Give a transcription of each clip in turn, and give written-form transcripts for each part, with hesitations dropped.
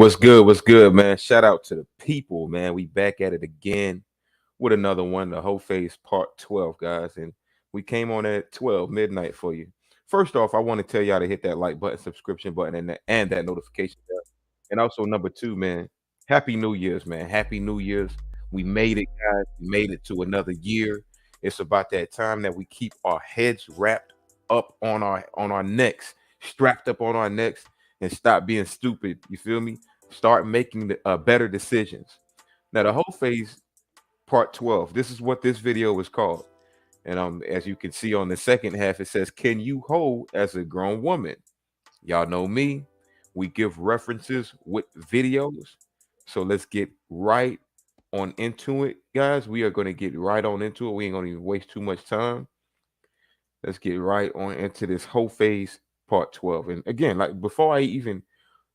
What's good? What's good, man? Shout out to the people, man. We back at it again with another one, the whole phase part 12, guys. And we came on at 12 midnight for you. First off, I want to tell y'all to hit that like button, subscription button, and that notification bell. And also number two, man, Happy New Year's, man. Happy New Year's. We made it, guys. We made it to another year. It's about that time that we keep our heads wrapped up on our necks, strapped up on our necks, and stop being stupid. You feel me? Start making better decisions. Now, the whole phase part 12. This is what this video is called. And as you can see on the second half, it says, "Can you hold as a grown woman?" Y'all know me. We give references with videos. So let's get right on into it, guys. We are going to get right on into it. We ain't going to even waste too much time. Let's get right on into this whole phase part 12. And again, like before I even,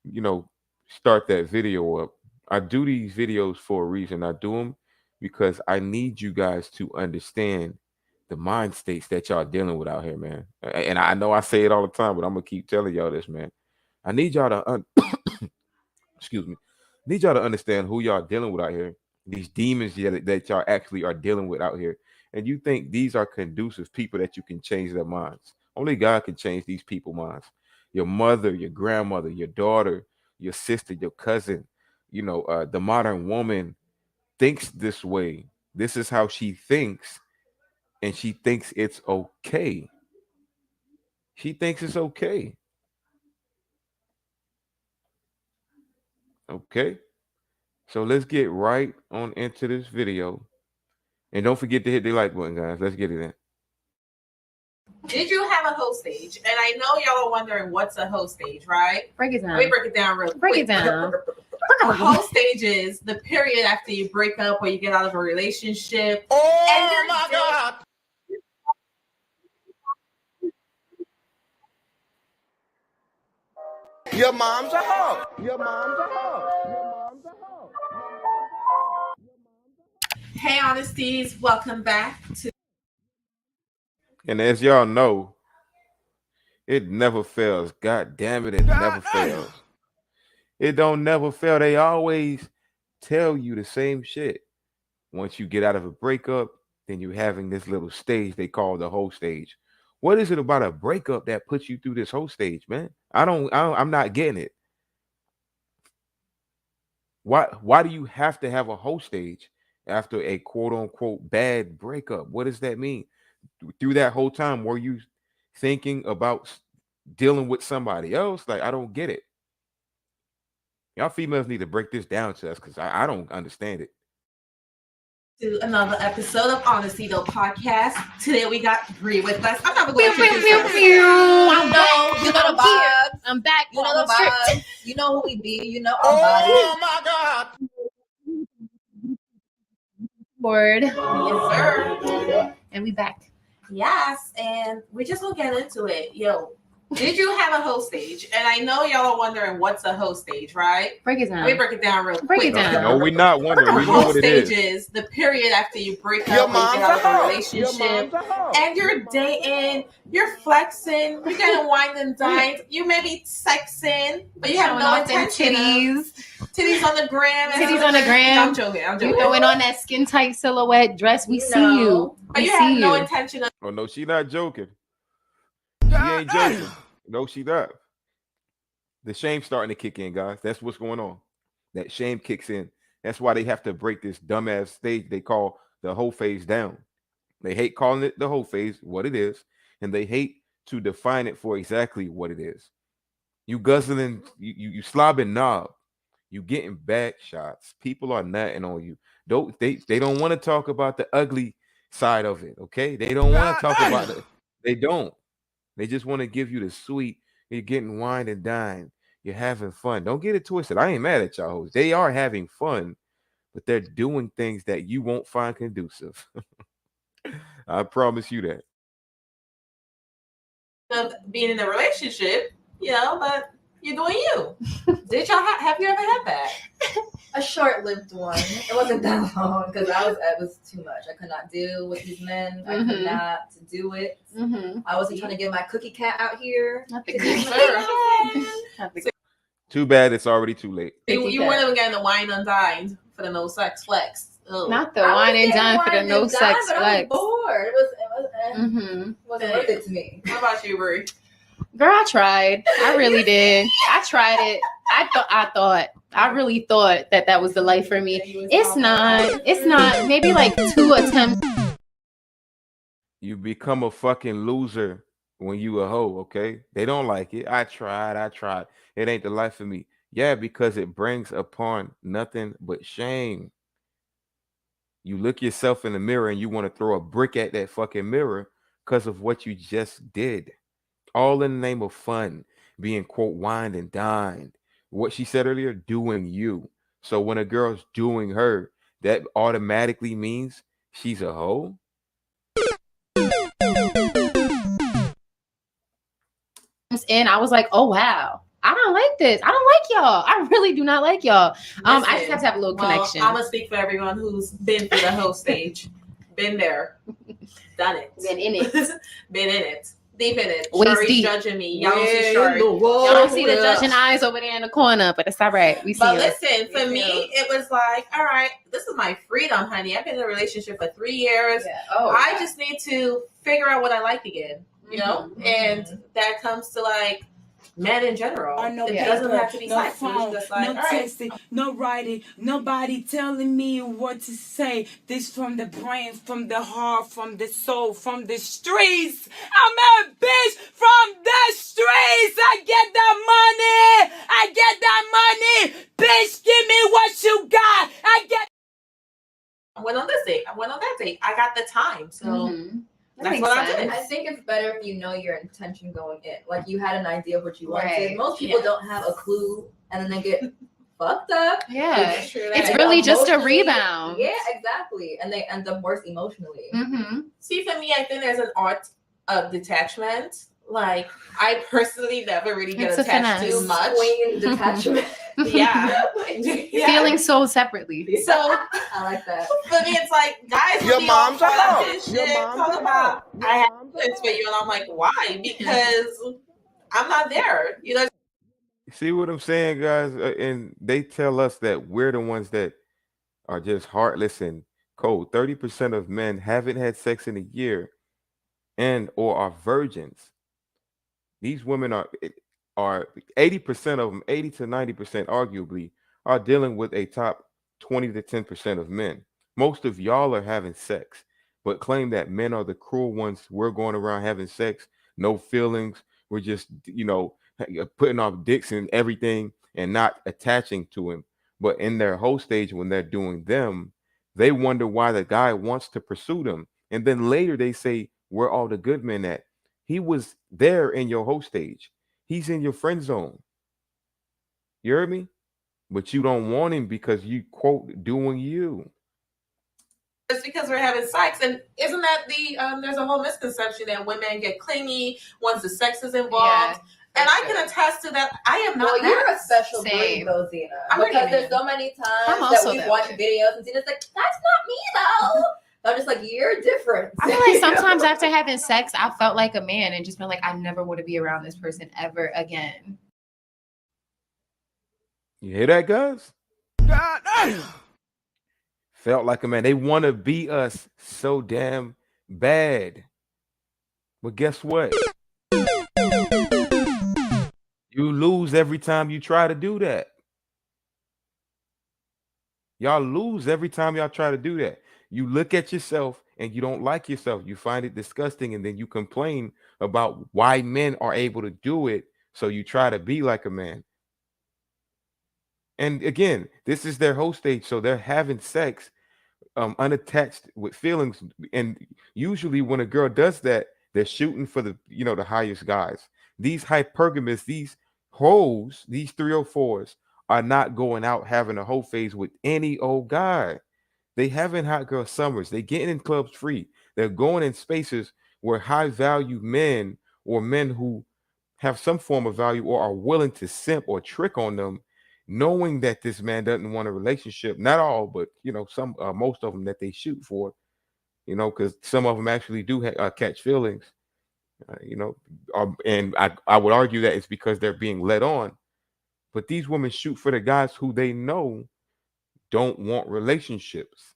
you know, start that video up, I do these videos for a reason. I do them because I need you guys to understand the mind states that y'all dealing with out here, man. And I know I say it all the time, but I'm gonna keep telling y'all this, man. I need y'all to excuse me. Need y'all to understand who y'all dealing with out here. These demons that y'all actually are dealing with out here. And you think these are conducive people that you can change their minds. Only God can change these people's minds. Your mother, your grandmother, your daughter, your sister, your cousin, the modern woman thinks this way. This is how she thinks, and she thinks it's okay. She thinks it's okay. Okay. So let's get right on into this video. And don't forget to hit the like button, guys. Let's get it in. Did you have a host stage? And I know y'all are wondering what's a host stage, right? Break it down. Let me break it down real quick. Break it down. A host stage is the period after you break up or you get out of a relationship. Oh my God. Your mom's a hoe. Your mom's a hoe. Your mom's a hoe. Hey, Honesties, welcome back to. And as y'all know, it never fails. God damn it, it never fails. It don't never fail. They always tell you the same shit. Once you get out of a breakup, then you're having this little stage they call the whole stage. What is it about a breakup that puts you through this whole stage, man? I'm not getting it. Why do you have to have a whole stage after a quote unquote bad breakup? What does that mean? Through that whole time, were you thinking about dealing with somebody else? Like, I don't get it. Y'all females need to break this down to us because I don't understand it. To another episode of Honesty Though Podcast. Today we got Bree with us. I'm not going to You know the vibes. I'm back. You know the vibes. You know who we be. You know our Oh my God. Board. Yes, sir. And we back. Yes, and we're just going to get into it. Yo, did you have a host stage? And I know y'all are wondering what's a host stage, right? Break it down. Let me break it down real Break quick. it down. No, we're not wondering. We know Host what it stage is. is the period after you break Your up or you mom's get a out of a hoe. Your relationship. mom's a hoe. And you're dating, you're flexing, you're getting wine and dined, you may be sexing, but you have Showing no off them intention titties. titties on the gram. Titties on the gram. I'm joking. You throwing on that skin tight silhouette dress. We see you. But We you see have no you. intention of. Oh no, she not joking. She ain't joking. No, she not. The shame's starting to kick in, guys. That's what's going on. That shame kicks in. That's why they have to break this dumbass stage they call the whole phase down. They hate calling it the whole phase, what it is, and they hate to define it for exactly what it is. You guzzling, you slobbing knob, you getting back shots. People are nutting on you. They don't want to talk about the ugly side of it. Okay, they don't want to talk about it. They don't. They just want to give you the sweet. You're getting wine and dine. You're having fun. Don't get it twisted. I ain't mad at y'all hoes. They are having fun, but they're doing things that you won't find conducive. I promise you that. Of being in a relationship, but you're doing you. Did y'all have you ever had that? A short-lived one. It wasn't that long because it was too much. I could not deal with these men. I could not do it. I wasn't trying to get my cookie cat out here. Not the to do cookie my cat. Too bad it's already too late. You weren't even getting the wine and dined for the no sex flex. Ugh. Not the wine and dine for the no sex but I flex. was bored. It wasn't worth it to me. What about you, Brie? Girl, I tried. I really did. I tried it. I really thought that was the life for me. It's not. It's not. Maybe like 2 attempts. You become a fucking loser when you a hoe, okay? They don't like it. I tried. It ain't the life for me. Yeah, because it brings upon nothing but shame. You look yourself in the mirror and you want to throw a brick at that fucking mirror because of what you just did. All in the name of fun, being quote wined and dined. What she said earlier, doing you. So when a girl's doing her, that automatically means she's a hoe. And I was like, oh wow, I don't like this. I don't like y'all. I really do not like y'all. I just have to have a little connection. I'm gonna speak for everyone who's been through the whole stage, been there, done it, Been in it. been in it, deep in it. Waist Shari's deep. judging me. Y'all don't see Shari. Y'all don't see the judging eyes over there in the corner, but it's all right. We see But it. listen, for me, it was like, all right, this is my freedom, honey. I've been in a relationship for 3 years. Yeah. I just need to figure out what I like again, you know? And that comes to like men in general. No It paper, doesn't have to be no sex. phone, It's just like, no all right. texting, no writing, nobody telling me what to say. This from the brain, from the heart, from the soul, from the streets. I'm a bitch from the streets. I get that money. Bitch, give me what you got. I went on this date. I went on that date. I got the time. So Mhm. That that's makes what I sense. did. I think it's better if you know your intention going in. Like you had an idea of what you wanted. Right. Most people don't have a clue, and then they get fucked up. Yeah. It's true It's that. really just a Emotionally- rebound. Yeah, exactly. And they end up worse emotionally. Mm-hmm. See, for me, I think there's an art of detachment. Like, I personally never really get It's a attached finesse. too much. Swing detachment. Yeah. Feeling so separately. So I like that. for me, it's like guys Your will be all mom's a caught up hoe. in shit, Your mom's talking a about hoe. I have feelings for you, and I'm like, why? Because I'm not there. You know, See what I'm saying, guys? And they tell us that we're the ones that are just heartless and cold. 30% of men haven't had sex in a year and or are virgins. These women are 80% of them, 80 to 90% arguably, are dealing with a top 20 to 10% of men. Most of y'all are having sex, but claim that men are the cruel ones. We're going around having sex, no feelings. We're just, putting off dicks and everything and not attaching to him. But in their whole stage, when they're doing them, they wonder why the guy wants to pursue them. And then later they say, where all the good men at? He was there in your whole stage. He's in your friend zone. You heard me? But you don't want him because you quote doing you. it's because we're having sex, and isn't that the there's a whole misconception that women get clingy once the sex is involved. And I can attest to that. I am not. Well, you're a that. special breed, Same. though, Zena. I'm a Because human. there's so many times I'm that also we've that watched way. videos and Zena's like, that's not me, though. I'm just like, you're different. I feel like sometimes after having sex, I felt like a man and just been like, I never want to be around this person ever again. You hear that, guys? God damn. Felt like a man. They want to be us so damn bad. But guess what? You lose every time you try to do that. Y'all lose every time y'all try to do that. You look at yourself and you don't like yourself. You find it disgusting, and then you complain about why men are able to do it. So you try to be like a man. And again, this is their whole stage. So they're having sex unattached with feelings. And usually when a girl does that, they're shooting for the highest guys. These hypergamous, these hoes, these 304s are not going out having a whole phase with any old guy. They having hot girl summers. They getting in clubs free. They're going in spaces where high value men or men who have some form of value or are willing to simp or trick on them, knowing that this man doesn't want a relationship. Not all, but some, most of them that they shoot for, because some of them actually do catch feelings, and I would argue that it's because they're being led on. But these women shoot for the guys who they know don't want relationships.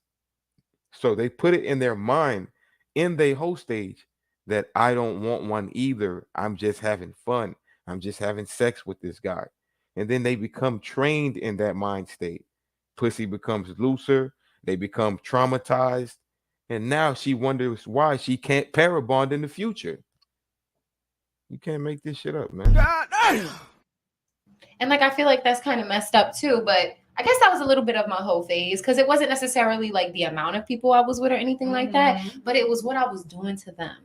So they put it in their mind in their whole stage that I don't want one either. I'm just having fun. I'm just having sex with this guy. And then they become trained in that mind state. Pussy becomes looser. They become traumatized. And now she wonders why she can't parabond in the future. You can't make this shit up, man. God damn. And like I feel like that's kind of messed up too, but I guess that was a little bit of my whole phase because it wasn't necessarily like the amount of people I was with or anything like that, but it was what I was doing to them.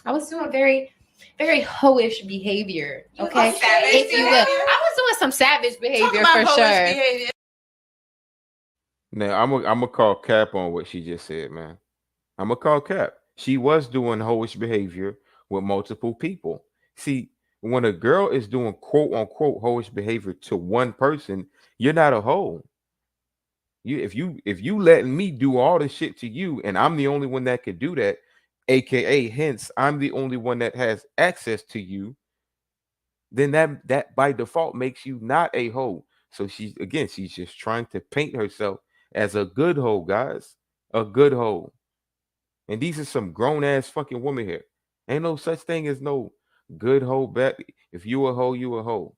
I was doing very, very hoish behavior. Okay, if you will, I was doing some savage behavior for sure. Behavior. Now I'm gonna call cap on what she just said, man. I'm gonna call cap. She was doing hoish behavior with multiple people. See, when a girl is doing quote unquote hoish behavior to one person, you're not a hoe. If you letting me do all the shit to you, and I'm the only one that could do that, aka hence I'm the only one that has access to you, then that by default makes you not a hoe. So she's just trying to paint herself as a good hoe, guys. A good hoe. And these are some grown ass fucking women here. Ain't no such thing as no good hoe back. If you a hoe, you a hoe.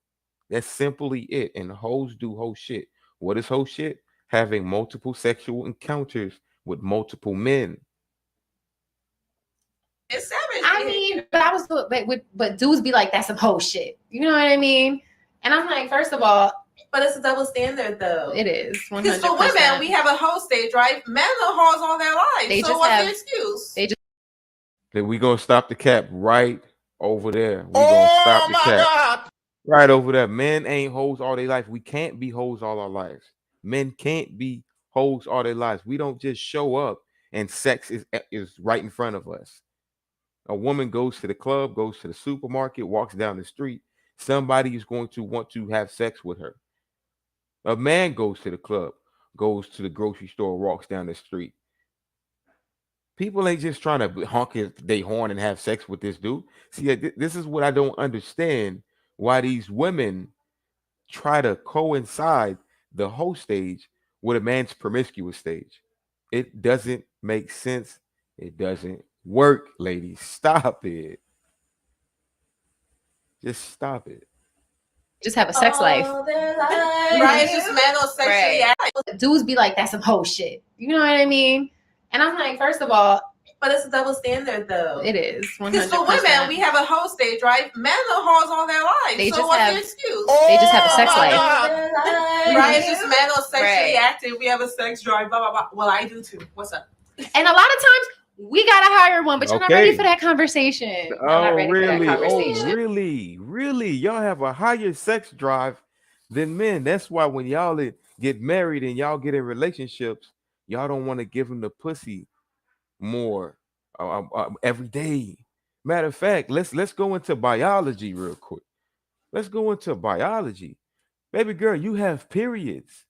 That's simply it. And hoes do hoe shit. What is hoe shit? Having multiple sexual encounters with multiple men. It's savage. I mean, but dudes be like, that's some hoe shit. You know what I mean? And I'm like, first of all, but it's a double standard, though. it is 100%. Because for women, we have a hoe stage, right? Men are hoes all their lives. They so just what's have- the excuse? they just Then we gonna stop the cap right over there. We gonna stop the cap God. right over there. Men ain't hoes all their life. We can't be hoes all our lives. Men can't be hoes all their lives. We don't just show up and sex is right in front of us. A woman goes to the club, goes to the supermarket, walks down the street. Somebody is going to want to have sex with her. A man goes to the club, goes to the grocery store, walks down the street. People ain't just trying to honk their horn and have sex with this dude. See, this is what I don't understand. Why these women try to coincide the whole stage with a man's promiscuous stage. It doesn't make sense. It doesn't work, ladies. Stop it. Just stop it. just have a sex life. Right? It's just men on sexually active. Dudes be like, that's some hoe shit. You know what I mean? And I'm like, first of all, But it's a double standard, though. it is 100%. Because for women, we have a hoe stage, right? Men are hoes all their lives. They so just what's have- the excuse? They just have a sex Oh, my life. God. Right? It's just men are sexually Right. active. We have a sex drive, blah, blah, blah. Well, I do too. What's up? And a lot of times we gotta hire one, but you're not Okay. ready for that conversation. I'm not Oh, ready for really? that Oh, conversation. really? Really? Y'all have a higher sex drive than men. That's why when y'all get married and y'all get in relationships, y'all don't want to give them the pussy more every day. Matter of fact, let's go into biology real quick. Let's go into biology. Baby girl, you have periods.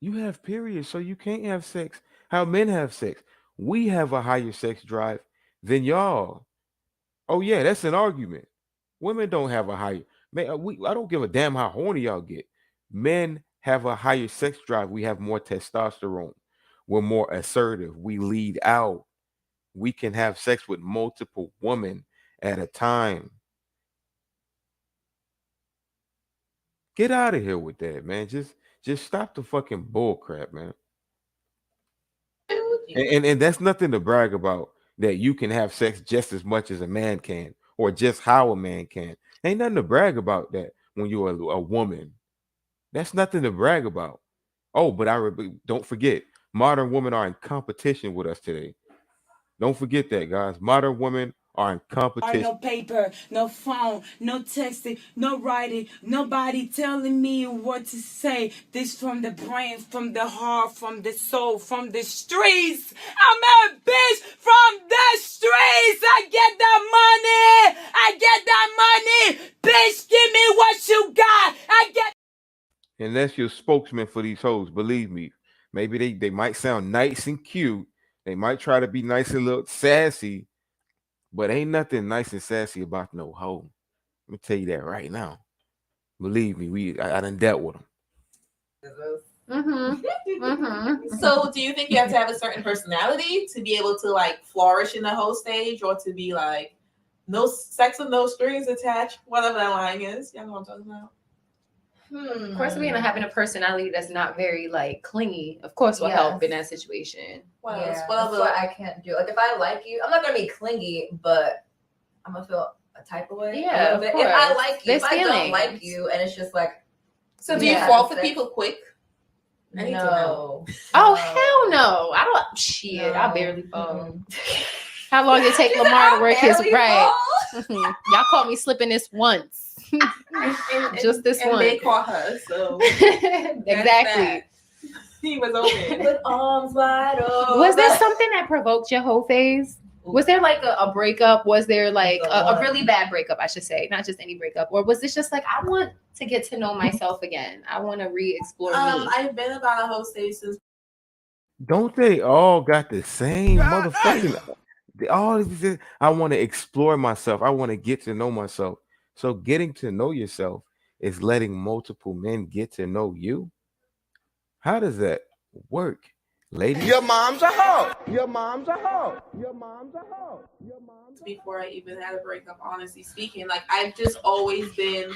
You have periods, so you can't have sex how men have sex. We have a higher sex drive than y'all. Oh yeah, that's an argument. Women don't have a higher man. I don't give a damn how horny y'all get. Men have a higher sex drive. We have more testosterone. We're more assertive. We lead out. We can have sex with multiple women at a time. Get out of here with that, man. Just stop the fucking bull crap, man. And that's nothing to brag about, that you can have sex just as much as a man can, or just how a man can. Ain't nothing to brag about that when you're a woman. That's nothing to brag about. Oh, but don't forget, modern women are in competition with us today. Don't forget that, guys. Modern women are in competition. No paper, no phone, no texting, no writing, nobody telling me what to say. This from the brain, from the heart, from the soul, from the streets. I'm a bitch from the streets. I get that money. I get that money. Bitch, give me what you got. I get. And that's your spokesman for these hoes. Believe me, maybe they might sound nice and cute. They might try to be nice and look sassy, but ain't nothing nice and sassy about no hoe. Let me tell you that right now. Believe me, I done dealt with them. So do you think you have to have a certain personality to be able to like flourish in the whole stage, or to be like no sex with no strings attached, whatever that line is? You know what I'm talking about? Of course, having a personality that's not very like clingy, of course, will help in that situation. What Yeah, else? that's What other? what I can't do. Like if I like you, I'm not gonna be clingy, but I'm gonna feel a type of way. Yeah, a little of bit. course. If I like you, There's if I don't feelings. like you, and it's just like, So do you Yeah, fall for sex. people quick? I need to no. Oh hell no! I don't. Shit, I barely fall. How long did it take Lamar to work his right? Y'all caught me slipping this once. Just this and one. they caught her, so Exactly. he was open. With arms wide open. Was there something that provoked your whole phase? Was there like a breakup? Was there like a really bad breakup, I should say, not just any breakup? Or was this just like, I want to get to know myself again. I want to re-explore me. I've been about a whole stage since. Don't they all got the same motherfucking? They all just, I want to explore myself. I want to get to know myself. So getting to know yourself is letting multiple men get to know you. How does that work, ladies? Your mom's a hoe. Your mom's a hoe. Your mom's a hoe. Your mom's a hoe. Before I even had a breakup, honestly speaking, like I've just always been,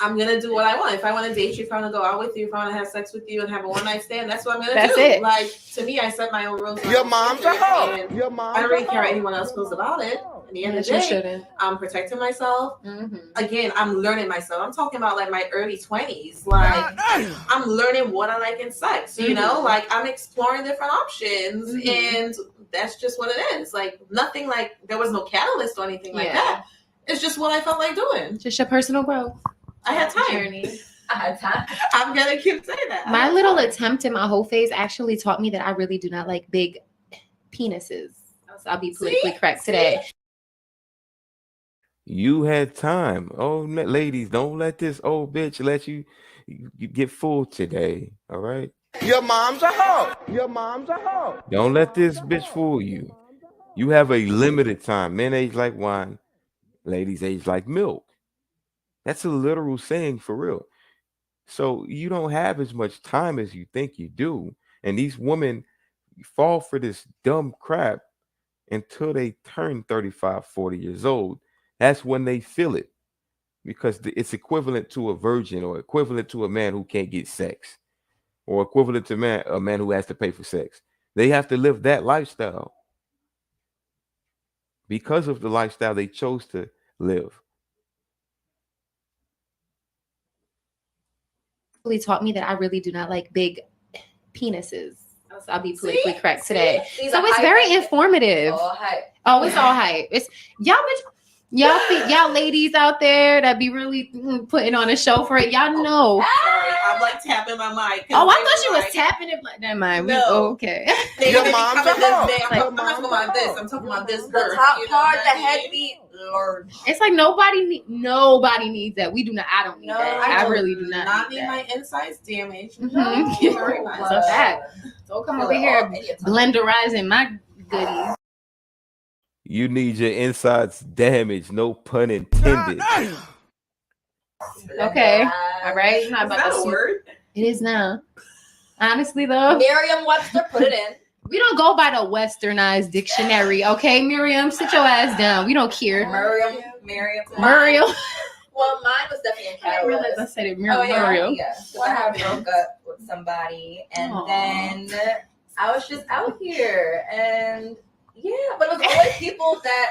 I'm gonna do what I want. If I want to date you, if I want to go out with you, if I want to have sex with you and have a one night stand, that's what I'm gonna That's do. it. Like to me, I set my own rules. Your mom's a hoe. And Your mom's I don't really a care what hoe. anyone else feels about it. At the end of Yes, the you day, shouldn't. I'm protecting myself. Mm-hmm. Again, I'm learning myself. I'm talking about like my early 20s. Like I'm learning what I like in sex. You know, like I'm exploring different options, and that's just what it is. Like nothing. Like there was no catalyst or anything like that. It's just what I felt like doing. Just your personal growth. I had time. Journey. I had time. I'm gonna keep saying that. I My had little time. attempt in my whole phase actually taught me that I really do not like big penises. So I'll be politically correct today. You had time. Oh, ladies, don't let this old bitch let you get full today. All right. Your mom's a hoe. Your mom's a hoe. Don't let this bitch fool you. You have a limited time. Men age like wine. Ladies age like milk. That's a literal saying for real. So you don't have as much time as you think you do. And these women fall for this dumb crap until they turn 35, 40 years old. That's when they feel it, because it's equivalent to a virgin or equivalent to a man who can't get sex, or equivalent to a man who has to pay for sex. They have to live that lifestyle because of the lifestyle they chose to live. Really taught me that I really do not like big penises. So I'll be politically correct today. These So are it's hype very right informative. Oh, hype. Oh, it's all hype. It's y'all ladies out there that be really putting on a show for it. Y'all know. Sorry, I'm like tapping my mic. Oh, I thought you was tapping it. Like, never mind. No. Okay. They Your even be mom's coming a this hoe. day. I'm Your not talking mom's about a this. hoe. I'm talking about this The girth, top you know part, what the I mean? head beat, Lord. It's like nobody needs that. We do not. I don't need that. I do really do not need that. my insides damaged. Mhm. Thank you very much. It's a fact. Don't come over here blenderizing my goodies. You need your insides damaged, no pun intended. Okay. All right. I'm not Is about that to a word? It is now. Honestly, though, Merriam-Webster put it in. we don't go by the westernized dictionary. Okay, Miriam, sit your ass down. We don't care. Merriam. Muriel. Well, mine was definitely a I realized I catalyst. said it. Oh, yeah. Muriel. Yeah. So What I had happened? broke up with somebody, and Aw. then I was just out here, and yeah, but it was always people that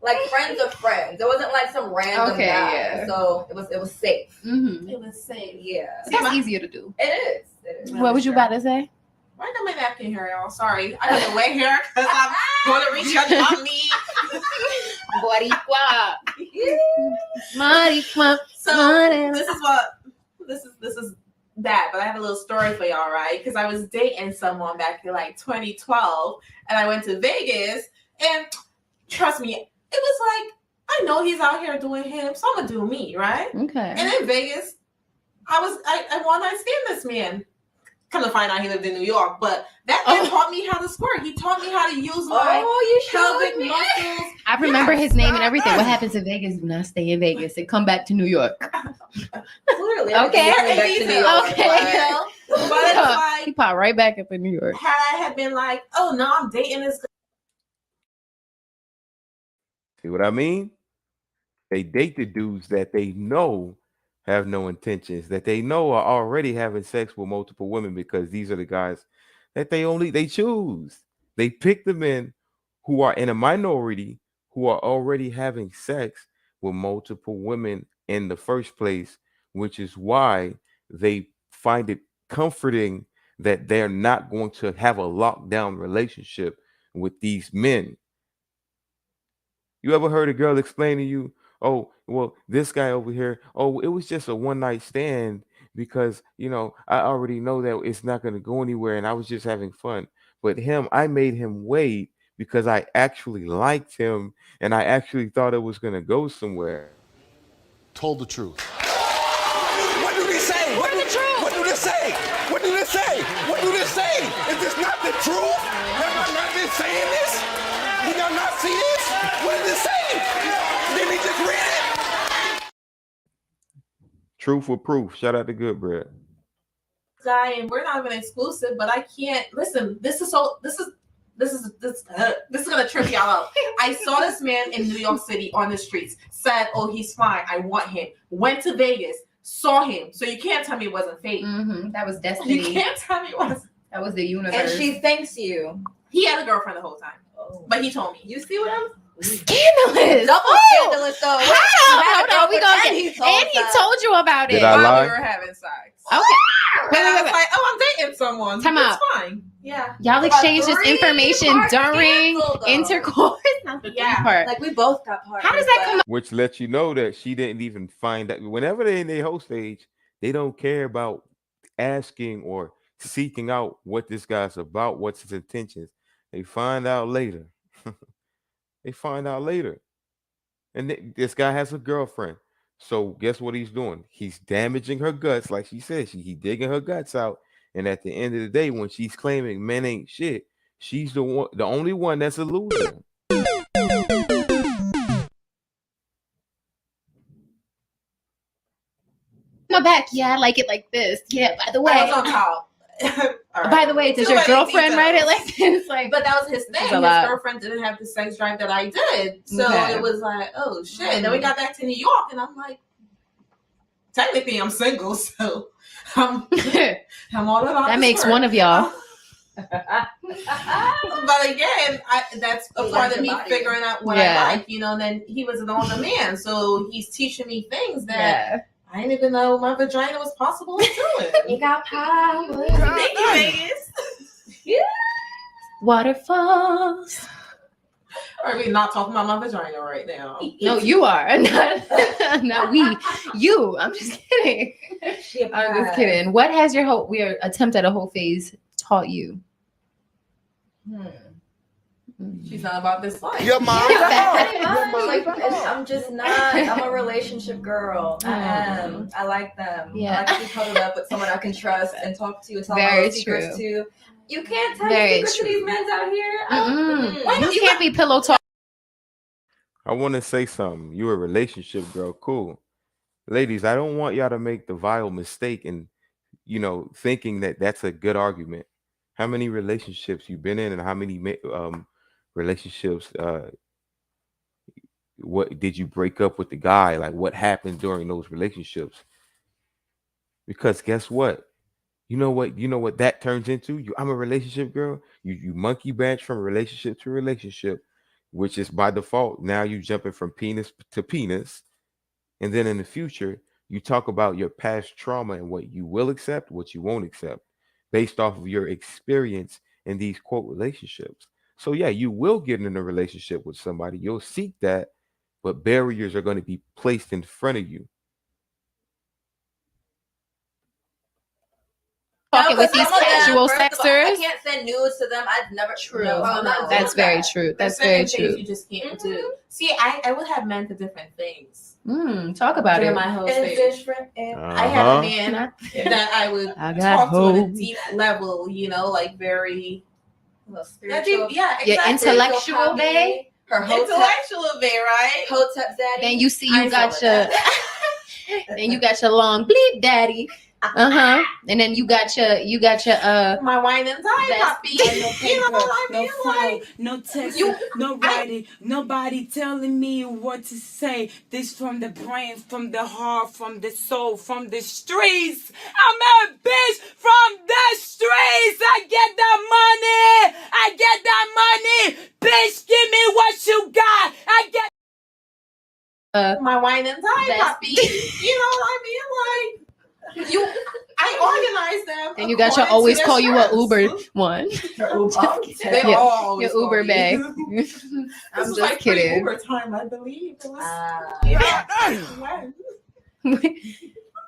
like friends of friends. It wasn't like some random Okay, guy. yeah. So it was safe. Mm-hmm. It was safe. Yeah, That's easier to do. it is. It is. What was you about to say? Why got my napkin here, y'all? Sorry. I got the wet hair because I'm going to reach out on me. Boricua. Maricua. So this is that, but I have a little story for y'all, right? Because I was dating someone back in like 2012, and I went to Vegas, and trust me, it was like, I know he's out here doing him, so I'm gonna do me, right? Okay. And in Vegas, I one night stand this man. Come to find out, he lived in New York, but that man taught me how to squirt. He taught me how to use my you pelvic showed me. muscles. I remember Yes, his name and I everything. did. What happens in Vegas? Do not stay in Vegas and come back to New York. Clearly, Okay. everything's coming back to New York, Okay. But it's like, He popped right back up in New York. had I had been like, oh no, I'm dating this guy. See what I mean? They date the dudes that they know have no intentions, that they know are already having sex with multiple women, because these are the guys that they choose. They pick the men who are in a minority, who are already having sex with multiple women in the first place, which is why they find it comforting that they're not going to have a lockdown relationship with these men. You ever heard a girl explain to you, oh, well, this guy over here, oh, it was just a one night stand because, I already know that it's not going to go anywhere and I was just having fun. But I made him wait because I actually liked him and I actually thought it was going to go somewhere. Told the truth. What do they say? What do they say? What do they say? What do they say? Is this not the truth? Have I not been saying this? Did y'all not see this? What does it say? Did we just read it? Truth or proof. Shout out to Good Bread. Guy, and we're not even exclusive, but I can't listen. This is gonna trip y'all out. I saw this man in New York City on the streets, said, oh, he's fine, I want him, went to Vegas, saw him. So you can't tell me it wasn't fake. That was You destiny. can't tell me it wasn't. That was the universe. And she thanks you. He had a girlfriend the whole time, but he told me. You see what I'm Scandalous. double Oh, scandalous though. hold on. We gonna and get. he told And he us. told you about it. Did I While lie? we were having sex. Okay. And I was Wait. like, oh, I'm dating someone. Time It's out. fine. Yeah. Y'all About exchanged this 3 information parts during canceled, though. intercourse. Not the Yeah. three part. Like we both got partners. How does that come up? Which lets you know that she didn't even find out. Whenever they're in their whole stage, they don't care about asking or seeking out what this guy's about, what's his intentions. They find out later. They find out later. And this guy has a girlfriend. So guess what he's doing? He's damaging her guts, like she said. He digging her guts out. And at the end of the day, when she's claiming men ain't shit, she's the only one that's a loser. My back. Yeah, I like it like this. Yeah, by the way. I was on top. All right. By the way, does Too your many girlfriend write it details. like this? Like, But that was his thing. It's His a lot. girlfriend didn't have the sex drive that I did. So Okay. it was like, oh shit. And then we got back to New York and I'm like, technically I'm single, so I'm all about that this makes work. one of y'all. But again, that's a He part likes of me your body. figuring out what Yeah. I like, and then he was an older man, so he's teaching me things that Yeah. I didn't even know my vagina was possible to do You it. got power. Thank you, Vegas. Waterfalls. Are we not talking about my vagina right now? No, you are. Not we. You. I'm just kidding. I'm just kidding. What has your attempt at a whole phase taught you? She's not about this life. Your mom's a hoe. Your mom's Like, a hoe. I'm just not. I'm a relationship girl. I am. I like them. Yeah. I like to be cuddled up with someone I can trust and talk to and tell Very my secrets to. You can't tell Very your secrets to true. these men out here. Mm-mm. You can't be pillow talk. I want to say something. You're a relationship girl. Cool. Ladies, I don't want y'all to make the vile mistake in, thinking that that's a good argument. How many relationships you've been in and how many relationships what did you break up with the guy? Like what happened during those relationships? Because guess what? You know what that turns into? I'm a relationship girl. You monkey branch from relationship to relationship, which is by default. Now you jumping from penis to penis. And then in the future, you talk about your past trauma and what you will accept, what you won't accept, based off of your experience in these quote relationships. So yeah, you will get in a relationship with somebody. You'll seek that, but barriers are going to be placed in front of you. Talking with these some of them, casual first of all, I sexers. can't send nudes to them. I'd never. True. No, I'm not doing That's very that. true. There's That's very certain things true. you just can't do. See, I would have meant the different things. Talk about during it. my whole It's stage. different. I had a man that I would I got talk to on a hoes. deep level, like very Spiritual. yeah, Your exactly. intellectual bae. Her Intellectual bae, right? Hotep daddy. Then you see I you got saw your that. then you got your long bleep daddy. And then you got your My wine and dine That's- puppy. No You know paper, what I no mean? phone, Like, no text, you- no writing, nobody telling me what to say. This from the brain, from the heart, from the soul, from the streets. I'm a bitch from the streets. I get that money. I get that money. Bitch, give me what you got. I get. my wine and dine That's- puppy. You know what I mean? Like, I organize them. and you got your according to always their call you a strengths. Uber one. They Yeah, all always Your Uber call me. bag. This I'm was just like kidding. Uber time, I believe. It was, when?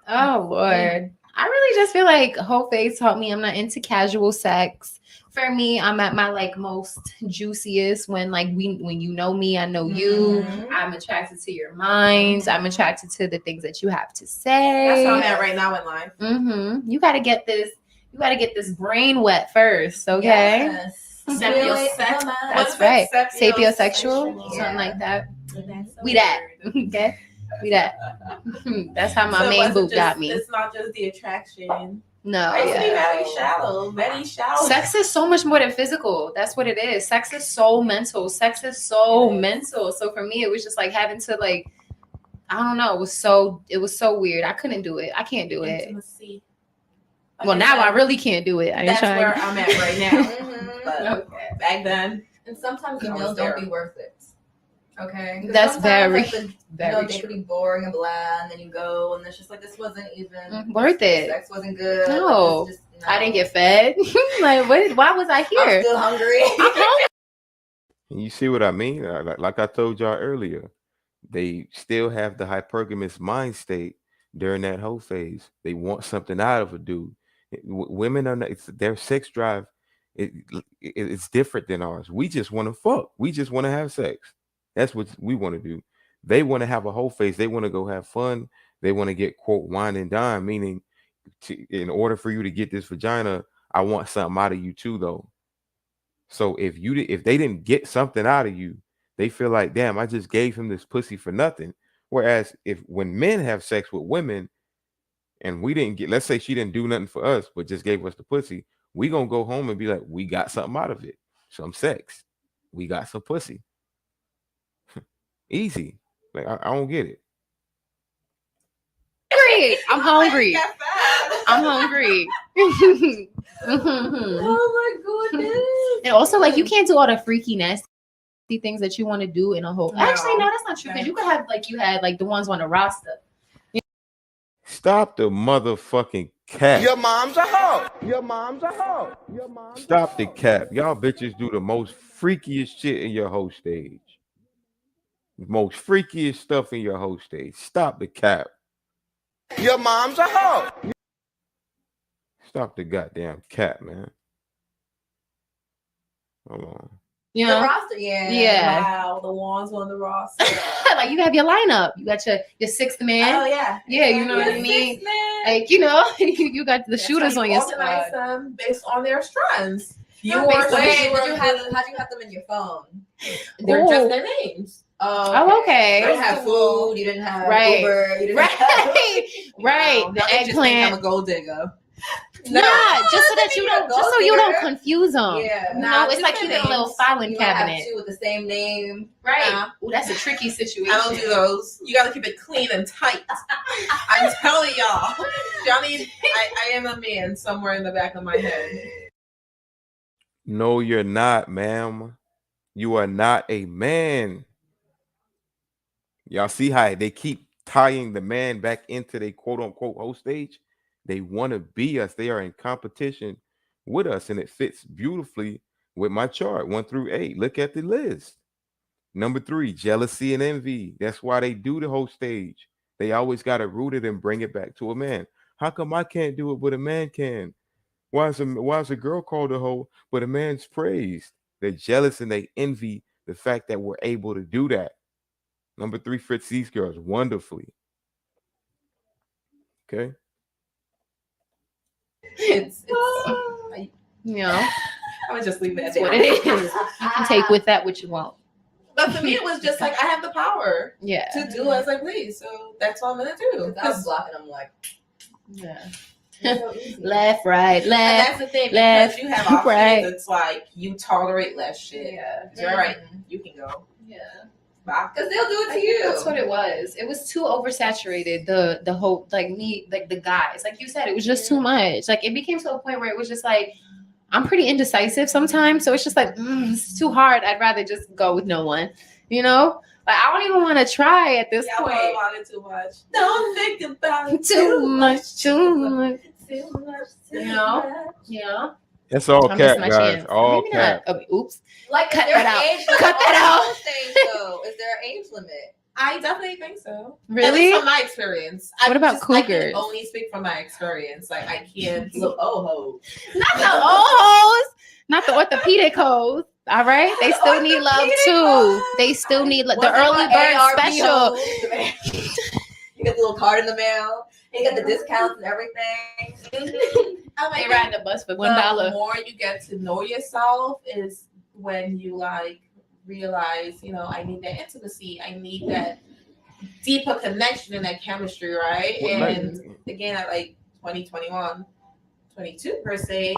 Oh Lord. I really just feel like whole face taught me I'm not into casual sex. For me, I'm at my like most juiciest when when you know me, I know you. I'm attracted to your minds. I'm attracted to the things that you have to say. That's where I'm at right now in life. You gotta get this. You gotta get this brain wet first, okay? Yes. Sapiosex- what That's is it? right. Sapiosexual? Sapiosexual, Yeah. something like that. That's We a that. word. Okay, we that. That's how my So it main wasn't boot got just- me. It's not just the attraction. No, I used to be yeah. very shallow, very shallow. Sex is so much more than physical. That's what it is. Sex is so mental. Sex is so mental. So for me, it was just like having to like, I don't know. It was so weird. I couldn't do it. I can't do it. Intimacy. Well, now I really can't do it. I ain't That's trying. where I'm at right now. But Okay. back then, And sometimes the That was meals don't there. be worth it. Okay. 'Cause That's sometimes, very, like, very they true. could be boring and blah, and then you go, and it's just like this wasn't even Worth it. Sex wasn't good. No. Like, it's just, I didn't get fed. Like, what? Why was I I'm here? still hungry. I'm hungry. And you see what I mean? Like I told y'all earlier, they still have the hypergamous mind state during that whole phase. They want something out of a dude. Women are not, their sex drive. It's different than ours. We just want to fuck. We just want to have sex. That's what we want to do. They want to have a whole phase. They want to go have fun. They want to get quote wine and dine, meaning in order for you to get this vagina, I want something out of you too, though. So if they didn't get something out of you, they feel like, damn, I just gave him this pussy for nothing. Whereas when men have sex with women and we didn't get, let's say she didn't do nothing for us, but just gave us the pussy, we gonna go home and be like, we got something out of it. Some sex. We got some pussy. Easy. Like I don't get it. I'm hungry. I'm hungry. Oh my goodness. And also, like, you can't do all the freaky, nasty things that you want to do in a whole. No. Actually, no, that's not true. Because you could have, like, you had like the ones on the roster. Stop the motherfucking cap. Your mom's a hoe. Your mom's a hoe. Your mom's Stop the cap. Y'all bitches do the most freakiest shit in your whole stage. Most freakiest stuff in your whole stage. Stop the cap. Your mom's a hoe. Stop the goddamn cap, man. Hold on. You The know, roster, yeah. Yeah. Wow, the ones on the roster. like you have your lineup. You got your sixth man. Oh yeah, Yeah, you know what I mean? Like, you know, you got the That's shooters how on you your organize side. them based on their strengths. You No, are based on- Wait, saying how'd you have them in your phone? they're Ooh. just their names. Oh, okay. You didn't have food. You didn't have Right. Uber. You didn't Right, have right. Wow, The now they just think eggplant. I'm a gold digger. Nah, just so that you you don't, a just so gold you don't digger. confuse them. Yeah. You Nah, know, it's just like their keeping a little names. filing You might have cabinet. two with the same name. Right. Nah. Ooh, that's a tricky situation. I don't do those. You gotta keep it clean and tight. I'm telling y'all. Y'all need I am a man somewhere in the back of my head. No, you're not, ma'am. You are not a man. Y'all see how they keep tying the man back into the quote unquote host stage? They want to be us. They are in competition with us, and it fits beautifully with my chart 1 through 8. Look at the list. Number 3, jealousy and envy. That's why they do the whole stage. They always got to root it and bring it back to a man. How come I can't do it, but a man can? Why is a girl called a hoe, but a man's praised? They're jealous and they envy the fact that we're able to do that. Number 3 fits these girls wonderfully. Okay. It's You know, I would just leave that that's there. what it is. You can take with that what you want. But for me, it was just like I have the power Yeah. to do as I please, so that's what I'm gonna do. I was blocking them like, Yeah. it's so easy. Left, right, And left. that's the thing, left, because you have options. right. It's like you tolerate less shit. Yeah. So, all right, you can go. Yeah. Bye. Because they'll do it I to think you. that's what it was. It was too oversaturated. The whole the guys, like you said, it was just too much. Like it became to a point where it was just like I'm pretty indecisive sometimes, so it's just like it's too hard. I'd rather just go with no one. You know, like I don't even want to try at this Y'all point. worry about it too much. Don't think about it Too much, too much. Too much. You know? Yeah. That's all I'm cap, missing my guys. chance. All Maybe cap. not. Oh, oops. Like, Cut is there that an out. age limit Cut that on out. those things, though? Is there an age limit? I definitely think so. At Really? least from my experience. What about I cougars? can only speak from my experience. Like I can't. Look, oh, Not the old hoes, not the orthopedic hoes. All right, they still need love Orthopedic too. hoes. They still need the Wasn't early like bird ARP special. hoes. You get the little card in the mail. You get the discounts and everything. I'm They like, ride the bus for the $1. more you get to know yourself is when you like realize, you know, I need that intimacy. I need that deeper connection and that chemistry, right? What And night? again, at like 2021, 22 per se,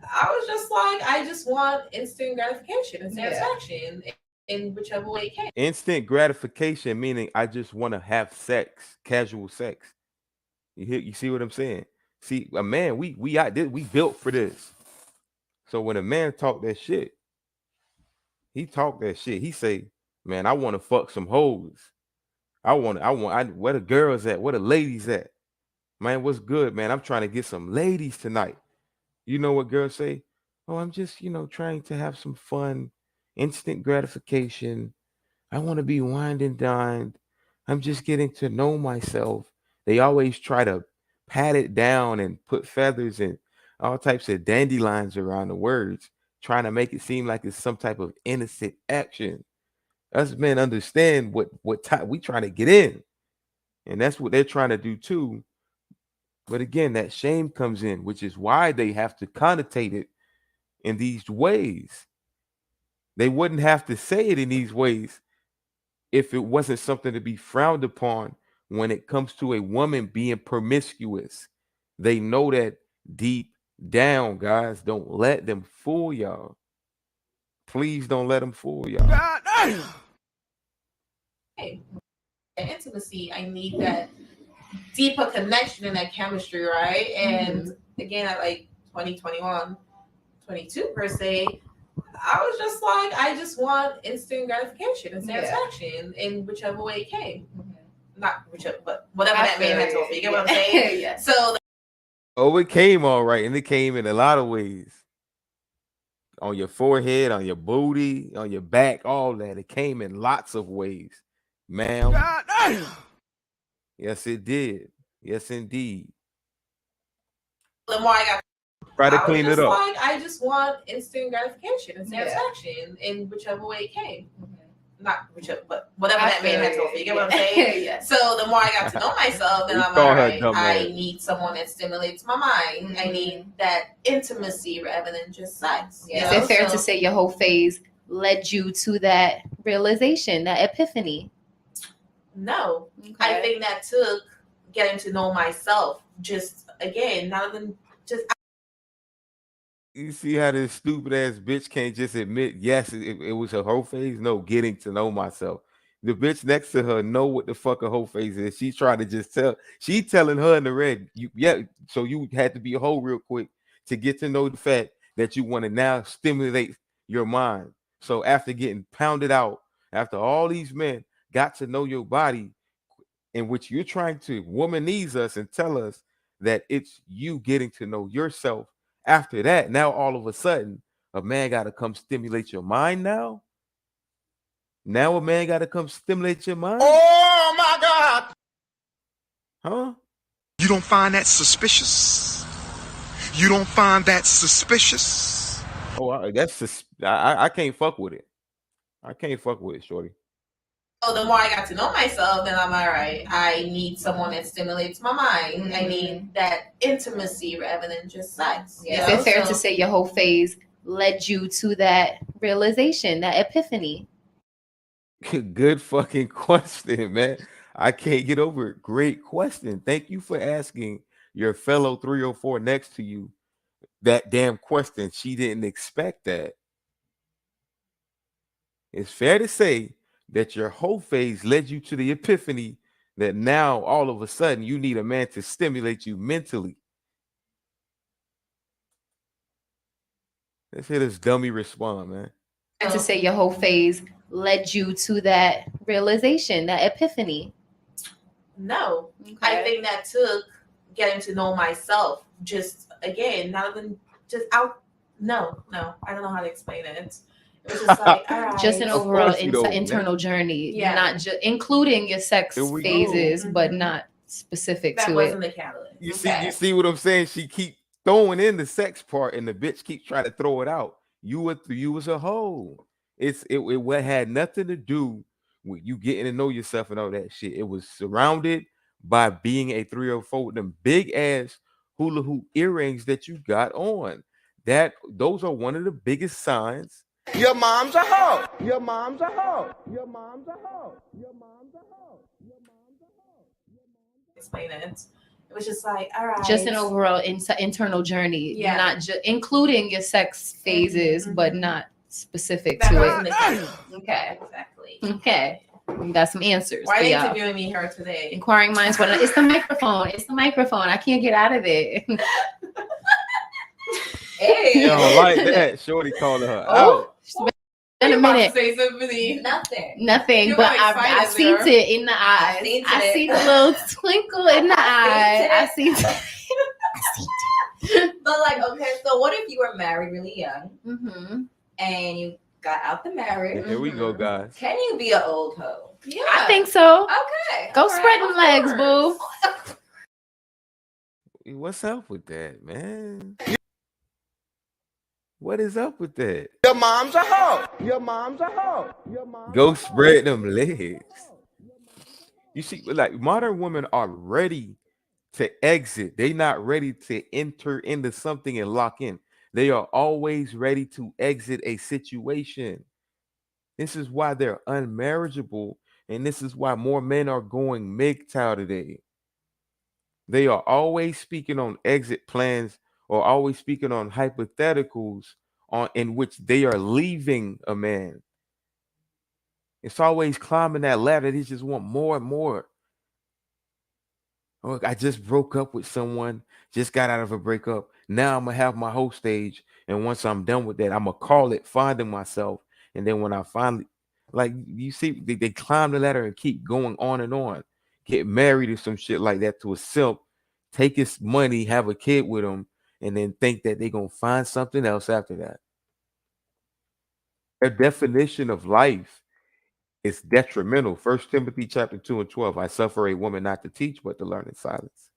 I was just like, I just want instant gratification and Yeah. satisfaction in whichever way it can. Instant gratification, meaning I just want to have sex, casual sex. You see what I'm saying? See, a man, we built for this. So when a man talk that shit, he talk that shit. He say, man, I want to fuck some hoes. Where the girls at? Where the ladies at? Man, what's good, man? I'm trying to get some ladies tonight. You know what girls say? Oh, I'm just, trying to have some fun, instant gratification. I want to be wined and dined. I'm just getting to know myself. They always try to pat it down and put feathers and all types of dandelions around the words, trying to make it seem like it's some type of innocent action. Us men understand what time we trying to get in, and that's what they're trying to do too. But again, that shame comes in, which is why they have to connotate it in these ways. They wouldn't have to say it in these ways if it wasn't something to be frowned upon when it comes to a woman being promiscuous. They know that deep down, guys. Don't let them fool y'all. Please don't let them fool y'all. That intimacy, I need that deeper connection and that chemistry, right? And again, at like 2021, 22 per se, I was just like, I just want instant gratification and satisfaction in whichever way it came. Not whichever, but whatever that man had to offer. You get what I'm saying? Yeah. So Oh, it came all right, and it came in a lot of ways. On your forehead, on your booty, on your back, all that. It came in lots of ways, ma'am. Yes, it did. Yes, indeed. the more I got, Try to I was clean just it up. like, I just want instant gratification and Yeah. satisfaction in whichever way it came. Not whichever, but whatever that man had to offer. You get what I'm saying? Yeah. So the more I got to know myself, then We I'm call like, her all right, dumb I ass. need someone that stimulates my mind. I need that intimacy rather than just sex. Yeah. Is it fair to say your whole phase led you to that realization, that epiphany? No. I think that took getting to know myself. Just again, not even just You see how this stupid ass bitch can't just admit, yes, it was her whole phase? No, getting to know myself. The bitch next to her know what the fuck a whole phase is. She's trying to just tell. She telling her in the red, so you had to be a hoe real quick to get to know the fact that you want to now stimulate your mind. So after getting pounded out, after all these men got to know your body, in which you're trying to womanize us and tell us that it's you getting to know yourself. After that, now all of a sudden, a man got to come stimulate your mind now? Now a man got to come stimulate your mind? Oh my God! Huh? You don't find that suspicious? You don't find that suspicious? Oh, that's just, I can't fuck with it. I can't fuck with it, shorty. So the more I got to know myself, then I'm all right. I need someone that stimulates my mind. I need that intimacy rather than just sex. you Is know? it fair to So- say your whole phase led you to that realization, that epiphany? Good fucking question, man. I can't get over it. Great question. Thank you for asking your fellow 304 next to you that damn question. She didn't expect that. It's fair to say that your whole phase led you to the epiphany that now all of a sudden you need a man to stimulate you mentally. Let's hear this dummy respond, man. To say your whole phase led you to that realization, that epiphany. No, I think that took getting to know myself. Just again, not even just out. No, I don't know how to explain it. It was just like, all right. Just an Of overall course you don't, man. internal journey, Yeah. not just including your sex Here we go. phases, but Mhm. not specific that to wasn't it. the catalyst. You Okay. see what I'm saying? She keep throwing in the sex part, and the bitch keeps trying to throw it out. You was a hoe. It had nothing to do with you getting to know yourself and all that shit. It was surrounded by being a 304 with them big ass hula hoop earrings that you got on. Those are one of the biggest signs. Your mom's a hoe. Your mom's a hoe. Your mom's a hoe. Your mom's a hoe. Your mom's a hoe. Explain it. It was just like, all right. Just an overall internal journey, Yeah. not just including your sex phases, Mhm. but not specific That to wasn't it. the catalyst. Okay. Exactly. Okay. We got some answers. Why are for you y'all. interviewing me here today? Inquiring minds. It's the microphone. It's the microphone. I can't get out of it. Hey, You don't like that. Shorty calling her Oh, out. it's been a You about to minute. say something? nothing. Nothing, You but got I excited seen there. it in the eyes. seen I it. see the little twinkle in the eye. I see. But like, okay, so what if you were married really young Mm-hmm. and you got out the marriage? Here we go, guys. Can you be an old hoe? Yeah. I think so. Okay. Go all spread right, them of legs, course. boo. What's up with that, man? What is up with that? Your mom's a hoe. Your mom's a hoe. Your mom's Go a hoe. spread them legs. You see, like modern women are ready to exit. They not ready to enter into something and lock in. They are always ready to exit a situation. This is why they're unmarriageable, and this is why more men are going MGTOW today. They are always speaking on exit plans or always speaking on hypotheticals on in which they are leaving a man. It's always climbing that ladder. They just want more and more. Oh, I just broke up with someone, just got out of a breakup. Now I'm gonna have my whole stage. And once I'm done with that, I'm gonna call it finding myself. And then when I finally, like you see, they climb the ladder and keep going on, get married or some shit like that to a simp, take his money, have a kid with him, and then think that they're gonna find something else after that. Their definition of life is detrimental. 1 Timothy chapter 2 and 12. I suffer a woman not to teach, but to learn in silence.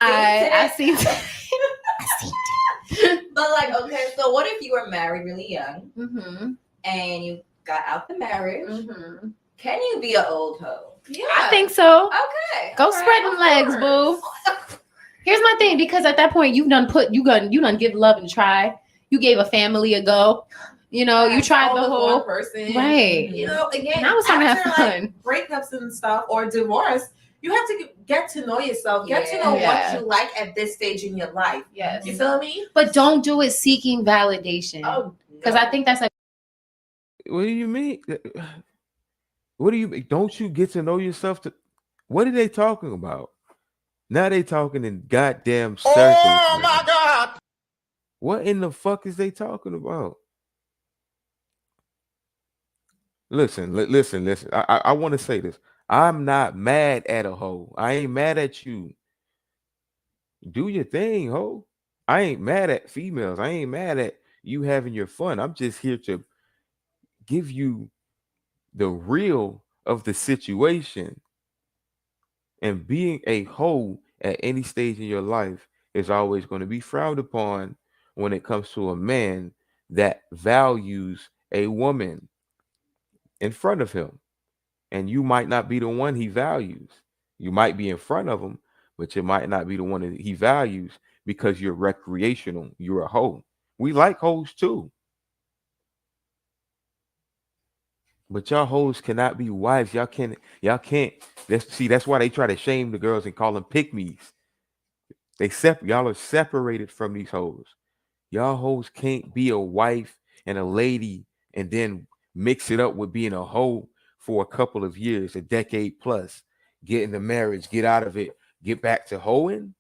I see. But like, okay, so what if you were married really young Mm-hmm. and you got out the marriage? Mm-hmm. Can you be an old hoe? Yeah. I think so. Okay. Go all spread right, them of legs, boo. course. Here's my thing, because at that point you done give love and try. You gave a family a go. You know, you tried All the with whole one person. right. You know, again, And I was trying to have after, fun. like, breakups and stuff or divorce, you have to get to know yourself, get to know Yeah. what you like at this stage in your life. Yes. You feel me? But don't do it seeking validation. Oh, Because I think that's like What do you mean? What do you mean? Don't you get to know yourself? What are they talking about? Now they talking in goddamn circles. Oh man. my God. What in the fuck is they talking about? Listen. I want to say this. I'm not mad at a hoe. I ain't mad at you. Do your thing, hoe. I ain't mad at females. I ain't mad at you having your fun. I'm just here to give you the real of the situation. And being a hoe at any stage in your life is always going to be frowned upon when it comes to a man that values a woman in front of him. and you might not be the one he values. You might be in front of him, but you might not be the one that he values because you're recreational. You're a hoe. We like hoes too. But y'all hoes cannot be wives. Y'all can't. That's why they try to shame the girls and call them pick-me's. Y'all are separated from these hoes. Y'all hoes can't be a wife and a lady and then mix it up with being a hoe for a couple of years, a decade plus, get into marriage, get out of it, get back to hoeing.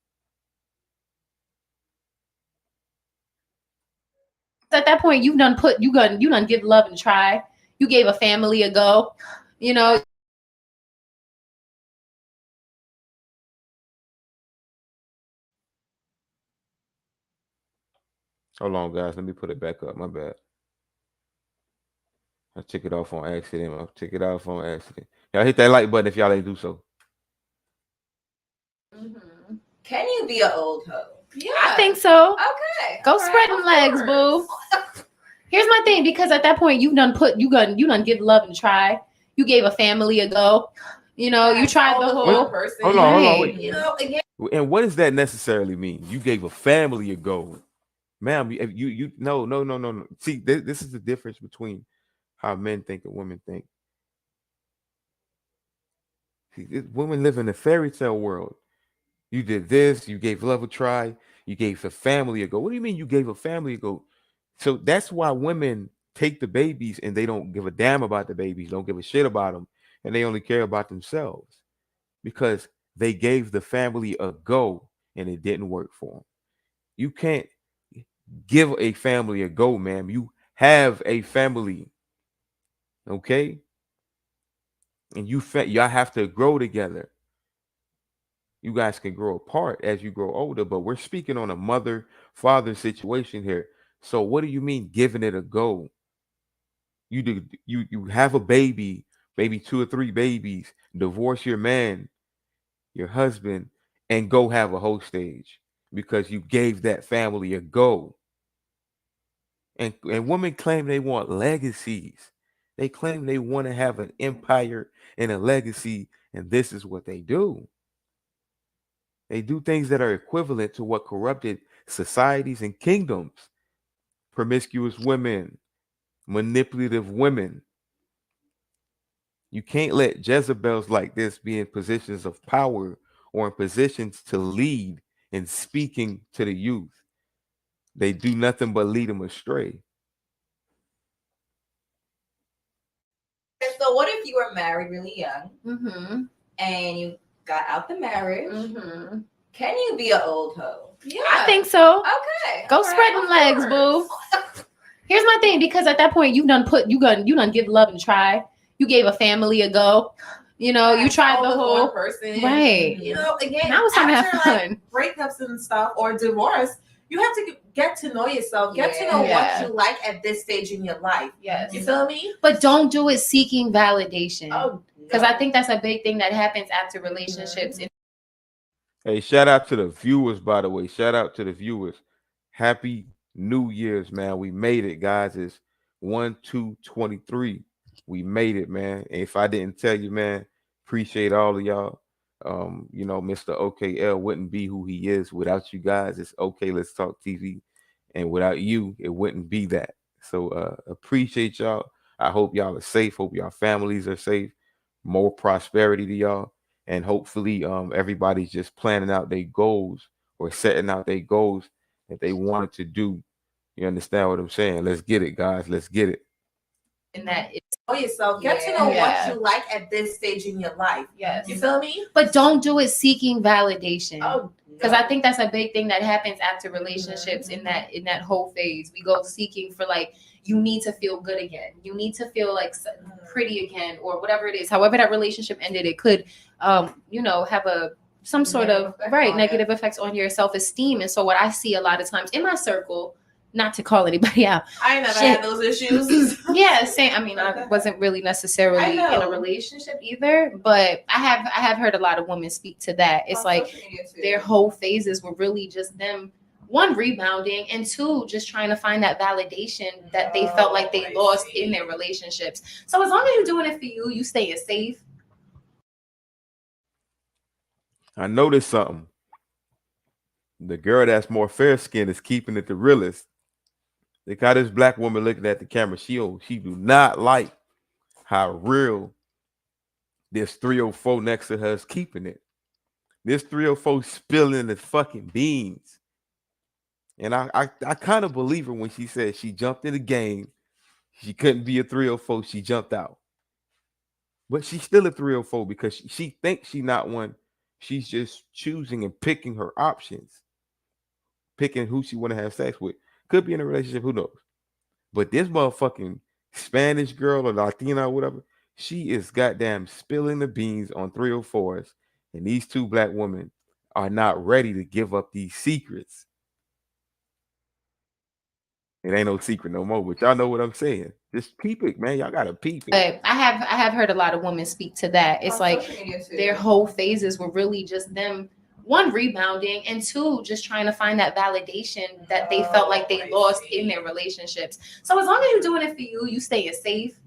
At that point, you done give love and try. You gave a family a go. You know. Hold on, guys. Let me put it back up. My bad. I took it off on accident. Y'all hit that like button if y'all ain't do so. Mm-hmm. Can you be an old hoe? Yeah, I think so. Okay. Go spread them legs, boo. Here's my thing, because at that point, you done give love and try. You gave a family a go. You know, you tried the whole person. Hold on, wait. You know, again. And what does that necessarily mean? You gave a family a go, ma'am. You no. See, this is the difference between how men think and women think. See, women live in a fairy tale world. You did this. You gave love a try. You gave a family a go. What do you mean you gave a family a go? So that's why women take the babies and they don't give a damn about the babies, don't give a shit about them, and they only care about themselves because they gave the family a go and it didn't work for them. You can't give a family a go, ma'am. You have a family, okay? And y'all have to grow together. You guys can grow apart as you grow older, but we're speaking on a mother-father situation here. So what do you mean giving it a go? You have a baby, maybe 2 or 3 babies, divorce your man, your husband, and go have a whole stage because you gave that family a go. And women claim they want legacies. They claim they want to have an empire and a legacy, and this is what they do. They do things that are equivalent to what corrupted societies and kingdoms. Promiscuous women, manipulative women. You can't let Jezebels like this be in positions of power or in positions to lead in speaking to the youth. They do nothing but lead them astray. So what if you were married really young Mm-hmm. and you got out the marriage? Mm-hmm. Can you be an old hoe? Yeah. I think so. Okay. Go spread them legs, boo. Here's my thing, because at that point, you done give love and try. You gave a family a go. You know, you tried the whole person. right. You know, again, Now it's time to have after, fun. like, breakups and stuff or divorce, you have to get to know yourself, get to know Yeah. what you like at this stage in your life. Yes. You feel me? But don't do it seeking validation. Oh, Because I think that's a big thing that happens after relationships. Hey, shout out to the viewers, by the way. Shout out to the viewers. Happy New Year's, man. We made it, guys. It's 1/2/23. We made it, man. And if I didn't tell you, man, appreciate all of y'all. You know, Mr. OKL wouldn't be who he is without you guys. It's okay, let's talk TV. And without you, it wouldn't be that. So appreciate y'all. I hope y'all are safe. Hope y'all families are safe. More prosperity to y'all. And hopefully everybody's just planning out their goals or setting out their goals that they wanted to do. You understand what I'm saying? Let's get it, guys. Let's get it. In that, know yourself, get to know what you like at this stage in your life. yes. You feel me? But don't do it seeking validation. Oh, Because I think that's a big thing that happens after relationships. In that whole phase, we go seeking for, like, you need to feel good again. You need to feel like pretty again, or whatever it is. However that relationship ended, it could, you know, have some sort of negative effects on your self-esteem. And so what I see a lot of times in my circle, not to call anybody out, I never had those issues. yeah, same. I mean, I wasn't really necessarily in a relationship either, but I have heard a lot of women speak to that. It's like their whole phases were really just them one, rebounding, and two, just trying to find that validation that they felt like they lost in their relationships. So as long as you're doing it for you, you staying safe. I noticed something. The girl that's more fair skinned is keeping it the realest. They got this black woman looking at the camera. She do not like how real this 304 next to her is keeping it. This 304 spilling the fucking beans. And I kind of believe her when she said she jumped in the game. She couldn't be a 304. She jumped out. But she's still a 304 because she thinks she's not one. She's just choosing and picking her options. Picking who she want to have sex with. Could be in a relationship, who knows? But this motherfucking Spanish girl or Latina or whatever, she is goddamn spilling the beans on 304s. And these two black women are not ready to give up these secrets. It ain't no secret no more, but y'all know what I'm saying. Just peep it, man. Y'all gotta peep it. But I have heard a lot of women speak to that. It's like their whole phases were really just them, one, rebounding, and two, just trying to find that validation that they felt like they lost in their relationships. So as long as you're doing it for you, you staying safe.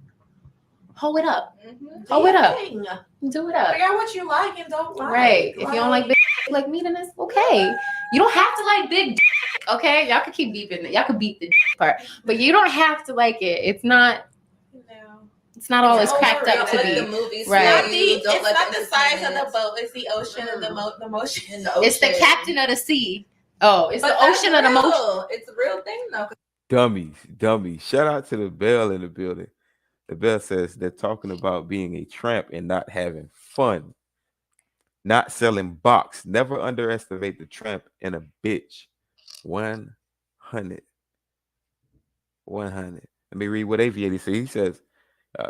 Hold it up. Hold it up. Do it up. Figure out what you like and don't like. Right. If you don't like big like me, then it's okay. You don't have to like big dick, okay? Y'all can keep beeping it. Y'all can beep the part, but you don't have to like it. It's not. It's not all it's cracked up to be. Right. It's not the size of the boat. It's the ocean of the motion. It's the captain of the sea. Oh, it's the ocean of the motion. It's a real thing though. Dummies. Shout out to the Bell in the building. The Bell says they're talking about being a tramp and not having fun. Not selling box. Never underestimate the tramp and a bitch. 100. Let me read what Aviator said. He says,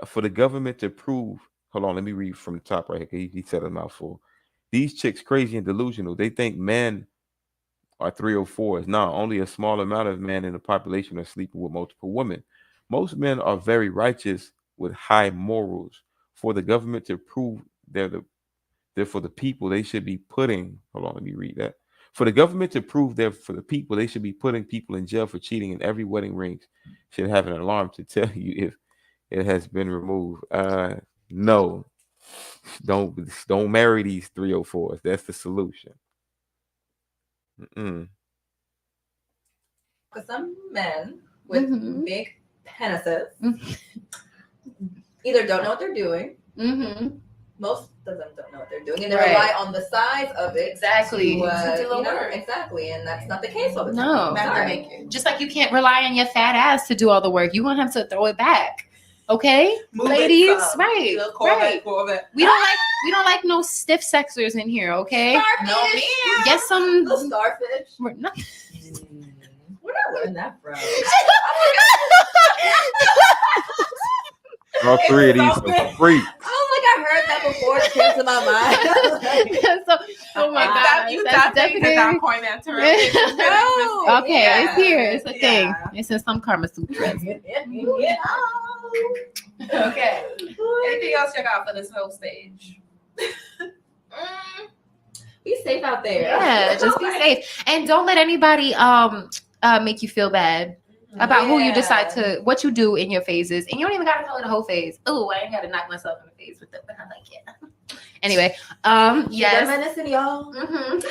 for the government to prove, hold on, let me read from the top right here. He said a mouthful. These chicks crazy and delusional. They think men are 304s. No, only a small amount of men in the population are sleeping with multiple women. Most men are very righteous with high morals. For the government to prove they're for the people, they should be putting, hold on, let me read that. For the government to prove they're for the people, they should be putting people in jail for cheating, and every wedding ring should have an alarm to tell you if it has been removed. No, don't marry these 304s. That's the solution. Because some men with big penises either don't know what they're doing. Most of them don't know what they're doing, and they rely on the size of it. Exactly. Exactly, and that's not the case all the No. time. Just like you can't rely on your fat ass to do all the work. You're gonna have to throw it back. Okay, ladies, right. We don't like no stiff sexers in here. Okay, Starfish. No, man. get some Little starfish. Where not Where did I learn that from? All three of these are free. I heard that before. It came to my mind. so, oh my god, You that's definitely not point that to her. No. okay. Yeah. It's here. It's a Yeah. thing. It's in some Karma Sutras. Okay. Anything else you got for this whole stage? Be safe out there. Yeah, just be safe and don't let anybody make you feel bad about who you decide to what you do in your phases, and you don't even gotta call it a whole phase. Oh, I ain't gotta knock myself in the face with it, but I like it. Anyway, yes. Medicine, y'all. What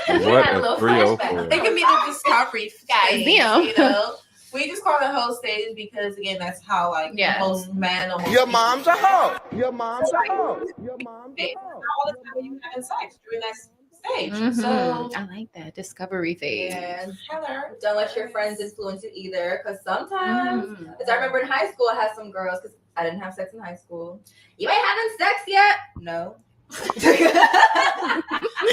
Had a a little 304. flashback. It can be the discovery Guys, stage, damn. you know. We just call it whole stage because again, that's how most men or most Your people- mom's a hoe. Your mom's a hoe. Your mom's a It's hoe. not all the time you having sex during that stage. Mhm. So I like that discovery phase. And Heather, don't let your friends influence you either, because sometimes, Mhm. as I remember in high school, I had some girls, because I didn't have sex in high school. You ain't having sex yet? No.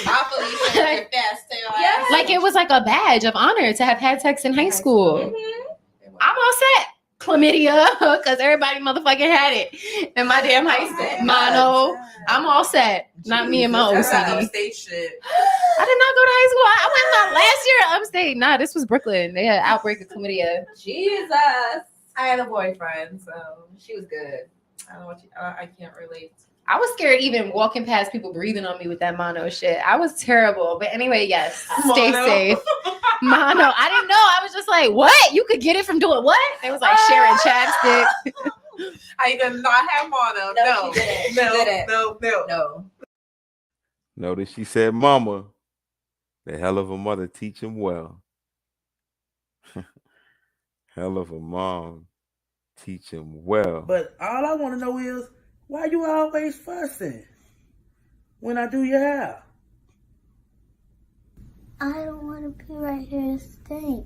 awfully your fast tail Yes. Like it was like a badge of honor to have had sex in high school. I'm all set. Chlamydia, because everybody motherfucking had it in my damn high school. Mono. I'm all set. Not me and my That's that OCD. upstate shit. I did not go to high school. I went last year at upstate. Nah, this was Brooklyn. They had an outbreak of chlamydia. Jesus. I had a boyfriend, so She was good. I don't know what I can't relate. I was scared even walking past people breathing on me with that mono shit. I was terrible. But anyway, yes, stay Mono. safe. Mono. I didn't know. I was just like, what? You could get it from doing what? It was like sharing chapstick. I did not have mono. No, she didn't. She no, didn't. no. No. Notice she said, "Mama, the hell of a mother teach him well." Hell of a mom teach him well. But all I want to know is, why you always fussing when I do your hair? I don't want to be right here and stink.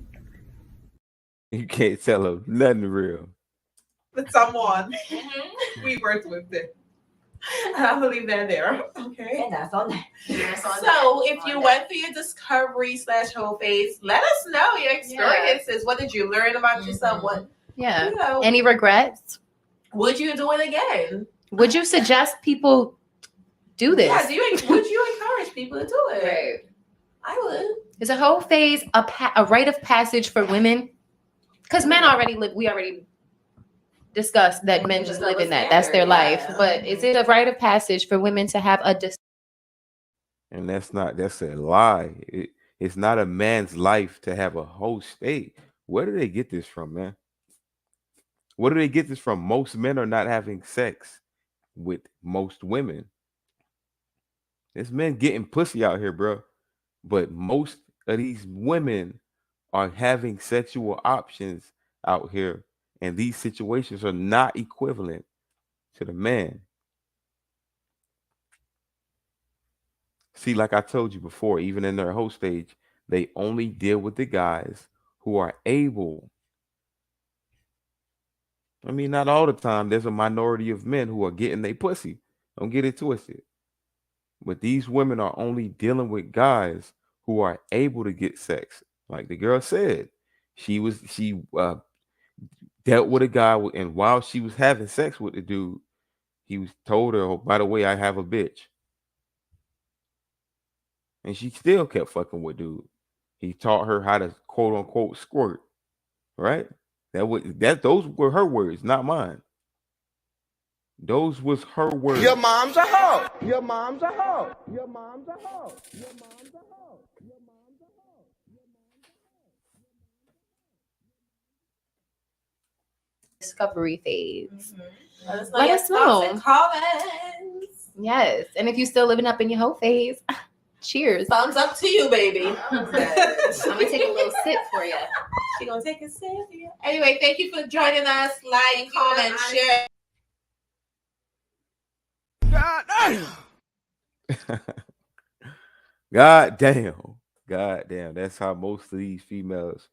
You can't tell her nothing real. Someone we worked with it. And I believe that there. Okay. And that's on that. So if you went through your discovery / whole phase, let us know your experiences. What did you learn about yourself? What Yeah. you know, Any regrets? would you do it again? Would you suggest people do this? Yeah, would you encourage people to do it? Right. I would. Is a whole phase a rite of passage for women? Because men already live. We already discussed that men just live in that. That's their life. But is it a rite of passage for women to have a And that's a lie. It's not a man's life to have a whole state. Where do they get this from, man? Where do they get this from? Most men are not having sex with most women. There's men getting pussy out here, bro. But most of these women are having sexual options out here. And these situations are not equivalent to the man. See, like I told you before, even in their whole stage, they only deal with the guys who are able. I mean, not all the time. There's a minority of men who are getting their pussy. Don't get it twisted. But these women are only dealing with guys who are able to get sex. Like the girl said, she dealt with a guy, and while she was having sex with the dude, he told her, "Oh, by the way, I have a bitch." And she still kept fucking with dude. He taught her how to quote unquote squirt. Right? Those were her words, not mine. Those was her words. Your mom's a hoe. Your mom's a hoe. Your mom's a hoe. Your mom's a hoe. Your mom's a hoe. discovery phase? Let us Let your us know. thoughts and comments. Yes. And if you're still living up in your whole phase, cheers. Thumbs up to you, baby. I'm gonna take a little sip for you. She gonna take a sip. Anyway, thank you for joining us. Like, comment, share. God damn. That's how most of these females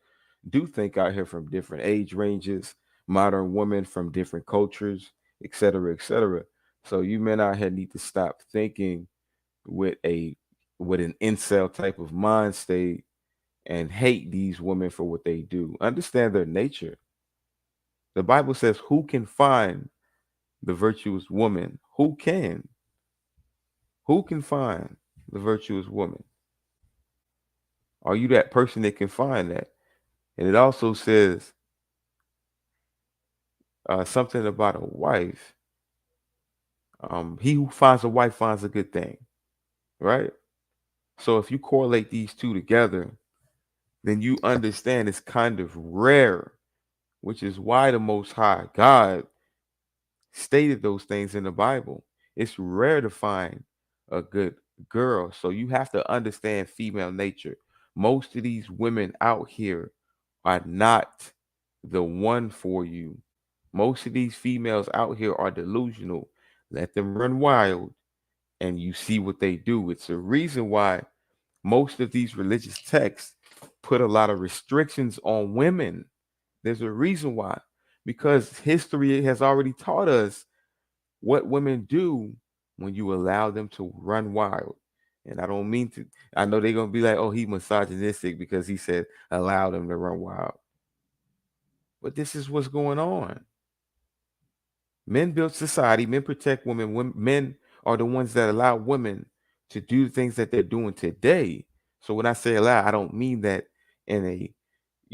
do think out here, from different age ranges, modern women from different cultures, etc., etc. So you men out here need to stop thinking with an incel type of mind state and hate these women for what they do. Understand their nature. The Bible says, who can find the virtuous woman? Who can? Who can find the virtuous woman? Are you that person that can find that? And it also says something about a wife. He who finds a wife finds a good thing, right? So if you correlate these two together, then you understand it's kind of rare, which is why the Most High God stated those things in the Bible. It's rare to find a good girl. So you have to understand female nature. Most of these women out here are not the one for you. Most of these females out here are delusional. Let them run wild and you see what they do. It's a reason why most of these religious texts put a lot of restrictions on women. There's a reason why, because history has already taught us what women do when you allow them to run wild. And I don't mean to, I know they're going to be like, oh, he misogynistic because he said allow them to run wild. But this is what's going on. Men build society, men protect women, men are the ones that allow women to do things that they're doing today. So when I say allow, I don't mean that in a,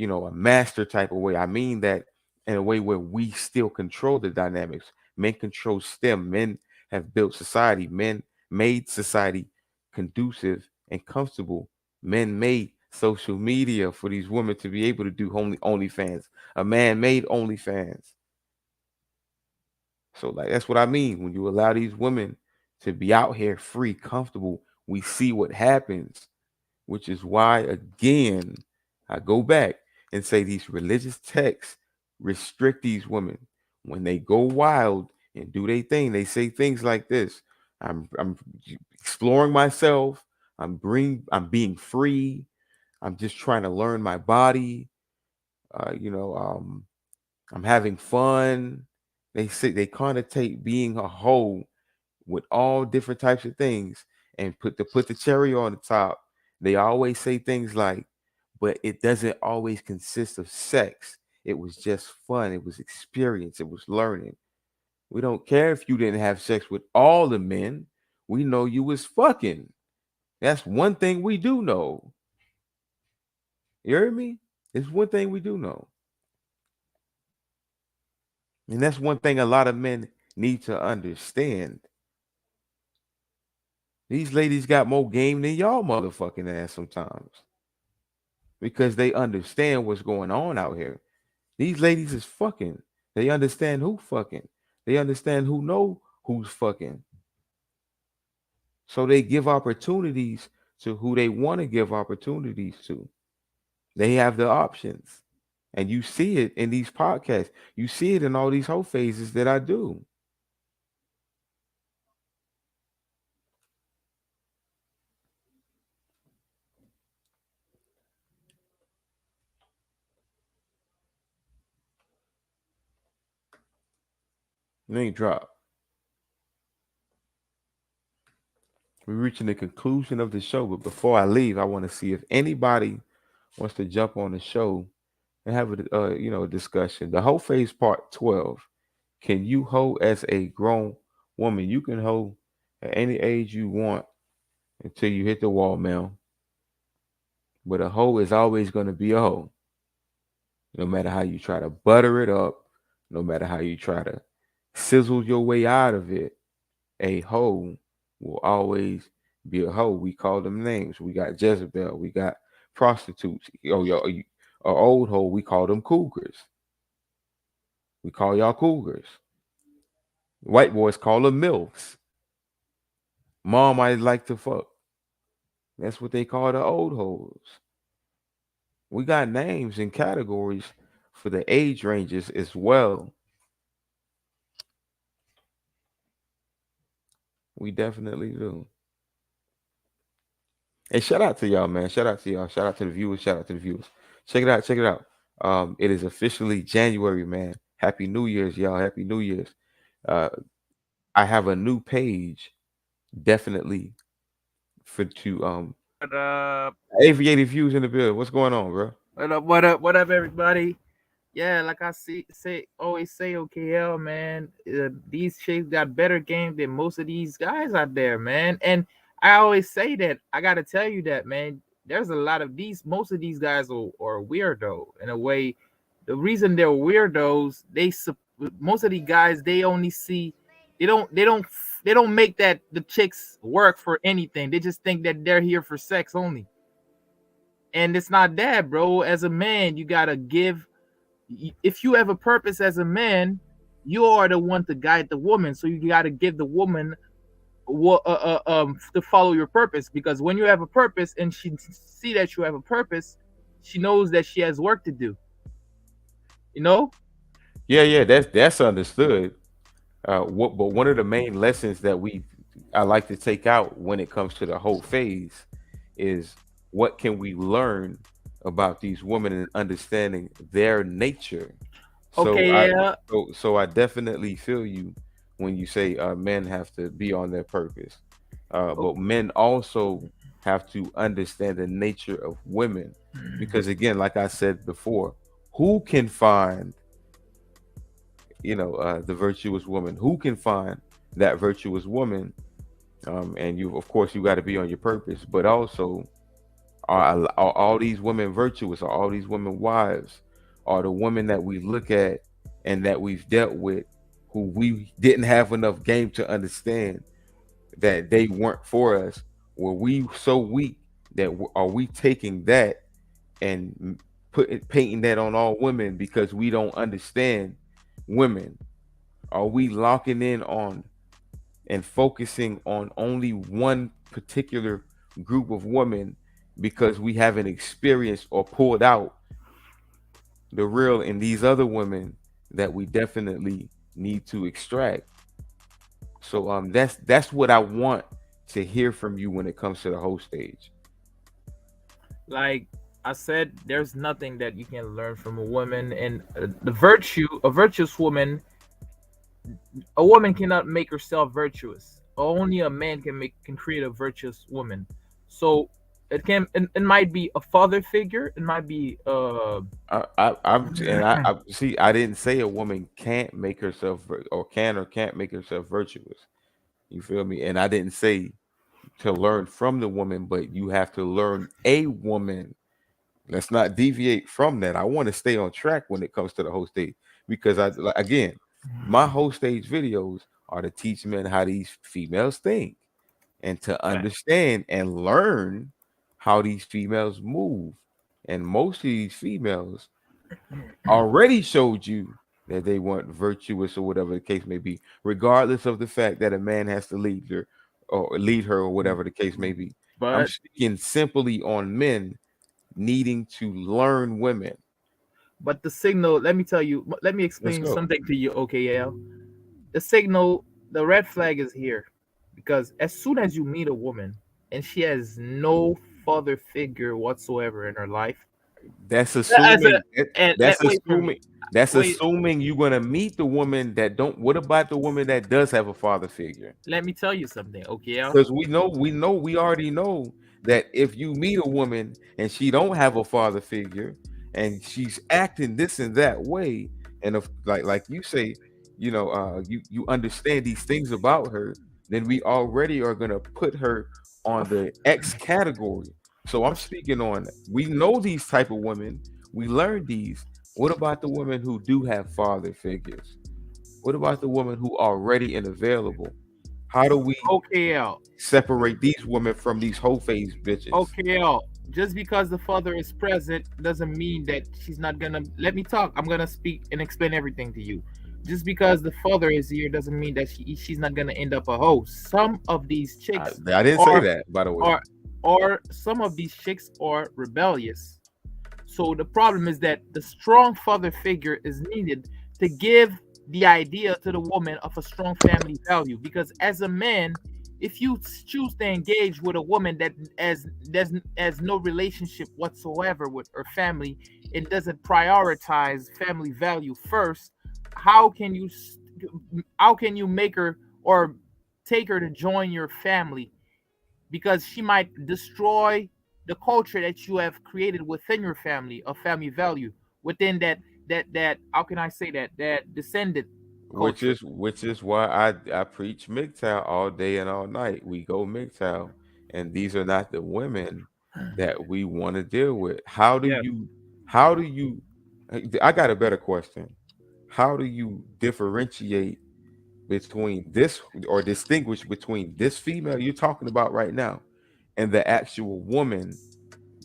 a master type of way. I mean that in a way where we still control the dynamics. Men control STEM. Men have built society. Men made society conducive and comfortable. Men made social media for these women to be able to do OnlyFans. A man made OnlyFans. So like that's what I mean. When you allow these women to be out here free, comfortable, we see what happens, which is why again I go back and say these religious texts restrict these women. When they go wild and do their thing, they say things like this: I'm exploring myself, I'm being free, I'm just trying to learn my body, I'm having fun. They say they connotate being a hoe with all different types of things, and put the cherry on the top. They always say things like, but it doesn't always consist of sex. It was just fun. It was experience. It was learning. We don't care if you didn't have sex with all the men. We know you was fucking. That's one thing we do know. You hear me? It's one thing we do know. And that's one thing a lot of men need to understand. These ladies got more game than y'all motherfucking ass sometimes, because they understand what's going on out here. These ladies is fucking. They understand who fucking. They understand who know who's fucking. So they give opportunities to who they want to give opportunities to. They have the options. And you see it in these podcasts. You see it in all these whole phases that I do. Link drop. We're reaching the conclusion of the show, but before I leave, I want to see if anybody wants to jump on the show and have a discussion. The whole phase part 12. Can you hoe as a grown woman? You can hoe at any age you want until you hit the wall, man. But a hoe is always going to be a hoe. No matter how you try to butter it up, no matter how you try to sizzle your way out of it, a hoe will always be a hoe. We call them names. We got Jezebel. We got prostitutes. An old hoe, we call them cougars. We call y'all cougars. White boys call them milfs. Mom, I like to fuck. That's what they call the old hoes. We got names and categories for the age ranges as well. We definitely do. Hey, shout out to y'all, man. Shout out to y'all. Shout out to the viewers. Shout out to the viewers. Check it out. Check it out. It is officially January, man. Happy New Year's, y'all. Happy New Year's. I have a new page, definitely What up? Aviated Views in the building. What's going on, bro? What up? What up? What up, everybody? Yeah, like I always say, OKL, man. These chicks got better game than most of these guys out there, man. And I always say that. I gotta tell you that, man. There's a lot of most of these guys are weirdo in a way. The reason they're weirdos, most of these guys, they only see, they don't make the chicks work for anything. They just think that they're here for sex only. And it's not that, bro. As a man, you gotta give. If you have a purpose as a man, you are the one to guide the woman. So you gotta give the woman to follow your purpose, because when you have a purpose and she see that you have a purpose, she knows that she has work to do. You know? Yeah, that's understood. But one of the main lessons that I like to take out when it comes to the whole phase is, what can we learn about these women and understanding their nature? Okay, yeah. So I definitely feel you when you say men have to be on their purpose, but men also have to understand the nature of women, because again, like I said before, who can find the virtuous woman? Who can find that virtuous woman? And you, of course, you got to be on your purpose, but also are all these women virtuous? Are all these women wives? Are the women that we look at and that we've dealt with, who we didn't have enough game to understand that they weren't for us. Were we so weak that are we taking that and painting that on all women because we don't understand women? Are we locking in on and focusing on only one particular group of women because we haven't experienced or pulled out the real in these other women that we definitely need to extract? So that's what I want to hear from you when it comes to the whole stage. Like I said, there's nothing that you can learn from a woman, and the virtue, a virtuous woman, a woman cannot make herself virtuous. Only a man can create a virtuous woman. So it might be a father figure, it might be I see. I didn't say a woman can't make herself or can't make herself virtuous. You feel me? And I didn't say to learn from the woman, but you have to learn a woman. Let's not deviate from that. I want to stay on track when it comes to the whole stage, because again, my whole stage videos are to teach men how these females think and to understand and learn how these females move. And most of these females already showed you that they weren't virtuous or whatever the case may be, regardless of the fact that a man has to lead her or whatever the case may be. But I'm speaking simply on men needing to learn women. But the signal, let me tell you, let me explain something to you, OKL. The signal, the red flag is here, because as soon as you meet a woman and she has no father figure whatsoever in her life, that's assuming. That's assuming you're gonna meet the woman that don't. What about the woman that does have a father figure? Let me tell you something, okay? Because we already know that if you meet a woman and she don't have a father figure and she's acting this and that way, and if like you say, you understand these things about her, then we already are gonna put her on the X category. So I'm speaking on, we know these type of women, we learn these. What about the women who do have father figures? What about the women who are ready and available? How do we separate these women from these whole phase bitches? OKL, just because the father is present doesn't mean that she's not gonna let me talk. I'm gonna speak and explain everything to you. Just because the father is here doesn't mean that she's not gonna end up a hoe. Some of these chicks, I didn't say that, by the way. Or some of these chicks are rebellious. So the problem is that the strong father figure is needed to give the idea to the woman of a strong family value. Because as a man, if you choose to engage with a woman that has no relationship whatsoever with her family and doesn't prioritize family value first, how can you make her or take her to join your family? Because she might destroy the culture that you have created within your family of family value, within that how can I say that descendant culture. Which is why I preach MGTOW all day and all night. We go MGTOW, and these are not the women that we want to deal with. How do you I got a better question. How do you differentiate between this, or distinguish between this female you're talking about right now and the actual woman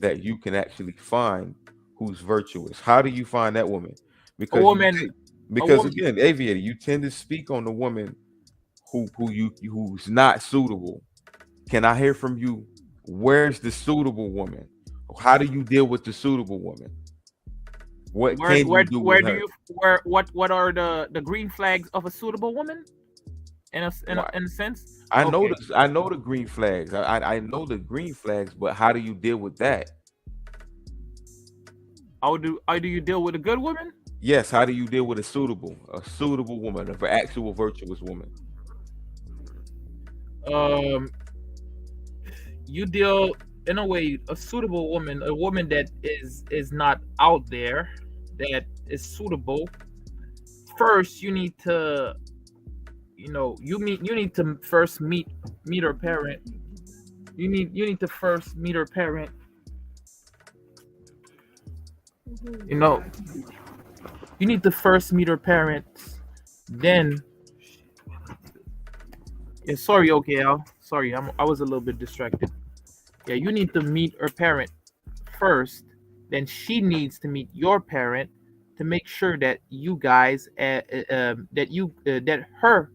that you can actually find who's virtuous? How do you find that woman? Because again, Aviator, you tend to speak on the woman who's not suitable. Can I hear from you? Where's the suitable woman? How do you deal with the suitable woman? What are the green flags of a suitable woman? In a sense, I know the green flags. I know the green flags, but how do you deal with that? How do you deal with a good woman? Yes, how do you deal with a suitable woman, an actual virtuous woman? You deal in a way, a suitable woman, a woman that is not out there, that is suitable. First, you need to, you need to first meet her parent. You need to first meet her parent. You need to first meet her parents. Then Yeah, sorry, OKL. Sorry, I was a little bit distracted. Yeah, you need to meet her parent first. Then she needs to meet your parent to make sure that you guys, that her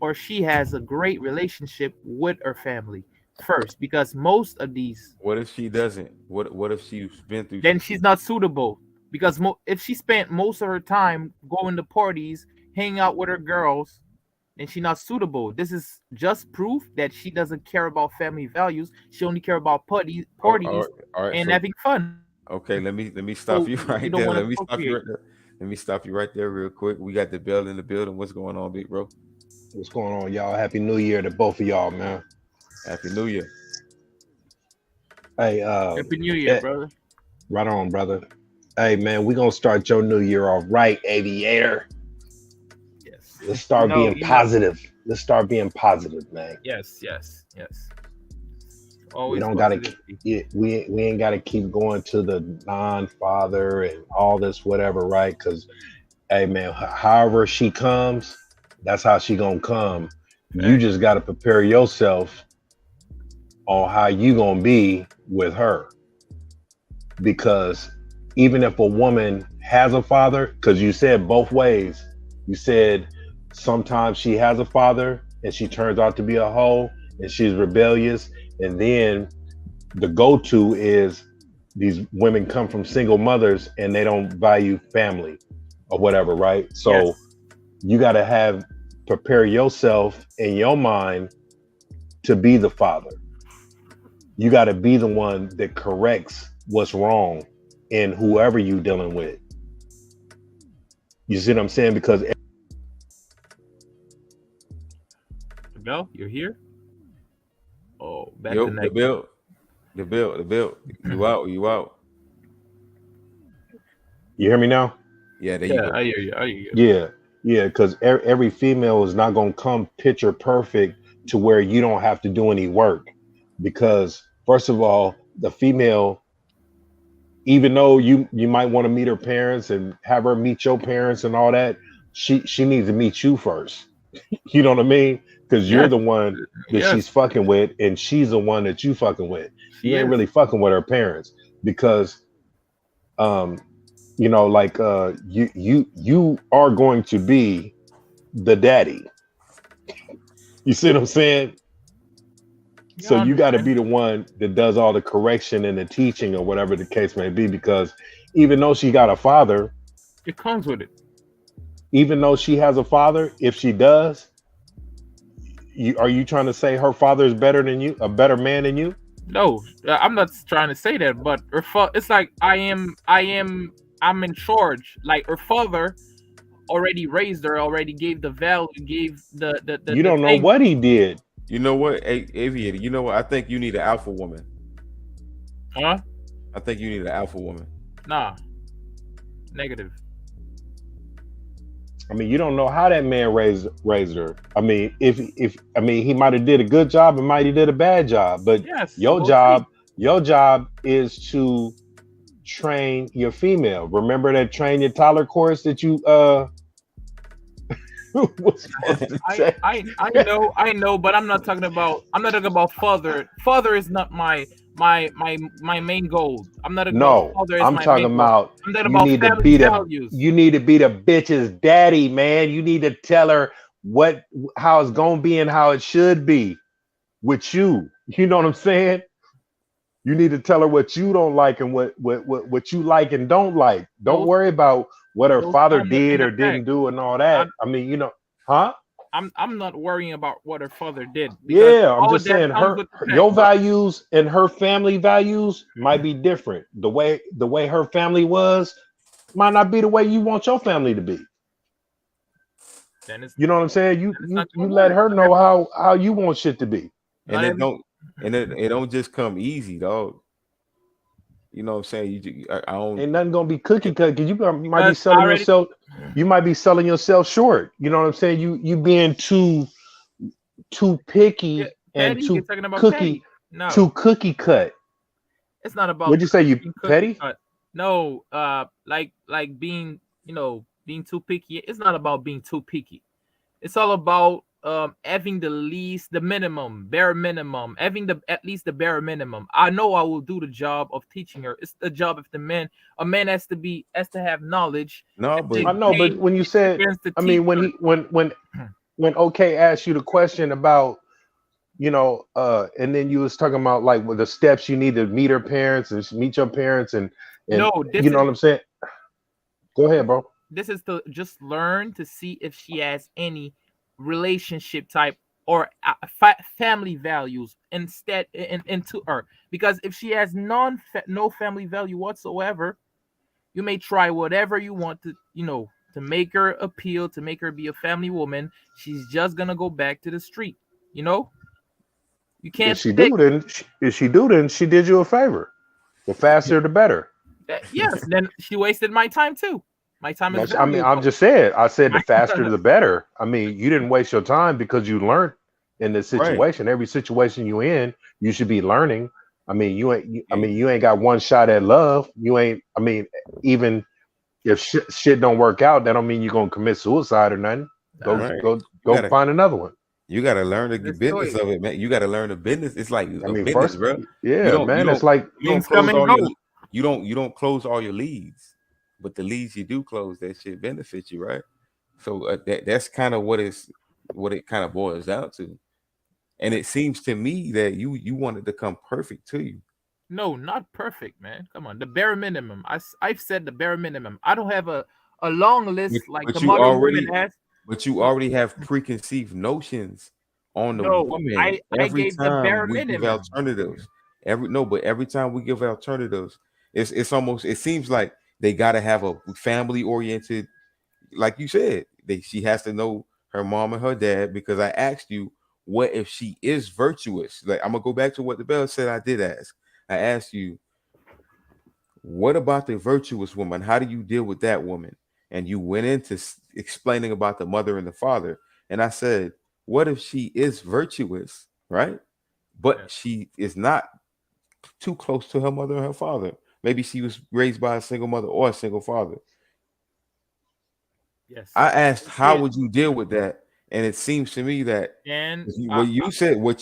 or she has a great relationship with her family first. Because most of these, What if she doesn't? What if she's been through? then she's not suitable. Because if she spent most of her time going to parties, hanging out with her girls, and she's not suitable. This is just proof that she doesn't care about family values. She only care about parties All right, and so having fun. okay, let me stop So you you right don't there. want Let to me stop you procreate. right there. Let me stop you right there real quick. We got the bell in the building. What's going on, big bro? What's going on, y'all? Happy New Year to both of y'all, man. Happy New Year. Hey, Happy New Year, brother. right on, brother. Hey, man, we gonna start your new year off right, aviator. Yes. Let's start No, being you know- positive. Let's start being positive, man. Yes. We Always don't gotta, positivity. we ain't gotta keep going to the non-father and all this whatever, right? Because, hey, man, however she comes, that's how she gonna come. You just gotta prepare yourself on how you gonna be with her, because even if a woman has a father, because you said both ways, you said sometimes she has a father and she turns out to be a hoe and she's rebellious, and then the go-to is these women come from single mothers and they don't value family or whatever, right? So you got to prepare yourself in your mind to be the father. You got to be the one that corrects what's wrong in whoever you dealing with. You see what I'm saying? Because Bell, you're here. Oh, back Yo, to the next. bill. You out. you hear me now? Yeah, there you Yeah, go. I hear you. Yeah, because every female is not going to come picture perfect to where you don't have to do any work. Because first of all, the female, even though you might want to meet her parents and have her meet your parents and all that, she needs to meet you first. You know what I mean? Because you're the one that she's fucking with, and she's the one that you fucking with. You ain't really fucking with her parents, because you know, like you are going to be the daddy. You see what I'm saying? So you got to be the one that does all the correction and the teaching or whatever the case may be, because even though she got a father, it comes with it. Even though she has a father, if she does, are you trying to say her father is better than you, a better man than you? No, I'm not trying to say that, but it's like I'm in charge. Like her father already raised her, already gave the value, gave the You don't know what he did. You know what, Aviator? You know what? I think you need an alpha woman. Huh? I think you need an alpha woman. Nah. Negative. I mean, you don't know how that man raised her. I mean, if he might have did a good job and might have did a bad job, but your job is to train your female. Remember that train your toddler course that you was supposed to take? I know, but I'm not talking about father. Father is not my main goal. I'm not No, father. I'm talking about you need to be the bitch's daddy, man. You need to tell her how it's gonna be and how it should be with you. You know what I'm saying? You need to tell her what you don't like and what you like and don't like. Don't worry about what her father did or didn't do and all that. I mean, you know, huh? I'm not worrying about what her father did. Yeah, I'm just saying your values and her family values might be different. The way her family was might not be the way you want your family to be. You know what I'm saying? You let her know how you want shit to be. And it don't just come easy, dog. You know what I'm saying? I don't. Ain't nothing gonna be cookie cut, because you might be selling yourself. You might be selling yourself short. You know what I'm saying? You being too picky and too cookie cut. It's not about. What'd you say? You petty? No, like being being too picky. It's not about being too picky. It's all about having the minimum, bare minimum, having at least the bare minimum. I know I will do the job of teaching her. It's the job of a man has to have knowledge. No, but I know, but when you said, I mean, when OK asked you the question about, and then you was talking about like the steps you need to meet her parents and meet your parents and no, you know what I'm saying? Go ahead, bro. This is to just learn to see if she has any relationship type or family values instead into her, because if she has no family value whatsoever, you may try whatever you want to to make her appeal, to make her be a family woman. She's just gonna go back to the street. You can't. If she do, then she did you a favor. The faster, the better. Yes, then she wasted my time too. My time is. I mean, I'm just saying. I said the faster, the better. I mean, you didn't waste your time because you learned in this situation. Every situation you in, you should be learning. I mean, you ain't got one shot at love. You ain't. I mean, even if shit don't work out, that don't mean you're gonna commit suicide or nothing. Go find another one. You gotta learn the business of it, man. You gotta learn the business. It's like business, first, bro. Yeah, man. It's like you don't close all your leads, but the leads you do close, that shit benefits you, right? So that's kind of what it kind of boils down to. And it seems to me that you wanted to come perfect to you. No, not perfect, man. Come on, the bare minimum. I've said the bare minimum. I don't have a long list like the modern woman has. But you already have preconceived notions on the woman. I gave the bare minimum. Give alternatives. Every time we give alternatives, it's almost, it seems like they gotta have a family oriented, like you said. She has to know her mom and her dad, because I asked you, what if she is virtuous? Like, I'm gonna go back to what the bell said. I did ask. I asked you, what about the virtuous woman? How do you deal with that woman? And you went into explaining about the mother and the father. And I said, what if she is virtuous, right? But she is not too close to her mother and her father. Maybe she was raised by a single mother or a single father. Yes. I asked, how would you deal with that? And it seems to me that what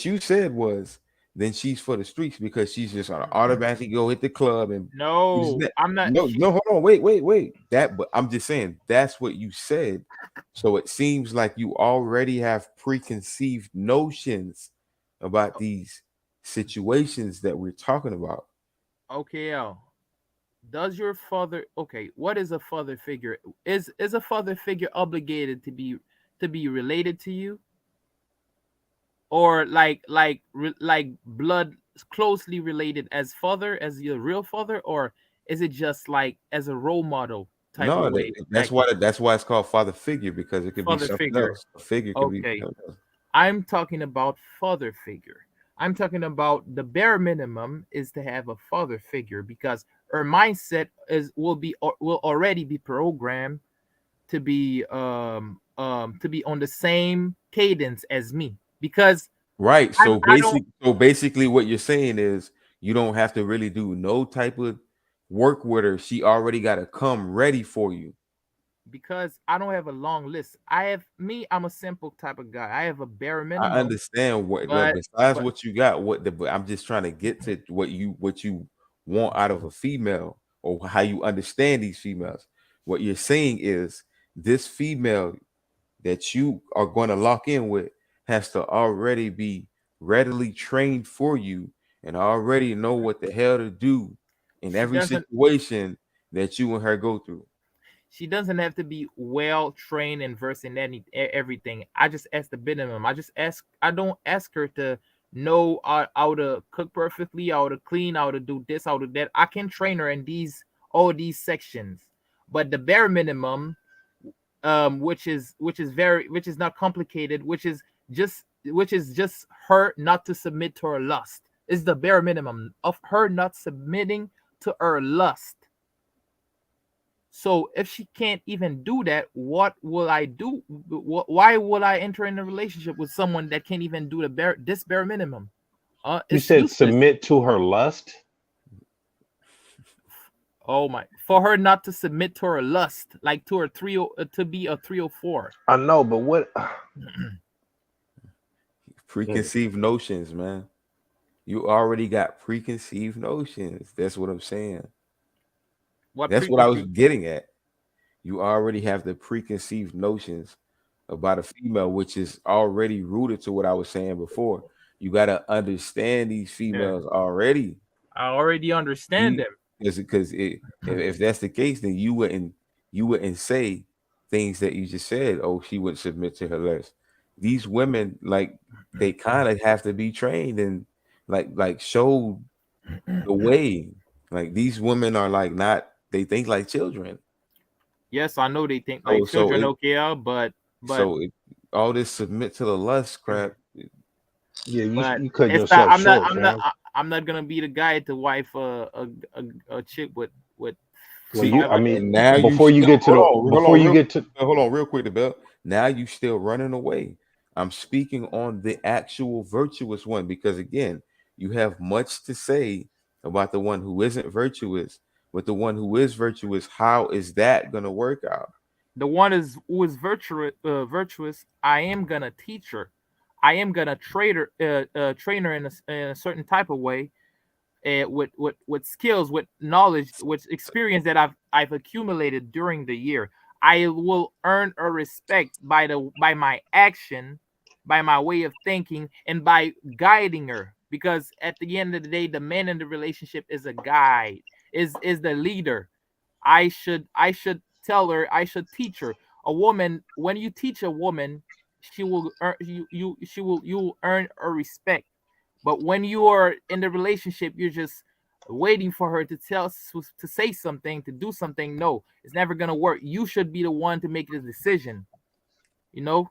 you said was, then she's for the streets, because she's just gonna automatically go hit the club and I'm not. No, hold on, wait. But I'm just saying that's what you said. So it seems like you already have preconceived notions about these situations that we're talking about. Okay, does your father? Okay, what is a father figure? Is a father figure obligated to be related to you? Or like blood closely related as father, as your real father, or is it just like as a role model type of way? That's why it's called father figure, because it could be something else. A figure could be something else. I'm talking about father figure. I'm talking about the bare minimum is to have a father figure, because her mindset will already be programmed to be on the same cadence as me. Because so basically what you're saying is you don't have to really do no type of work with her. She already got to come ready for you. Because I don't have a long list. I'm a simple type of guy. I have a bare minimum. I understand besides what you got, I'm just trying to get to what you want out of a female, or how you understand these females. What you're saying is this female that you are going to lock in with has to already be readily trained for you and already know what the hell to do in every situation that you and her go through. She doesn't have to be well trained and versed in everything. I just ask the minimum. I don't ask her to know how to cook perfectly, how to clean, how to do this, how to do that. I can train her in all these sections, but the bare minimum, which is not complicated, which is just her not to submit to her lust, is the bare minimum of her not submitting to her lust. So if she can't even do that, what will I do? Why will I enter in a relationship with someone that can't even do this bare minimum? You said useless. Submit to her lust? Oh my! For her not to submit to her lust, like to her to be a 304. I know, but what? Preconceived notions, man. You already got preconceived notions. That's what I'm saying. That's what I was getting at. You already have the preconceived notions about a female, which is already rooted to what I was saying before. You got to understand these females already. I already understand them. Because if that's the case, then you wouldn't say things that you just said. Oh, she wouldn't submit to her less. These women, like, they kind of have to be trained and like showed the way. Like, these women are like not. They think like children. Yes, I know they think like children, but all this submit to the lust crap. Yeah, you cut yourself short. I'm not gonna be the guy to wife a chick with. Well, now before you get to hold on real quick, Bell. Now you still running away. I'm speaking on the actual virtuous one, because again, you have much to say about the one who isn't virtuous. With the one who is virtuous, how is that gonna work out? The one who is virtuous, I am gonna teach her. I am gonna train her in a certain type of way, with skills, with knowledge, with experience that I've accumulated during the year. I will earn her respect by my action, by my way of thinking, and by guiding her. Because at the end of the day, the man in the relationship is a guide. Is the leader. I should tell her, I should teach her. A woman, when you teach a woman, she will earn you will earn her respect. But when you are in the relationship, you're just waiting for her to say something, to do something. No, it's never gonna work. You should be the one to make the decision, you know.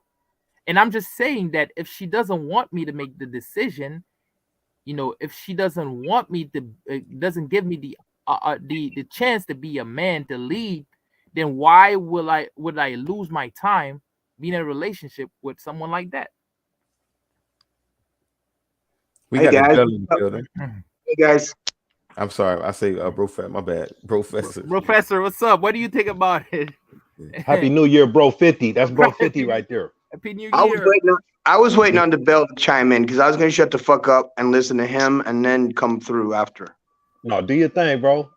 And I'm just saying that if she doesn't want me to make the decision, you know, if she doesn't want me to, doesn't give me the chance to be a man, to lead, then why would I lose my time being in a relationship with someone like that? Hey guys. I'm sorry. I say bro, my bad. Professor, what's up? What do you think about it? Happy New Year, bro 50. That's bro 50 right there. Happy New Year. I was waiting on the bell to chime in because I was going to shut the fuck up and listen to him and then come through after. No, do your thing, bro.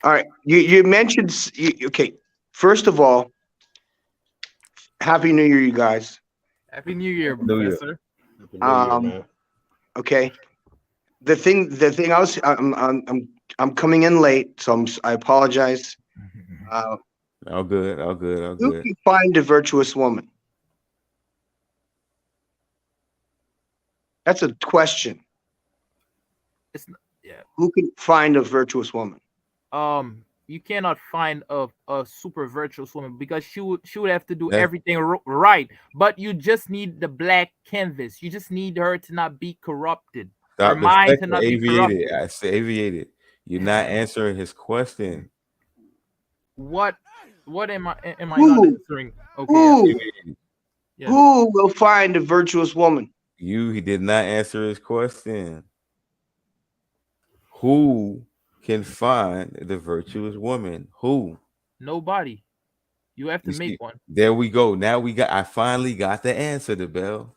All right. You mentioned, okay. First of all, Happy New Year, you guys. Happy New Year, Professor. Okay. The thing I'm coming in late, so I apologize. All good. Who can find a virtuous woman? That's a question. Who can find a virtuous woman? You cannot find a super virtuous woman because she would have to do everything right. But you just need the black canvas. You just need her to not be corrupted. Her mind to not be corrupted. I say aviated. You're not answering his question. What am I not answering? Okay. Who will find a virtuous woman? He did not answer his question. Who can find the virtuous woman? Who? Nobody. You have to make one. There we go. Now I finally got the answer to Bell.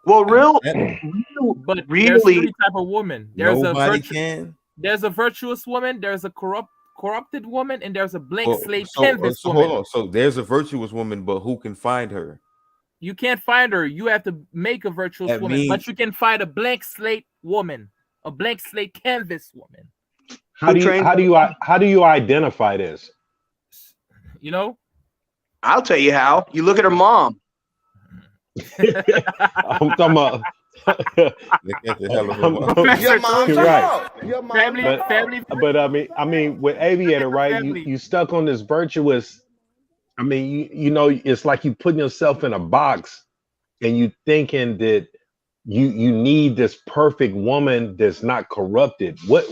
Well, but really, there's three type of woman. There's nobody can. There's a virtuous woman. There's a corrupted woman, and there's a blank slate canvas woman. Hold on. So there's a virtuous woman, but who can find her? You can't find her. You have to make a virtuous woman, but you can find a blank slate woman, a blank slate canvas woman. How do you identify this? You know, I'll tell you how. You look at her mom. I'm talking about. Your mom's right. Family. But I mean, with Aviator, right? You stuck on this virtuous. I mean, you know, it's like you putting yourself in a box, and you thinking that you need this perfect woman that's not corrupted. What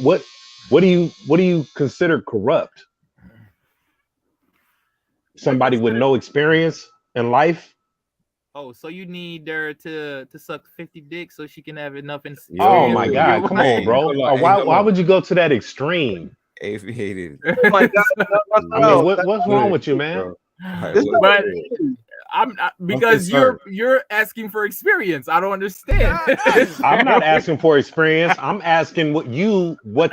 do you consider corrupt? Somebody with no experience in life. Oh, so you need her to suck 50 dicks so she can have enough in. Oh my God! Come on, bro. Why would you go to that extreme? Aviated. Oh my God! I mean, what's wrong with you, man? But I'm not, because you're asking for experience. I don't understand. I'm not asking for experience. I'm asking what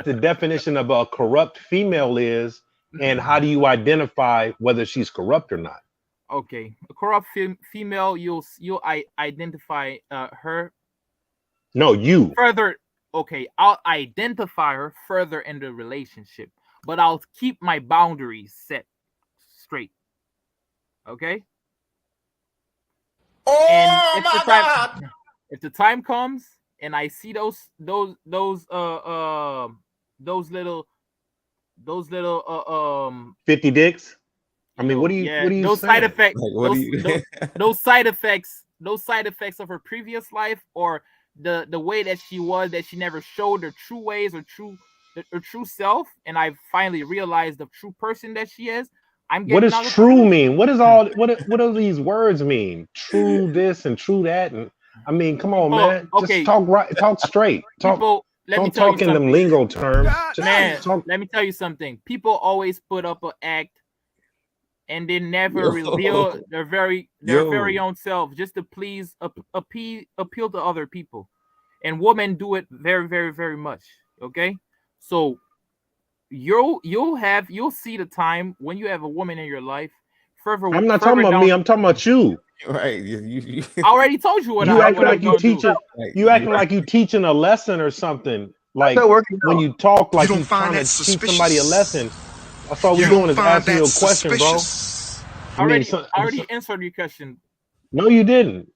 the definition of a corrupt female is, and how do you identify whether she's corrupt or not? Okay, a corrupt female, you'll identify her. No, you further. Okay, I'll identify her further in the relationship, but I'll keep my boundaries set straight. Okay. Oh, and my God. If the time comes and I see those little little 50 dicks. I mean, what do you those saying? side effects, Like, those side effects of her previous life, or the way that she was, that she never showed her true ways or true self, and I finally realized the true person that she is. What does true mean? What do these words mean? True this and true that, and I mean, come on, man. Okay. Just talk straight. Don't talk in them lingo terms. Let me tell you something. People always put up an act, and they never reveal their very own self, just to please appeal to other people. And women do it very, very, very much. Okay, so you'll see the time when you have a woman in your life. I'm not talking about me. I'm talking about you. Right. I already told you what you acting like you teaching. You acting like you teaching a lesson or something. Like when you talk like you trying to teach somebody a lesson. That's all we're doing is asking you a question, bro. I already answered your question. No, you didn't.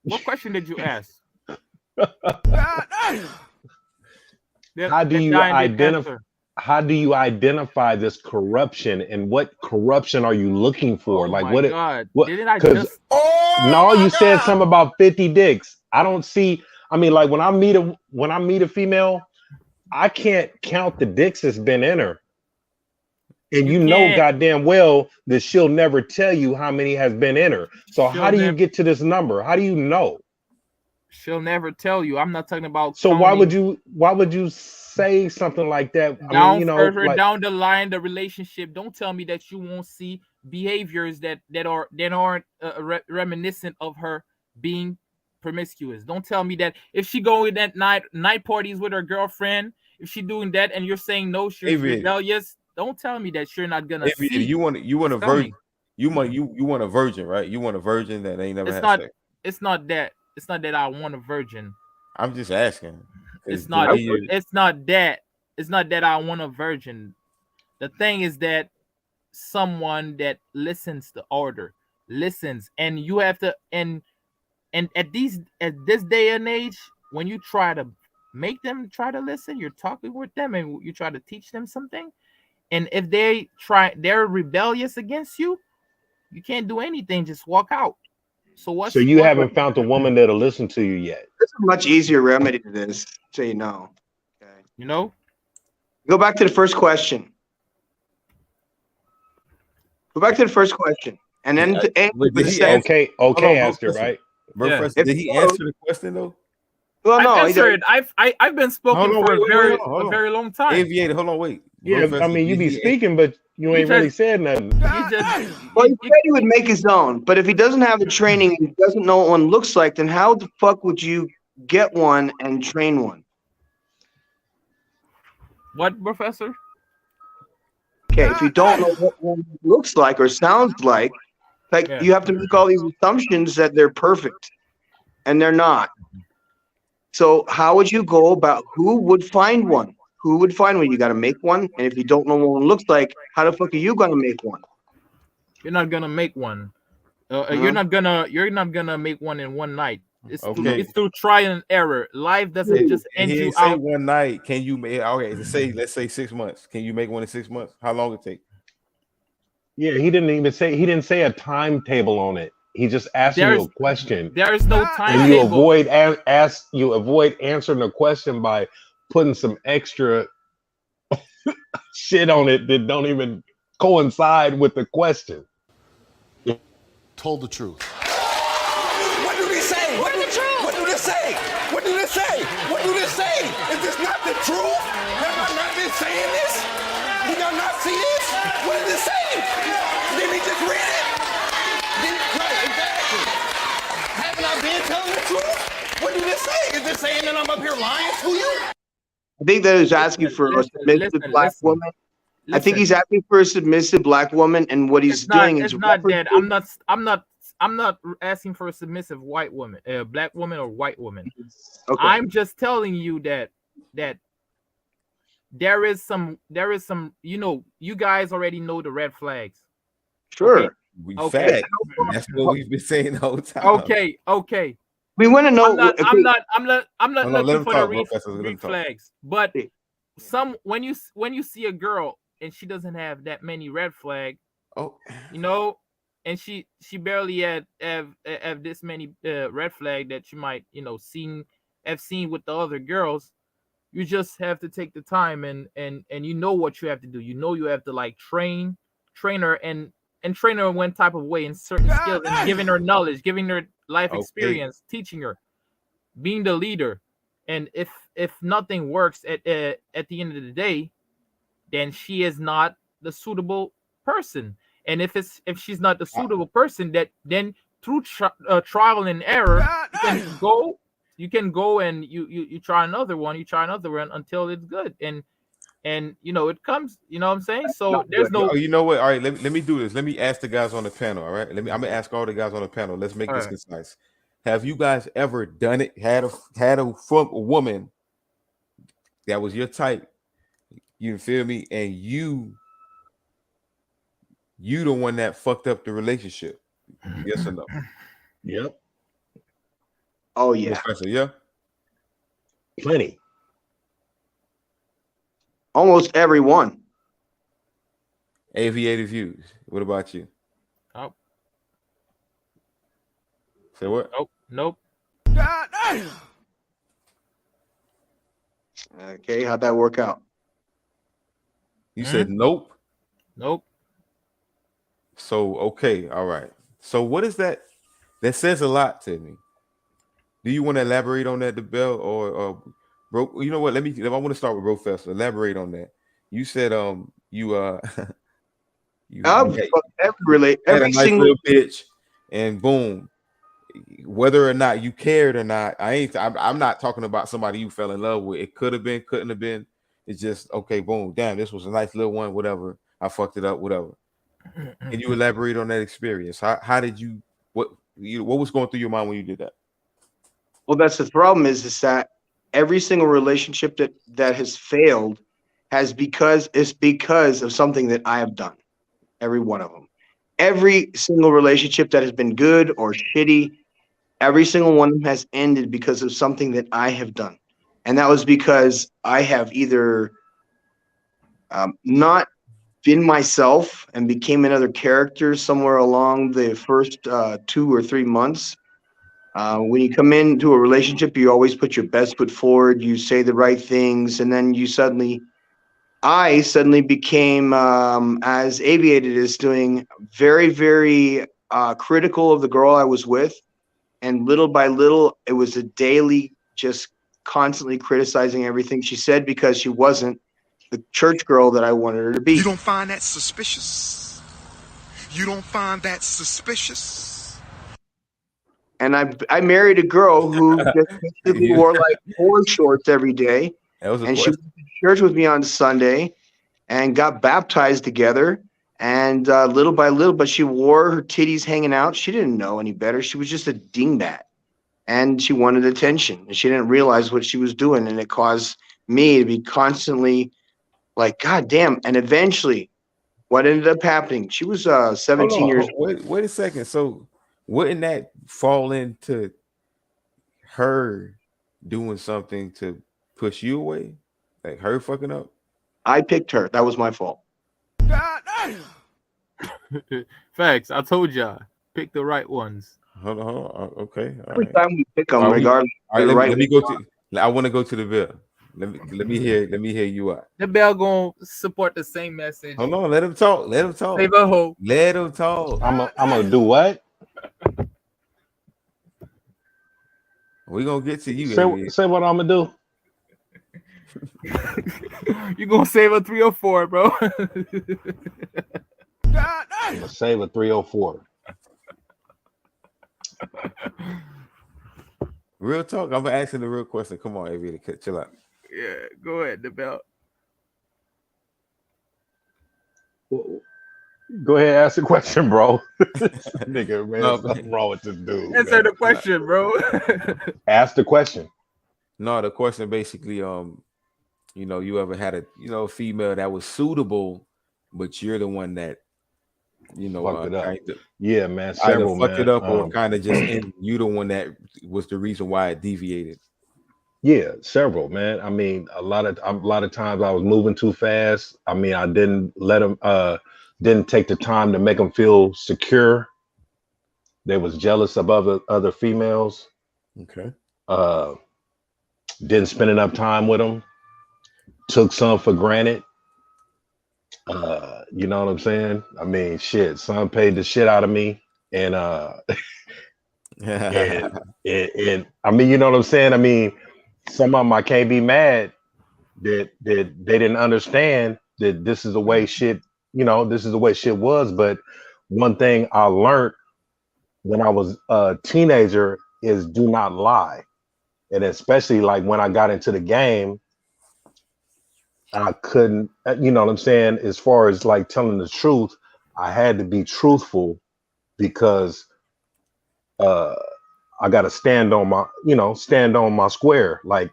What question did you ask? How do you identify this corruption, and what corruption are you looking for? You said something about 50 dicks. I don't see. I mean, like when I meet a female, I can't count the dicks that's been in her. And you know goddamn well that she'll never tell you how many has been in her. So how do you get to this number? How do you know? She'll never tell you. I'm not talking about. So why would you say something like that? Down the line, the relationship. Don't tell me that you won't see behaviors that aren't reminiscent of her being promiscuous. Don't tell me that if she going at night parties with her girlfriend, if she doing that, and you're saying no, she's rebellious. Don't tell me that you're not gonna see. You want a virgin. You want a virgin, right? You want a virgin that ain't never had sex. It's not that I want a virgin. I'm just asking. It's not that I want a virgin. The thing is that someone that listens to order, listens, and you have to and at this day and age, when you try to make them try to listen, you're talking with them and you try to teach them something. And if they're rebellious against you, you can't do anything. Just walk out. So you haven't found a woman that'll listen to you yet. There's a much easier remedy to this, so you know. Okay. You know? Go back to the first question. And then okay, answer, right? Did he answer the question though? Well, no, I've answered. I've been spoken for a very long time. Aviator, hold on, wait. Yeah, I mean, you be speaking, but you ain't really said nothing. He said he would make his own, but if he doesn't have the training and doesn't know what one looks like, then how the fuck would you get one and train one? What, Professor? Okay, if you don't know what one looks like or sounds like you have to make all these assumptions that they're perfect, and they're not. So how would you go about who would find one? Who would find one? You got to make one. And if you don't know what one looks like, how the fuck are you going to make one? You're not going to make one. You're not gonna make one in one night. It's through trial and error. Life doesn't just end you out. One night. Can you make? Okay, let's say 6 months. Can you make one in 6 months? How long it take? Yeah, he didn't say a timetable on it. He just asked you a question. There is no timetable. And you avoid answering the question by putting some extra shit on it that don't even coincide with the question. Told the truth. What do they say? What do they say? What do they say? What do they say? Is this not the truth? Have I not been saying this? Did y'all not see this? What did it say? Did we just read it? Right, exactly. here lying to you? I think that he's asking for a submissive black woman. I think he's asking for a submissive black woman, and what he's doing is it's not that. I'm not asking for a submissive white woman, a black woman or white woman. Okay. I'm just telling you that there is some, you know, you guys already know the red flags. Sure. We Okay. fact. That's what we've been saying the whole time. Okay. We want to know. I'm not Hold on, let looking him for talk, the bro, Professor, let him red talk. flags, but when you see a girl and she doesn't have that many red flags, you know, and she barely have this many red flag that you might, you know, have seen with the other girls. You just have to take the time and you know what you have to do. You know you have to like train her and train her in one type of way, in certain skills, and giving her knowledge, giving her life experience, teaching her, being the leader. And if nothing works at the end of the day, then she is not the suitable person. And if she's not the suitable person, then through trial and error, you can go and you try another one, until it's good. And you know, it comes, you know what I'm saying? So there's no. Oh, you know what? All right, let me do this. Let me ask the guys on the panel. All right, I'm gonna ask all the guys on the panel. Let's make this concise. Have you guys ever done it? Had a woman that was your type? You feel me? And you the one that fucked up the relationship? Yes or no? Yep. Oh yeah. Professor, yeah. Plenty. Almost every one. Aviator Views. What about you? Oh. Say what? Nope. Okay, how'd that work out? You said nope. Nope. So okay, all right. So what is that? That says a lot to me. Do you want to elaborate on that, DeBell, or bro? You know what? I want to start with Professor. Elaborate on that. You said you every nice single little bitch, and boom. Whether or not you cared or not, I'm not talking about somebody you fell in love with. It could have been, couldn't have been. It's just okay, boom, damn, this was a nice little one, whatever. I fucked it up, whatever. Can you elaborate on that experience? How did you what was going through your mind when you did that? Well, that's the problem is that every single relationship that has failed is because of something that I have done. Every one of them. Every single relationship that has been good or shitty, every single one of them has ended because of something that I have done. And that was because I have either not been myself and became another character somewhere along the first 2 or 3 months. When you come into a relationship, you always put your best foot forward. You say the right things, and then I suddenly became, as Aviated is doing, very, very critical of the girl I was with. And little by little, it was a daily, just constantly criticizing everything she said because she wasn't the church girl that I wanted her to be. You don't find that suspicious? You don't find that suspicious? And I married a girl who just basically wore like board shorts every day. And she went to church with me on Sunday and got baptized together. And little by little, but she wore her titties hanging out. She didn't know any better. She was just a dingbat. And she wanted attention. And she didn't realize what she was doing. And it caused me to be constantly like, God damn. And eventually, what ended up happening, she was 17 years old. Wait a second. So wouldn't that fall into her doing something to push you away? Like her fucking up? I picked her. That was my fault. Facts. I told y'all, pick the right ones. Hold on. Okay. Every time we pick them, regardless. All right, let me go to. I want to go to the bill. Let me hear you out. The bell gonna support the same message. Hold on. Let him talk. Save a hope. Let him talk. I'm gonna do what? We're gonna get to you. Say what I'm gonna do. You're gonna save a 304, bro. I'm gonna save a 304. Real talk. I'm asking the real question. Come on, AV, chill out. Yeah, go ahead, the belt. Go ahead, ask the question, bro. Nigga, man, No, something wrong with this dude. Answer man. the question, bro. Ask the question. No, the question basically, you know, you ever had a, you know, female that was suitable, but you're the one that, you know, Fucked it up. kinda, Yeah, man. either Several, fucked man. it up or kind of just you the one that was the reason why it deviated. Yeah, several, man. I mean, a lot of times I was moving too fast. I mean, I didn't let them didn't take the time to make them feel secure. They was jealous of other females. Okay. Didn't spend enough time with them. Took some for granted. You know what I'm saying? I mean, shit, son paid the shit out of me. And and I mean, you know what I'm saying? I mean, some of them I can't be mad that they didn't understand that this is the way shit, you know, this is the way shit was. But one thing I learned when I was a teenager is do not lie. And especially like when I got into the game, I couldn't, you know what I'm saying? As far as like telling the truth, I had to be truthful because I got to stand on my square, like,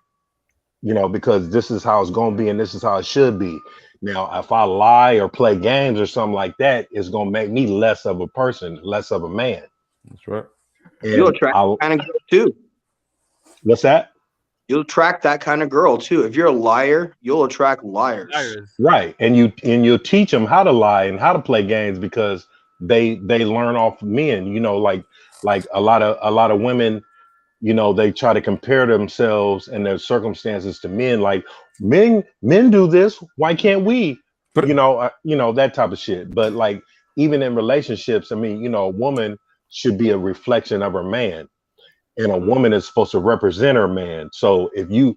you know, because this is how it's going to be and this is how it should be. Now, if I lie or play games or something like that, it's going to make me less of a person, less of a man. That's right. And You'll attract that kind of girl too. What's that? You'll attract that kind of girl too. If you're a liar, you'll attract liars. Right. And you'll teach them how to lie and how to play games because they learn off men, you know, like a lot of women, you know, they try to compare themselves and their circumstances to men. Like men do this. Why can't we? You know, that type of shit. But like, even in relationships, I mean, you know, a woman should be a reflection of her man. And a woman is supposed to represent her man. So if you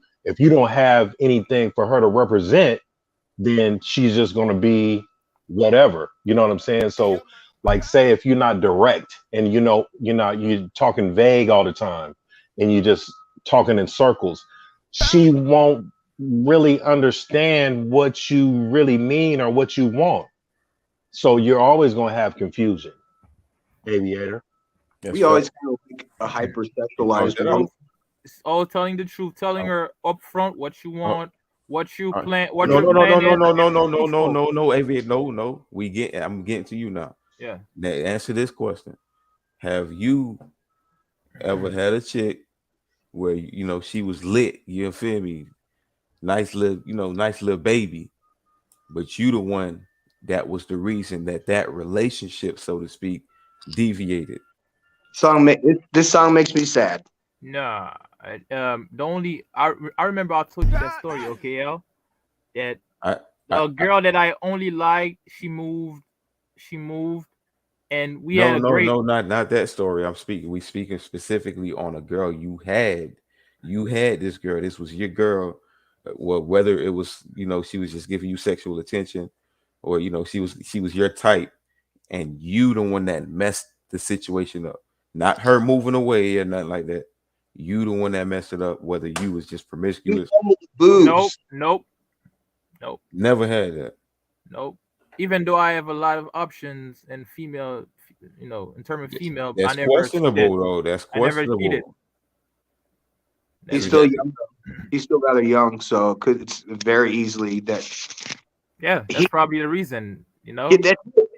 don't have anything for her to represent, then she's just going to be whatever. You know what I'm saying? So like, say if you're not direct and you're talking vague all the time and you're just talking in circles, she won't really understand what you really mean or what you want. So you're always going to have confusion. Aviator. We always kind of like a hypersexualized woman. It's all telling the truth, telling her up front what you want, what you plan, what No, you're planning. No, AV, no. I'm getting to you now. Yeah. Now answer this question. Have you ever had a chick where, you know, she was lit, you feel me? Nice little baby, but you the one that was the reason that relationship, so to speak, deviated? This song makes me sad. Nah, I remember I told you that story, OKL. That a girl that I only liked, she moved, and we had a great. No, not that story. We speaking specifically on a girl you had. You had this girl. This was your girl. Well, whether it was, you know, she was just giving you sexual attention, or, you know, she was your type, and you the one that messed the situation up. Not her moving away or nothing like that. You the one that messed it up, whether you was just promiscuous. Nope. Never had that. Nope. Even though I have a lot of options and female, you know, in terms of female, That's I never questionable, cheated. though. That's I never questionable. cheated. He's still young. He's still rather young, so it's very easily that. Yeah, that's probably the reason, you know. Yeah,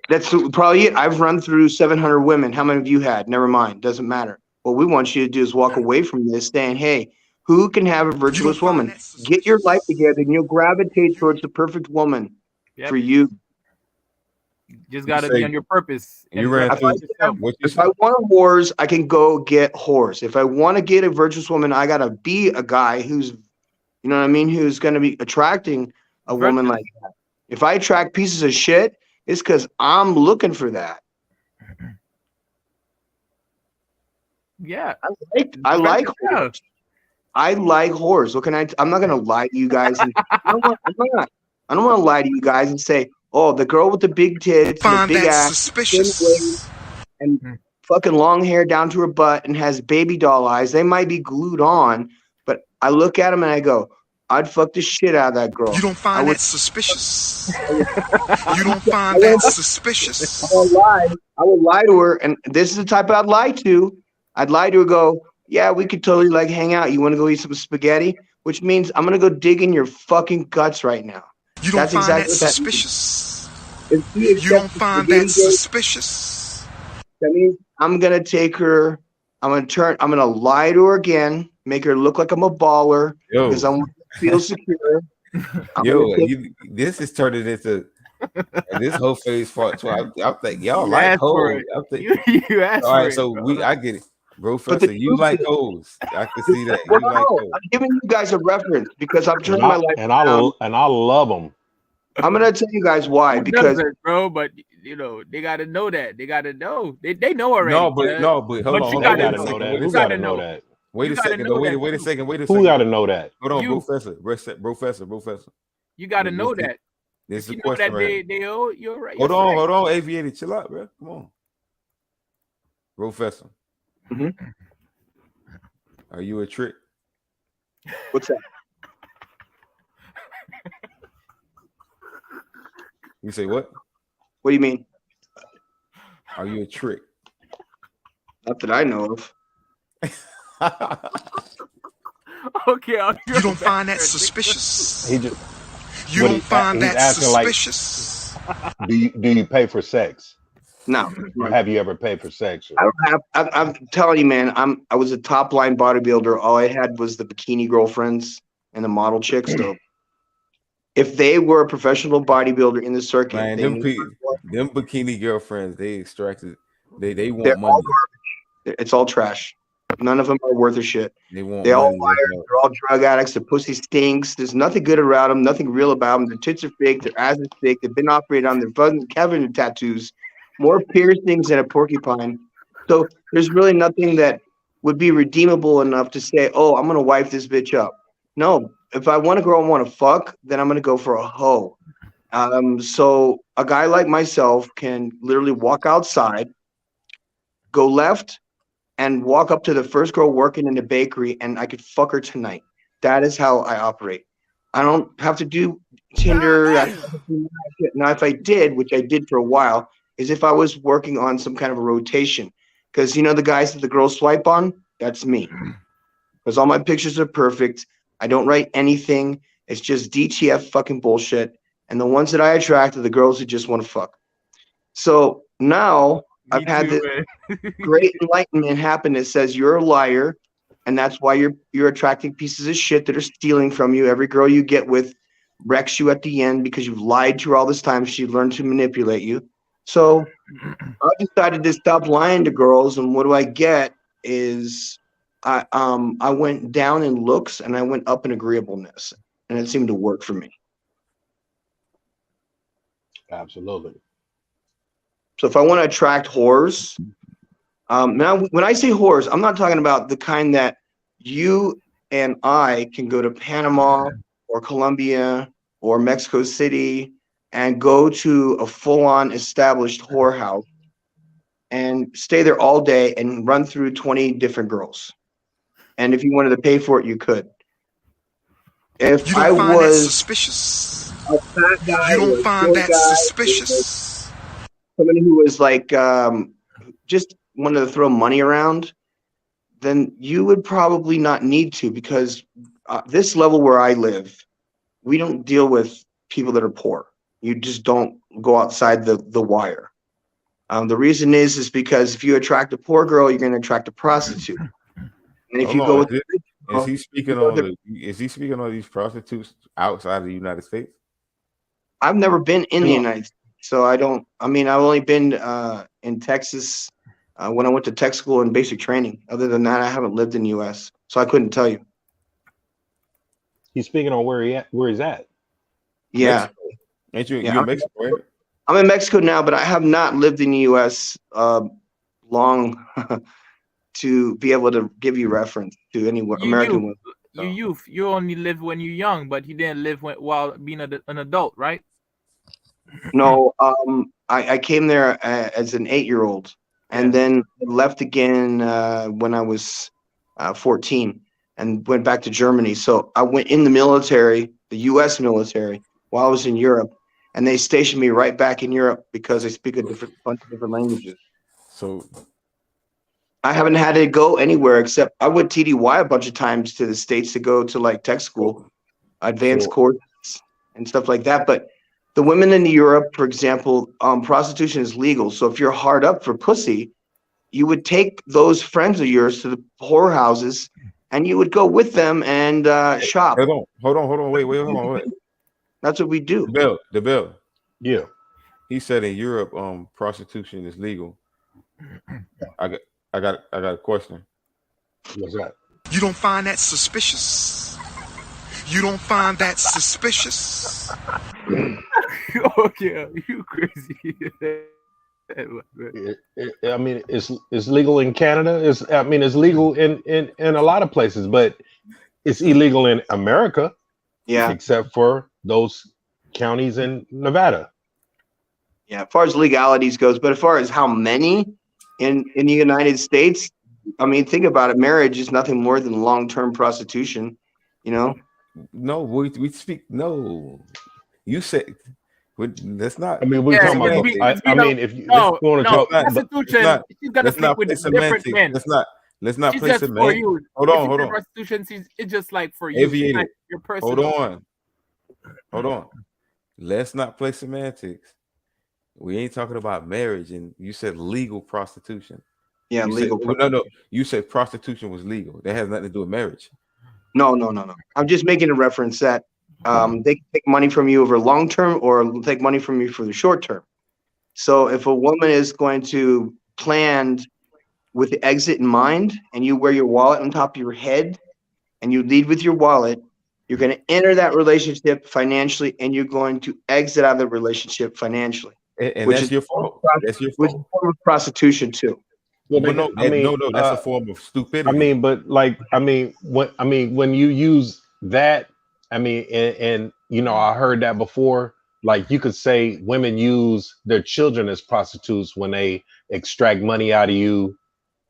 that's probably it. I've run through 700 women. How many of you had? Never mind. Doesn't matter. What we want you to do is walk away from this saying, hey, who can have a virtuous woman? Get your life together and you'll gravitate towards the perfect woman for you. Just got to be on your purpose. If I want a whores, I can go get whores. If I want to get a virtuous woman, I got to be a guy who's, you know what I mean, who's going to be attracting a woman like that. If I attract pieces of shit, it's because I'm looking for that. Yeah. I like whores. I like whores. What can I'm not gonna lie to you guys. I don't want to lie to you guys and say, oh, the girl with the big tits, and the big ass, and fucking long hair down to her butt and has baby doll eyes. They might be glued on, but I look at them and I go, I'd fuck the shit out of that girl. You don't find that suspicious? You don't find that suspicious? I would lie to her, and this is the type I'd lie to. I'd lie to her, go, yeah, we could totally like hang out. You want to go eat some spaghetti? Which means I'm gonna go dig in your fucking guts right now. You don't find that suspicious? You don't find that suspicious? That means I'm gonna take her. I'm gonna lie to her again, make her look like I'm a baller because I want to feel secure. This is turning into this whole phase part 12. I think y'all like hoes. You asked all right, for so it, I get it. Bro, Professor, you like hoes. I can see that. You like hoes. I'm giving you guys a reference because I'm turning my life and I love them. I'm gonna tell you guys why. Because bro, but you know they gotta know that. They gotta know. They know already. No, but hold on. You gotta know that. Who gotta know that? Wait a second. Wait a second. Who gotta know that? Hold on, Professor. You gotta know that. This is the you question. Know that they owe. You're right. Hold on, Aviator, chill out, bro. Come on, Professor. Mm-hmm. Are you a trick? What's that? You say what? What do you mean? Are you a trick? Not that I know of. Okay, you don't find that suspicious? You don't find that suspicious? Like, do you pay for sex? No. Or have you ever paid for sex? I don't have. I'm telling you, man. I was a top line bodybuilder. All I had was the bikini girlfriends and the model chicks. So if they were a professional bodybuilder in the circuit, man, them bikini girlfriends, they extracted. They want they're money. All garbage. It's all trash. None of them are worth a shit. They all liars. They're all drug addicts. Their pussy stinks. There's nothing good around them. Nothing real about them. Their tits are fake. Their ass is fake. They've been operated on. Their fucking cavity tattoos. More piercings than a porcupine. So there's really nothing that would be redeemable enough to say, oh, I'm going to wipe this bitch up. No, if I want a girl and want to fuck, then I'm going to go for a hoe. So a guy like myself can literally walk outside, go left, and walk up to the first girl working in the bakery, and I could fuck her tonight. That is how I operate. I don't have to do Tinder. Now, if I did, which I did for a while, is if I was working on some kind of a rotation. Because, you know, the guys that the girls swipe on, that's me. Because all my pictures are perfect. I don't write anything. It's just DTF fucking bullshit. And the ones that I attract are the girls who just want to fuck. So now I've had this great enlightenment happen that says you're a liar. And that's why you're attracting pieces of shit that are stealing from you. Every girl you get with wrecks you at the end because you've lied to her all this time. She learned to manipulate you. So I decided to stop lying to girls, and what do I get is I went down in looks and I went up in agreeableness, and it seemed to work for me. Absolutely. So if I want to attract whores, now when I say whores, I'm not talking about the kind that you and I can go to Panama or Colombia or Mexico City and go to a full-on established whorehouse and stay there all day and run through 20 different girls. And if you wanted to pay for it, you could. If I was suspicious, a fat guy, you don't find that suspicious. Somebody who was like just wanted to throw money around, then you would probably not need to, because this level where I live, we don't deal with people that are poor. You just don't go outside the wire. The reason is because if you attract a poor girl, you're going to attract a prostitute. And if you go with is he speaking on these prostitutes outside of the United States? I've never been in the United States, so I've only been in Texas when I went to tech school and basic training. Other than that, I haven't lived in the U.S., so I couldn't tell you. He's speaking on where he's at. Yeah. Mexico. Ain't you? You're in Mexico, right? I'm in Mexico now, but I have not lived in the U.S. Long to be able to give you reference to any American women. You only live when you're young, but you didn't live while being an adult, right? No, I came there as an 8-year-old. and then left again when I was 14 and went back to Germany. So I went in the military, the U.S. military, while I was in Europe, and they stationed me right back in Europe because I speak a bunch of different languages. So I haven't had to go anywhere except I went TDY a bunch of times to the States to go to like tech school, advanced courses and stuff like that. But the women in Europe, for example, prostitution is legal. So if you're hard up for pussy, you would take those friends of yours to the whorehouses and you would go with them and shop. Hold on. Wait. That's what we do. The bill. Yeah. He said in Europe, prostitution is legal. I got a question. What's that? You don't find that suspicious? You don't find that suspicious? Okay, you crazy. I mean, it's legal in Canada. It's legal in a lot of places, but it's illegal in America. Yeah. Except for those counties in Nevada. Yeah, as far as legalities goes, but as far as how many in the United States, I mean, think about it. Marriage is nothing more than long-term prostitution, you know? No, we speak. No, you said that's not. I mean, we're talking about. I mean, if you want to talk, prostitution, she's gonna sleep with different men. Let's not She's play just for semantics. you. Hold on. Prostitution, it's just like for you. Aviator. Like your personal. Hold on. Let's not play semantics. We ain't talking about marriage, and you said legal prostitution. Yeah, legal. No. You said prostitution was legal. That has nothing to do with marriage. No. I'm just making a reference that they can take money from you over long term or take money from you for the short term. So if a woman is going to plan with the exit in mind and you wear your wallet on top of your head and you lead with your wallet, you're going to enter that relationship financially and you're going to exit out of the relationship financially. And that's your fault. That's your fault. Which is a form of prostitution too. Well, no, that's a form of stupidity. I mean, but like, when you use that, and you know, I heard that before. Like, you could say women use their children as prostitutes when they extract money out of you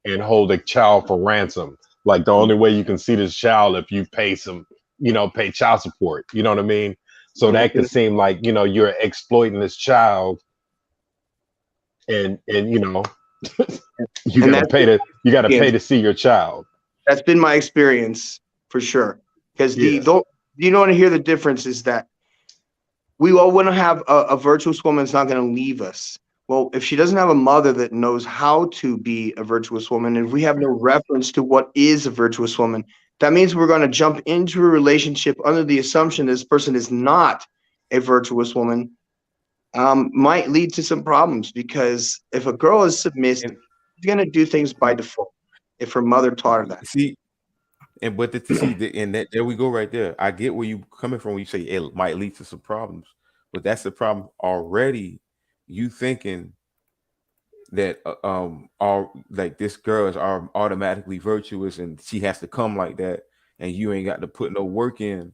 and hold a child for ransom. Like, the only way you can see this child if you pay child support. You know what I mean? So that could seem like, you know, you're exploiting this child, and you know. you gotta pay to see your child. That's been my experience for sure. Because you don't want to hear the difference is that we all want to have a virtuous woman that's not going to leave us. Well, if she doesn't have a mother that knows how to be a virtuous woman, and if we have no reference to what is a virtuous woman, that means we're going to jump into a relationship under the assumption this person is not a virtuous woman. Might lead to some problems, because if a girl is submissive, she's going to do things by default if her mother taught her that. See, and there we go right there. I get where you coming from when you say it might lead to some problems, but that's the problem already. You thinking that like this girl is automatically virtuous and she has to come like that, and you ain't got to put no work in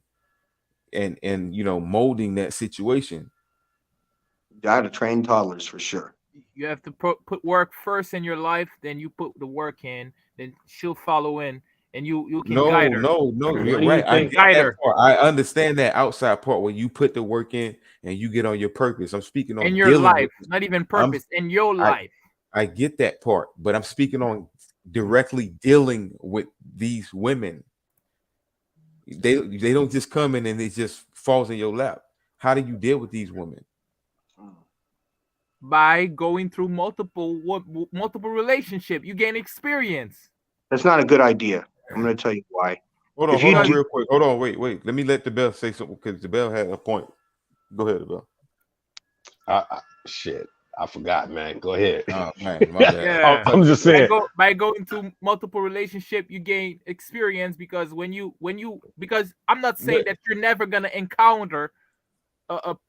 and you know, molding that situation. Got to train toddlers for sure. You have to put work first in your life, then you put the work in, then she'll follow in, and you can guide her. No, you're right. I understand that outside part where you put the work in and you get on your purpose. I'm speaking on in your life, not even purpose, in your life. I get that part, but I'm speaking on directly dealing with these women. They don't just come in and it just falls in your lap. How do you deal with these women? By going through multiple relationship, you gain experience. That's not a good idea. I'm going to tell you why. Hold on, real quick. Hold on, wait. Let me let the bell say something, because the bell had a point. Go ahead, the bell. Shit, I forgot, man. Go ahead. Oh man, my bad. Yeah. I'm just saying. By going through multiple relationship, you gain experience, because because I'm not saying that you're never gonna encounter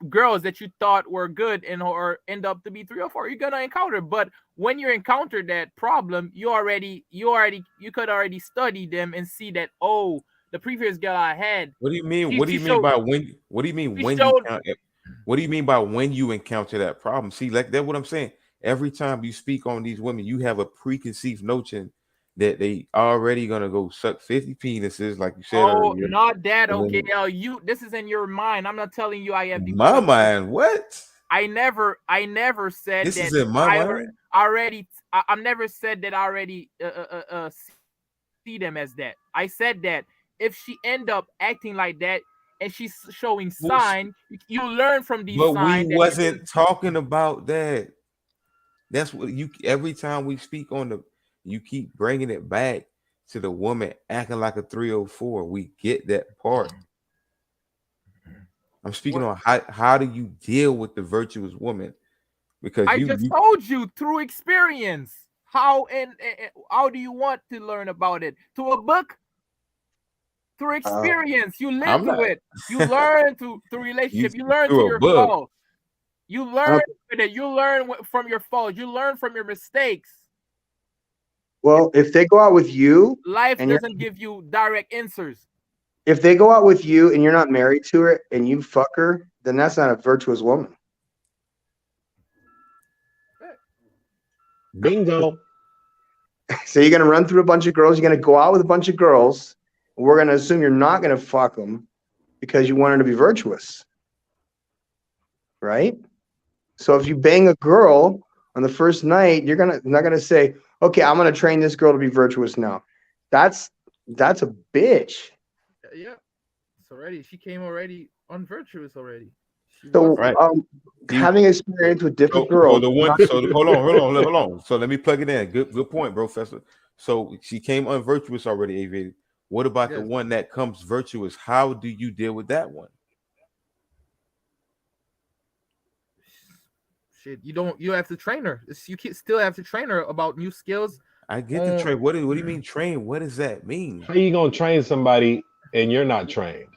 girls that you thought were good or end up to be 3 or 4. You're gonna encounter, but when you encounter that problem, you could already study them and see that, oh, the previous girl I had. What do you mean? What do you mean by when you encounter that problem? See, like that's what I'm saying. every time you speak on these women, you have a preconceived notion that they already gonna go suck 50 penises, like you said Oh, earlier. not that. And Okay, then this is in your mind. I'm not telling you I have the my mind, what? I never said This that is in my mind. I never said that I already see them as that. I said that if she end up acting like that and she's showing sign, you learn from these But signs. we wasn't talking about that. That's what you. Every time we speak on the, you keep bringing it back to the woman acting like a 304. We get that part. I'm speaking on how do you deal with the virtuous woman? Because I just told you through experience. How and how do you want to learn about it? Through a book? Through experience. You live through it. You learn through relationship. You learn through your faults. You learn with it. You learn from your faults. You learn from your mistakes. Well, if they go out with you, life doesn't give you direct answers. If they go out with you and you're not married to her and you fuck her, then that's not a virtuous woman. Bingo. So you're gonna run through a bunch of girls. You're gonna go out with a bunch of girls. And we're gonna assume you're not gonna fuck them because you want her to be virtuous, right? So if you bang a girl on the first night, you're not gonna say, "Okay, I'm gonna train this girl to be virtuous now." That's a bitch. Yeah, it's already. She came already unvirtuous already. So having experience with different girls. Hold on. So let me plug it in. Good point, bro, Professor. So she came unvirtuous already, AV. What about the one that comes virtuous? How do you deal with that one? Shit, you have to train her. You still have to train her about new skills. I get the train. What do you mean train? What does that mean? How you gonna train somebody and you're not trained?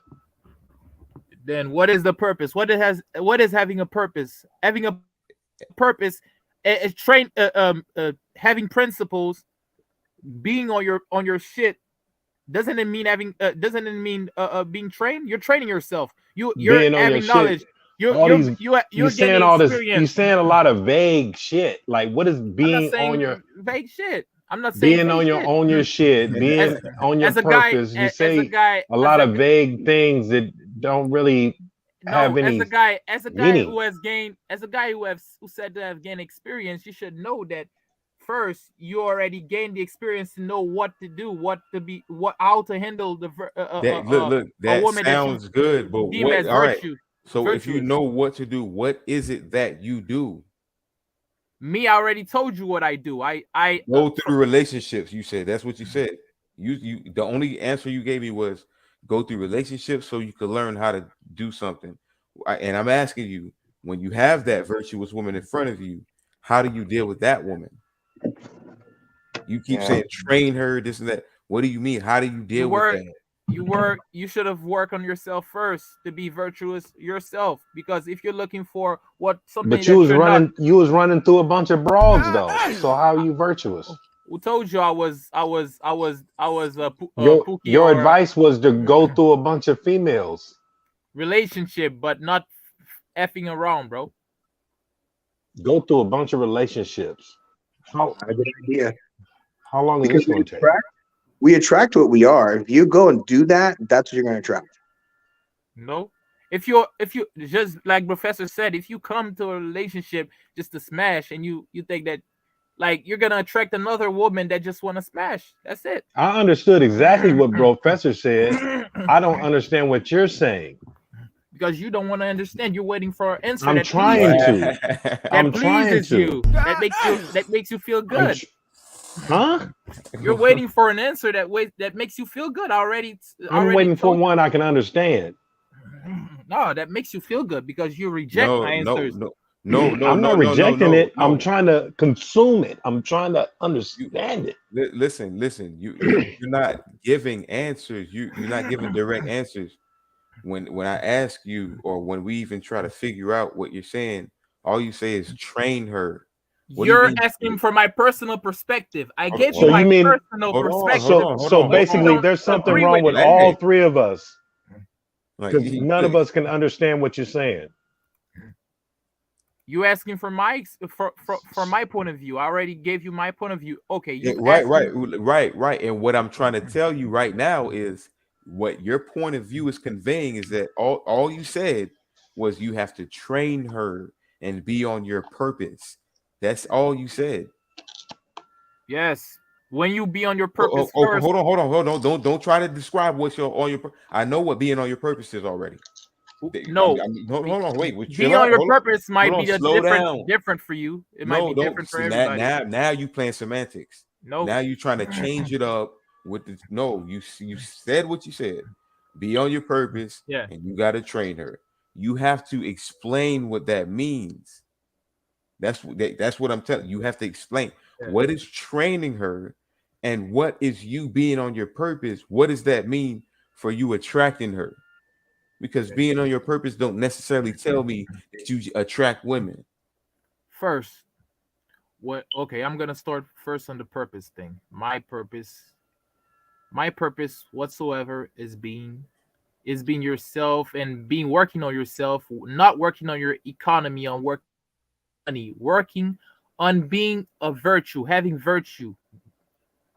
Then what is the purpose? What is having a purpose? Having a purpose is having principles, being on your shit. Doesn't it mean having? Doesn't it mean being trained? You're training yourself. You're having knowledge. You're saying all this. You're saying a lot of vague shit. Like what is being on your vague shit? I'm not saying being on your shit, being on your purpose. You say a lot of vague things that don't really have any. As a guy who said to have gained experience, you should know that first you already gained the experience to know what to do, how to handle the that woman sounds good, but what? All right. So virtuous. If you know what to do, what is it that you do? Me, I already told you what I do. I go through relationships. You said that's what you said. You the only answer you gave me was go through relationships so you could learn how to do something. And I'm asking you, when you have that virtuous woman in front of you, how do you deal with that woman? You keep saying train her, this and that. What do you mean? How do you deal with that? You should have worked on yourself first to be virtuous yourself. Because if you're looking for something, but you was running through a bunch of broads though. So how are you virtuous? Who told you I was your advice was to go through a bunch of females. Relationship, but not effing around, bro. Go through a bunch of relationships. How a good idea. How long is this going to take? We attract what we are. If you go and do that, that's what you're going to attract. No. If you just like Professor said, if you come to a relationship just to smash and you think that like you're gonna attract another woman that just want to smash. That's it. I understood exactly what Professor said. I don't understand what you're saying. Because you don't want to understand. You're waiting for an answer. I'm trying to. That pleases you. That makes you feel good. Huh? You're waiting for an answer that makes you feel good already. I'm waiting for one I can understand. No, that makes you feel good because you reject my answers. No, I'm not rejecting it. I'm trying to consume it. I'm trying to understand it. Listen. You're not giving answers. You're not giving direct answers. When I ask you, or when we even try to figure out what you're saying, all you say is train her. You're asking for my personal perspective. I gave you my personal perspective. So basically, there's something wrong with all three of us. Because none of us can understand what you're saying. You asking for my for my point of view. I already gave you my point of view. Okay, Yeah, you right. And what I'm trying to tell you right now is what your point of view is conveying is that all you said was you have to train her and be on your purpose. That's all you said. Yes. When you be on your purpose first. Hold on. Don't try to describe what's on your. I know what being on your purpose is already. No, hold on, wait. Being on your purpose might be different for you. It might be different for everybody. Now you playing semantics. No, now you trying to change it up with the you said what you said. Be on your purpose, and you got to train her. You have to explain what that means. That's what I'm telling you. You have to explain what is training her, and what is you being on your purpose. What does that mean for you attracting her? Because being on your purpose don't necessarily tell me that you attract women. First, I'm gonna start first on the purpose thing. My purpose whatsoever is being yourself and working on yourself, not working on your economy, on working on being a virtue, having virtue.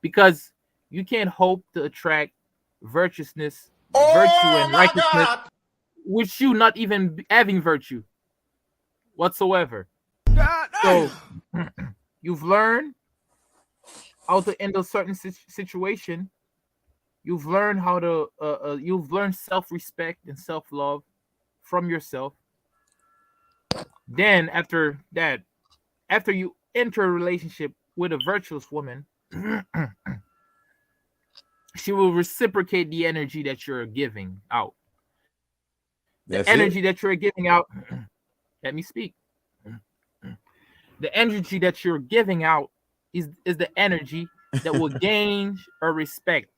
Because you can't hope to attract virtuousness, virtue and righteousness with you not even having virtue whatsoever. So you've learned how to handle certain situation. You've learned how to you've learned self-respect and self-love from yourself. Then after you enter a relationship with a virtuous woman, she will reciprocate the energy that you're giving out. The energy that you're giving out, let me speak. The energy that you're giving out is the energy that will gain her respect,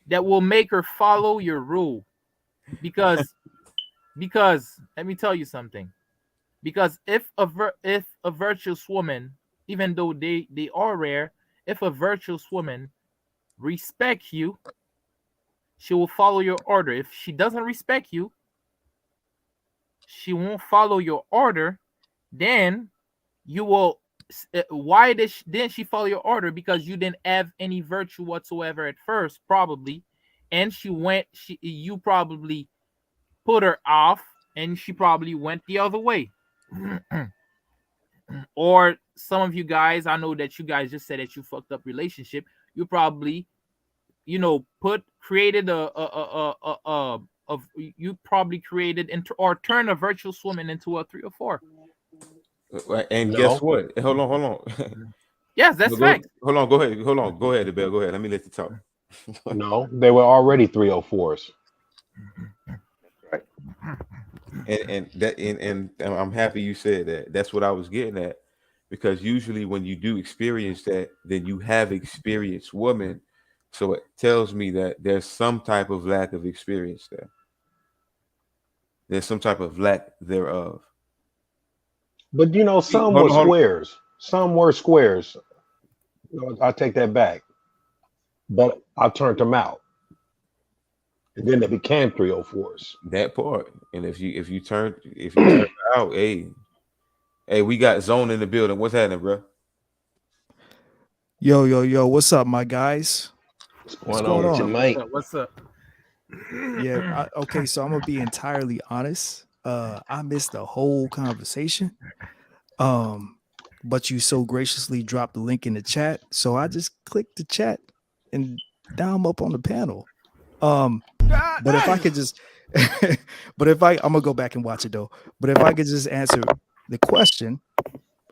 that will make her follow your rule. Because let me tell you something. Because if a virtuous woman, even though they are rare, if a virtuous woman respects you, she will follow your order. If she doesn't respect you, she won't follow your order. Then you will. Why didn't she follow your order? Because you didn't have any virtue whatsoever at first, probably, and you probably put her off, and she probably went the other way. Or some of you guys, I know that you guys just said that you fucked up relationship. You probably, created or turned a virtuous woman into a 3 or 4. And guess what? Hold on. Yes, that's fact. Hold on. Go ahead, Abel. Go ahead. Let me let you talk. No, they were already 304s. Right. And I'm happy you said that. That's what I was getting at, because usually when you do experience that, then you have experienced woman. So it tells me that there's some type of lack of experience there. There's some type of lack thereof. But some were squares. Some were squares. I take that back. But I turned them out. And then they became 304s. That part. And if you turn out, hey, we got Zone in the building. What's happening, bro? Yo, what's up, my guys? What's going on tonight? What's up? Yeah, okay, so I'm gonna be entirely honest. I missed the whole conversation. But you so graciously dropped the link in the chat, so I just clicked the chat and now I'm up on the panel. But if I could just I'm gonna go back and watch it though. But if I could just answer the question,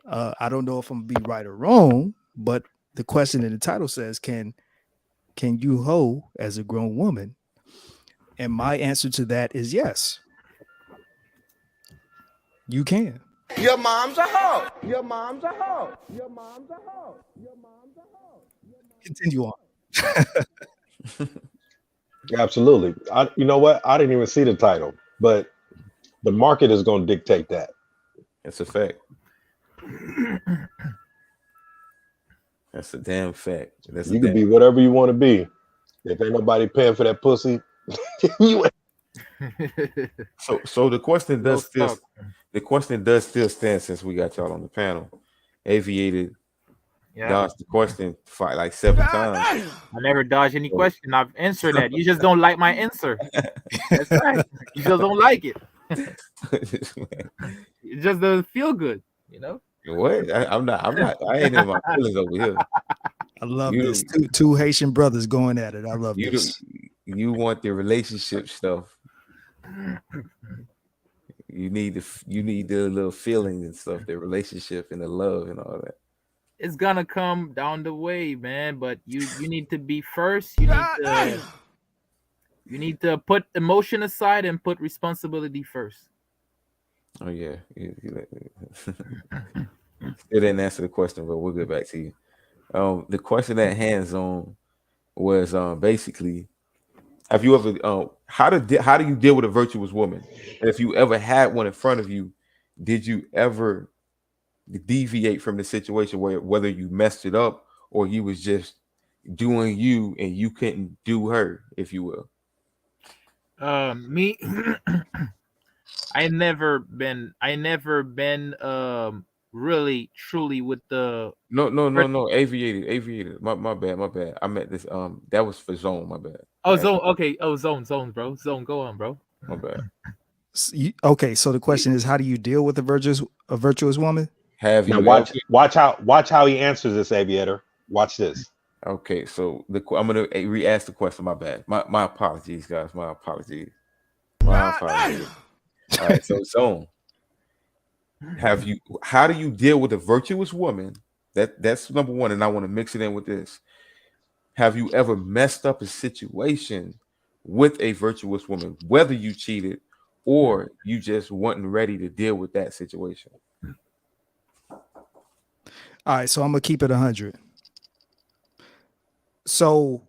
I don't know if I'm gonna be right or wrong, but the question in the title says, can you hoe as a grown woman? And my answer to that is yes. You can. Your mom's a hoe. Your mom's a hoe. Your mom's a hoe. Your mom's a hoe. Continue on. Absolutely. You know what? I didn't even see the title, but the market is going to dictate that. That's a fact. That's a damn fact. You can be whatever you want to be. If ain't nobody paying for that pussy, you So the question does the question does still stand since we got y'all on the panel. Aviated dodged the question like 7 times. I never dodge any question. I've answered that. You just don't like my answer. That's right. You just don't like it. It just doesn't feel good, you know. What? I'm not. I ain't in my feelings over here. I love this. Two Haitian brothers going at it. I love this. You want the relationship stuff. You need the little feeling and stuff, the relationship and the love and all that. It's gonna come down the way, man. But you need to be first. You need to put emotion aside and put responsibility first. Oh yeah. It didn't answer the question, but we'll get back to you. The question at hands on was basically, have you ever how do you deal with a virtuous woman? And if you ever had one in front of you, did you ever deviate from the situation where whether you messed it up or you was just doing you and you couldn't do her, if you will? Me, I never been really truly with the no aviated. My bad. I meant this that was for Zone, my bad. Oh, Zone, okay. Oh, Zone, bro. Zone, go on, bro. My bad. Okay, so the question is, how do you deal with a virtuous woman? Have you now watch how he answers this, Aviator. Watch this. Okay, so I'm gonna re-ask the question. My bad. My apologies, guys. My apologies. All right, so Zone, how do you deal with a virtuous woman? That's number one, and I want to mix it in with this. Have you ever messed up a situation with a virtuous woman, whether you cheated or you just wasn't ready to deal with that situation? All right, so I'm gonna keep it 100. So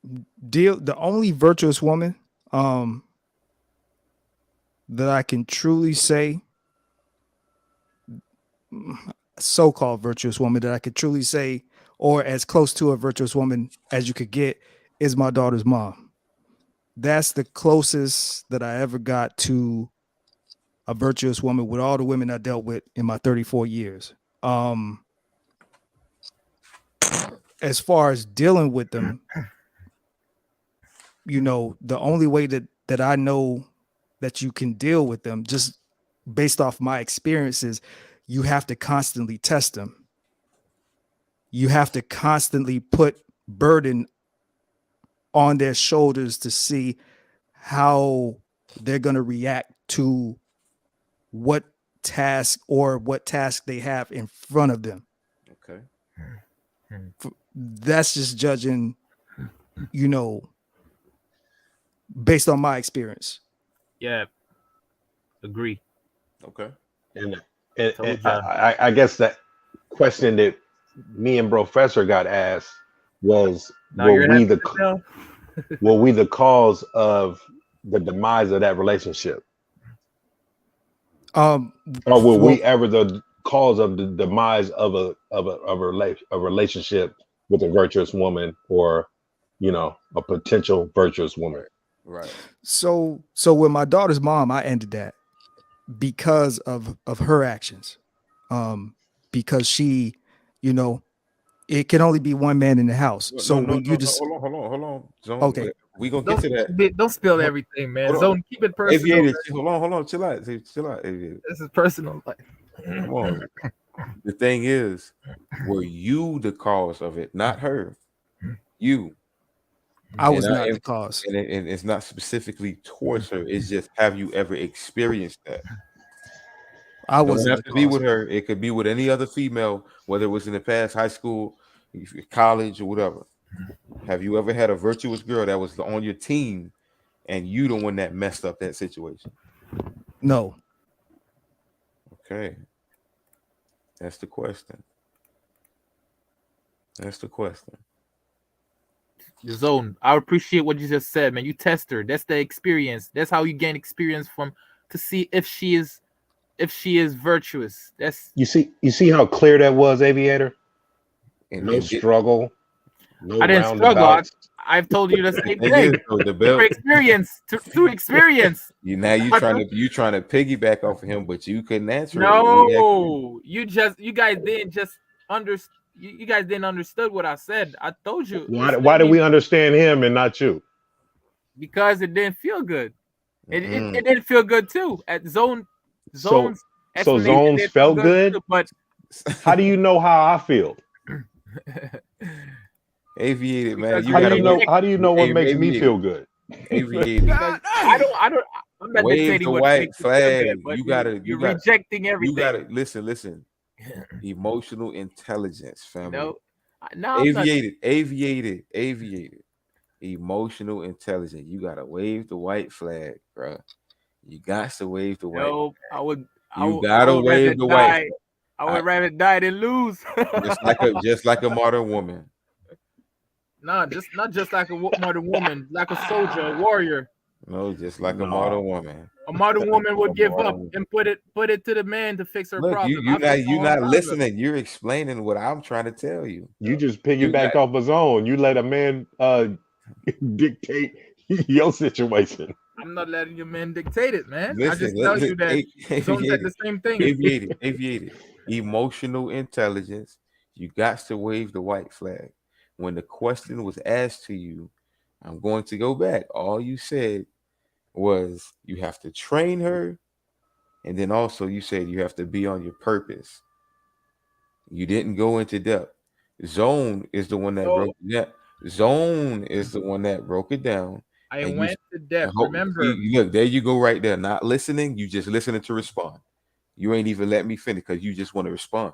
the only virtuous woman that I can truly say, so-called virtuous woman that I could truly say, or as close to a virtuous woman as you could get, is my daughter's mom. That's the closest that I ever got to a virtuous woman with all the women I dealt with in my 34 years. As far as dealing with them, you know, the only way that I know that you can deal with them, just based off my experiences, you have to constantly test them. You have to constantly put burden on their shoulders to see how they're going to react to what task they have in front of them. Okay. That's just judging, you know, based on my experience. Yeah. Agree. Okay. And I guess that question that me and Professor got asked was, were we the cause of the demise of that relationship? Or were we ever the cause of the demise of a relationship with a virtuous woman, or, you know, a potential virtuous woman? Right. So with my daughter's mom, I ended that because of her actions. Because she, you know, it can only be one man in the house. Hold on. Zone, okay, we gonna get to that. Don't spill everything, man. Zone, keep it personal. Aviator, hold on, chill out. Aviator. This is personal. Come on. The thing is, were you the cause of it, not her? You. I was not the cause, and it's not specifically towards her. It's just, have you ever experienced that? I wasn't have to be with her. It could be with any other female, whether it was in the past, high school, college, or whatever. Have you ever had a virtuous girl that was on your team, and you the one that messed up that situation? No. Okay. That's the question. Zone, I appreciate what you just said, man. You test her. That's the experience. That's how you gain experience to see if she is virtuous. That's you see how clear that was, Aviator. No struggle. No I didn't struggle. I've told you the same Thing thing. is, though, the Through belt. experience, through experience. You trying to piggyback off of him, but you couldn't answer it. No, you guys didn't understood what I said. I told you. Why did we understand him and not you? Because it didn't feel good. It didn't feel good too. At zones. So zones felt good, too, but how do you know how I feel? Aviated, man. How do you know what makes me feel good? Aviated. I don't. I'm not Wave dictating the what white makes you feel flag. good, but You're rejecting everything. You gotta listen. Emotional intelligence, family. No, aviated. Emotional intelligence. You gotta wave the white flag, bro. You got to wave the white. No, flag. You gotta wave the white. I would rather die than lose. just like a modern woman. No, not just like a modern woman, like a soldier, a warrior. No, just like a modern woman. A modern woman would give up and put it to the man to fix her problem. You're not listening. You're explaining what I'm trying to tell you. You just piggybacked off his own. You let a man dictate your situation. I'm not letting your man dictate it, man. Listen, I just tell you that Zone said the same thing. Aviated. Emotional intelligence. You got to wave the white flag. When the question was asked to you, I'm going to go back. All you said was you have to train her, and then also you said you have to be on your purpose. You didn't go into depth. Zone is the one that broke it down. Zone is the one that broke it down. I went to depth. Remember, look, there you go, right there. Not listening. You just listening to respond. You ain't even let me finish because you just want to respond.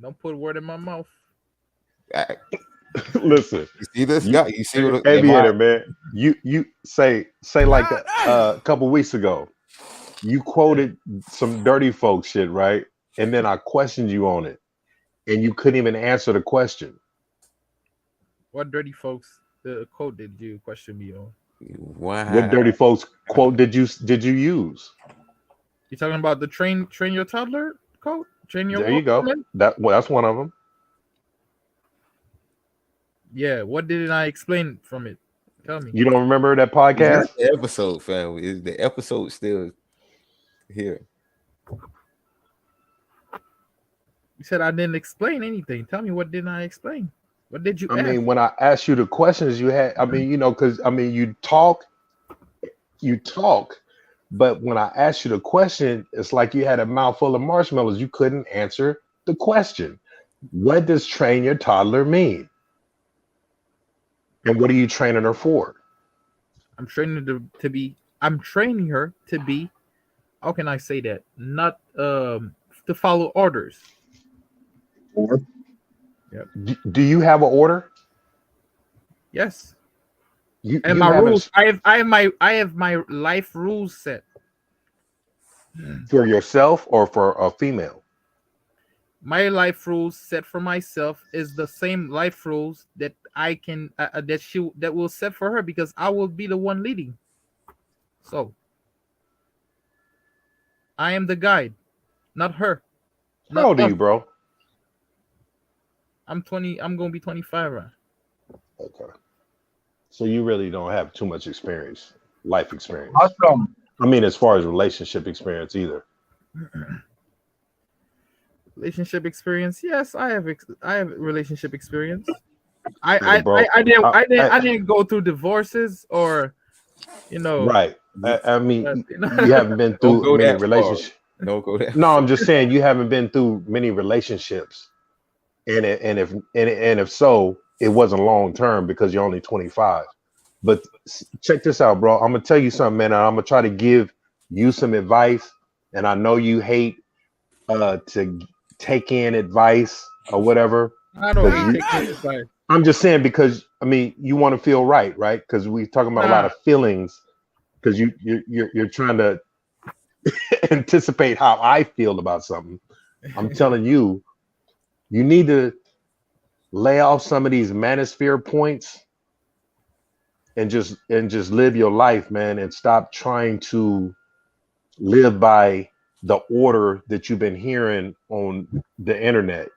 Don't put a word in my mouth. Listen, you see this guy? You see what Aviator, man? You say like a couple weeks ago, you quoted some dirty folk shit, right? And then I questioned you on it, and you couldn't even answer the question. What dirty folks? The quote did you question me on? Wow. What dirty folks quote did you use? You talking about the train your toddler quote? Train your there you go. Woman? That's one of them. Yeah. What did I explain from it? Tell me. You don't remember that podcast? It's the episode, family. Is the episode still here? You said I didn't explain anything. Tell me, what didn't I explain? What did you ask? mean, when I asked you the questions you had, because you talk, but when I asked you the question, it's like you had a mouthful of marshmallows. You couldn't answer the question. What does train your toddler mean? And what are you training her for? I'm training her to be, how can I say that? Not to follow orders. Or? Yep. Do you have an order? Yes. You my rules. I have my life rules set. For yourself or for a female? My life rules set for myself is the same life rules that I can that will set for her, because I will be the one leading. So I am the guide, not her. How old are you, bro? I'm 20. I'm gonna be 25, right? Okay. So you really don't have too much experience, life experience. Awesome. I mean, as far as relationship experience, either. Relationship experience? Yes, I have relationship experience. Hey, I didn't go through divorces or, Right. I mean, you haven't been through many relationships. Don't go there. No, I'm just saying you haven't been through many relationships, and if so, it wasn't long term because you're only 25. But check this out, bro. I'm gonna tell you something, man. I'm gonna try to give you some advice, and I know you hate to take in advice or whatever. I don't take advice. I'm just saying because you want to feel right? Because we're talking about a lot of feelings. Because you're trying to anticipate how I feel about something. I'm telling you, you need to lay off some of these manosphere points and just live your life, man, and stop trying to live by the order that you've been hearing on the internet.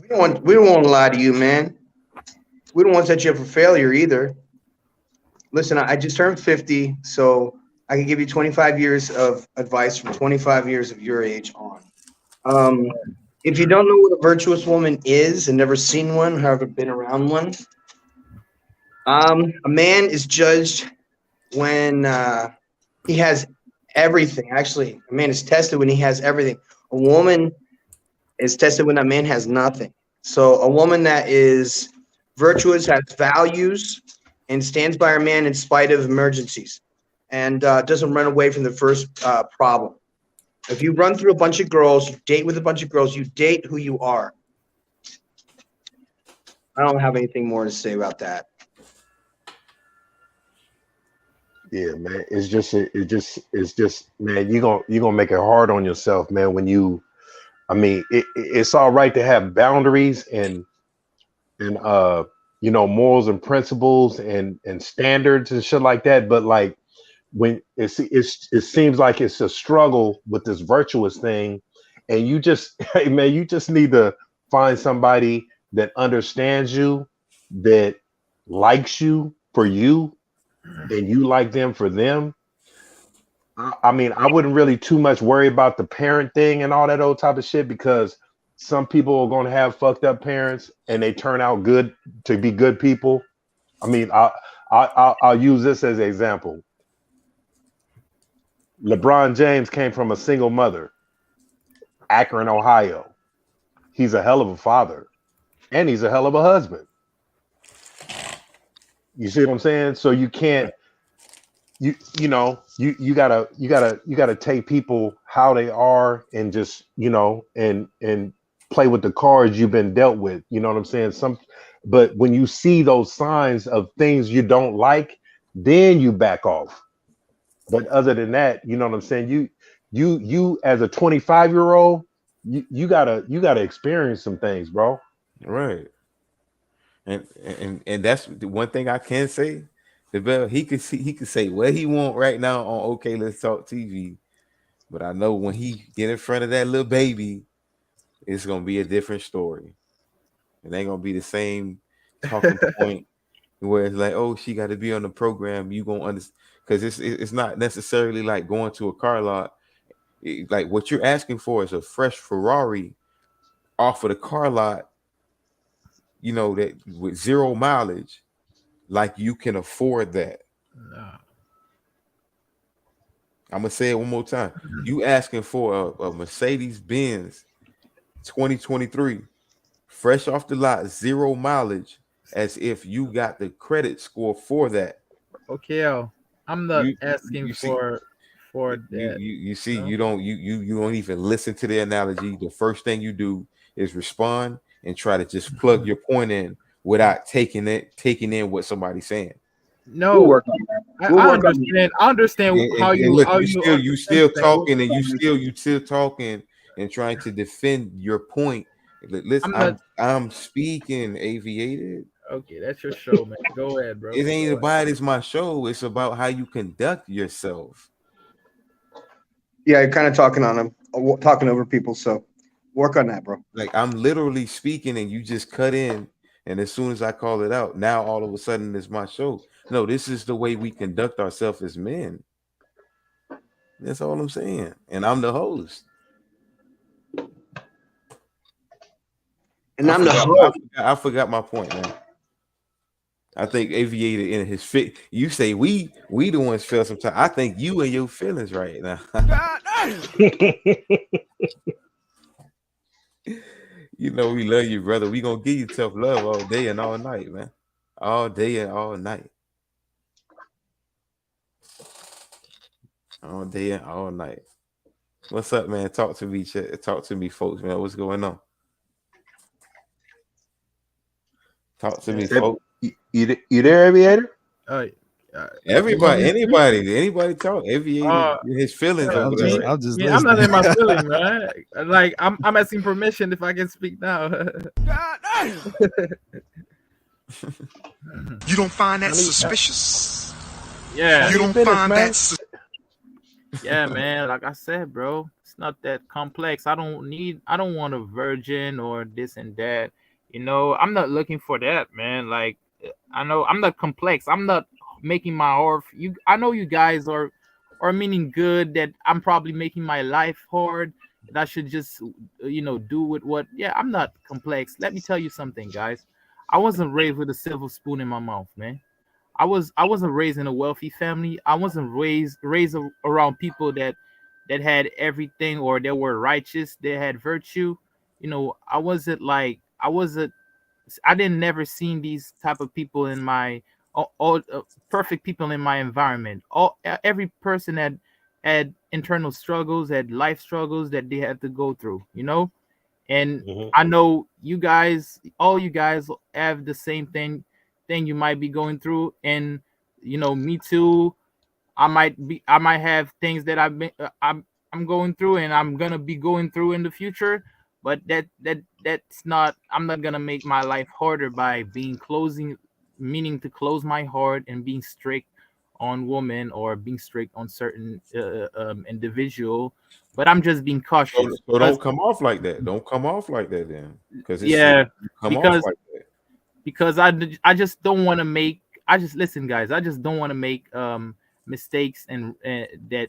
We don't want to lie to you, man. We don't want to set you up for failure either. Listen, I just turned 50, so I can give you 25 years of advice from 25 years of your age on. If you don't know what a virtuous woman is and never seen one, however been around one, a man is judged when he has everything. Actually, a man is tested when he has everything. A woman is tested when that man has nothing. So a woman that is virtuous, has values, and stands by her man in spite of emergencies, and doesn't run away from the first problem. If you run through a bunch of girls, you date with a bunch of girls, you date who you are. I don't have anything more to say about that. Yeah, man. It's just man, you're gonna make it hard on yourself, man, when you I mean, it's all right to have boundaries and morals and principles and standards and shit like that, but like when it seems like it's a struggle with this virtuous thing, and you just hey man, you just need to find somebody that understands you, that likes you for you, and you like them for them. I mean, I wouldn't really too much worry about the parent thing and all that old type of shit, because some people are going to have fucked up parents and they turn out good to be good people. I mean, I'll use this as an example. LeBron James came from a single mother, Akron, Ohio. He's a hell of a father, and he's a hell of a husband. You see what I'm saying? So you can't, you gotta take people how they are and just, and play with the cards you've been dealt with. You know what I'm saying? But when you see those signs of things you don't like, then you back off. But other than that, you know what I'm saying? You as a 25-year-old, you gotta experience some things, bro. Right. And that's the one thing I can say. The bell, he can say what he want right now on OK Let's Talk TV, but I know when he get in front of that little baby, it's gonna be a different story. It ain't gonna be the same talking point where it's like, oh, she got to be on the program. You gonna understand, because it's not necessarily like going to a car lot. Like what you're asking for is a fresh Ferrari off of the car lot, that with 0 mileage, like you can afford that. No. I'm gonna say it one more time. You asking for a Mercedes-Benz 2023, fresh off the lot, 0 mileage, as if you got the credit score for that. Okay, I'm not asking for that. You see, no? You don't even listen to the analogy. The first thing you do is respond and try to just plug your point in without taking in what somebody's saying. No, I understand how you still talking and you still talking and trying to defend your point. Listen, I'm speaking, Aviated. Okay, that's your show, man. Go ahead, bro. It ain't about it's my show. It's about how you conduct yourself. Yeah, you're kind of talking over people. So work on that, bro. Like I'm literally speaking and you just cut in, and as soon as I call it out, now all of a sudden it's my show. No, this is the way we conduct ourselves as men. That's all I'm saying. And I'm the host. And I'm the host. I forgot my point, man. I think Aviated in his fit. You say we the ones feel sometimes. I think you and your feelings right now. We love you, brother. We gonna give you tough love all day and all night, man. All day and all night. All day and all night. What's up, man? Talk to me, folks, man. What's going on? Talk to me, folks. You there, Aviator? Everybody, anybody talk. Aviator, his feelings. I'm not in my feelings, man. Like I'm asking permission if I can speak now. You don't find that suspicious? Yeah. You don't find that. Yeah, man. Like I said, bro, it's not that complex. I don't want a virgin or this and that. You know, I'm not looking for that, man. Like, I know I'm not complex. I'm not making my heart. I know you guys are meaning good. That I'm probably making my life hard. That I should just, do with what. Yeah, I'm not complex. Let me tell you something, guys. I wasn't raised with a silver spoon in my mouth, man. I wasn't raised in a wealthy family. I wasn't raised around people that had everything, or they were righteous, they had virtue. I didn't never seen these type of people in my all perfect people in my environment. Every person had internal struggles, had life struggles that they had to go through, and I know all you guys have the same thing you might be going through, and me too. I might have things that I'm going through, and I'm gonna be going through in the future. But that's not. I'm not gonna make my life harder by meaning to close my heart and being strict on women, or being strict on certain individual. But I'm just being cautious. So don't come off like that. Don't come off like that then, because because I just don't want to make. Listen, guys. I just don't want to make mistakes and that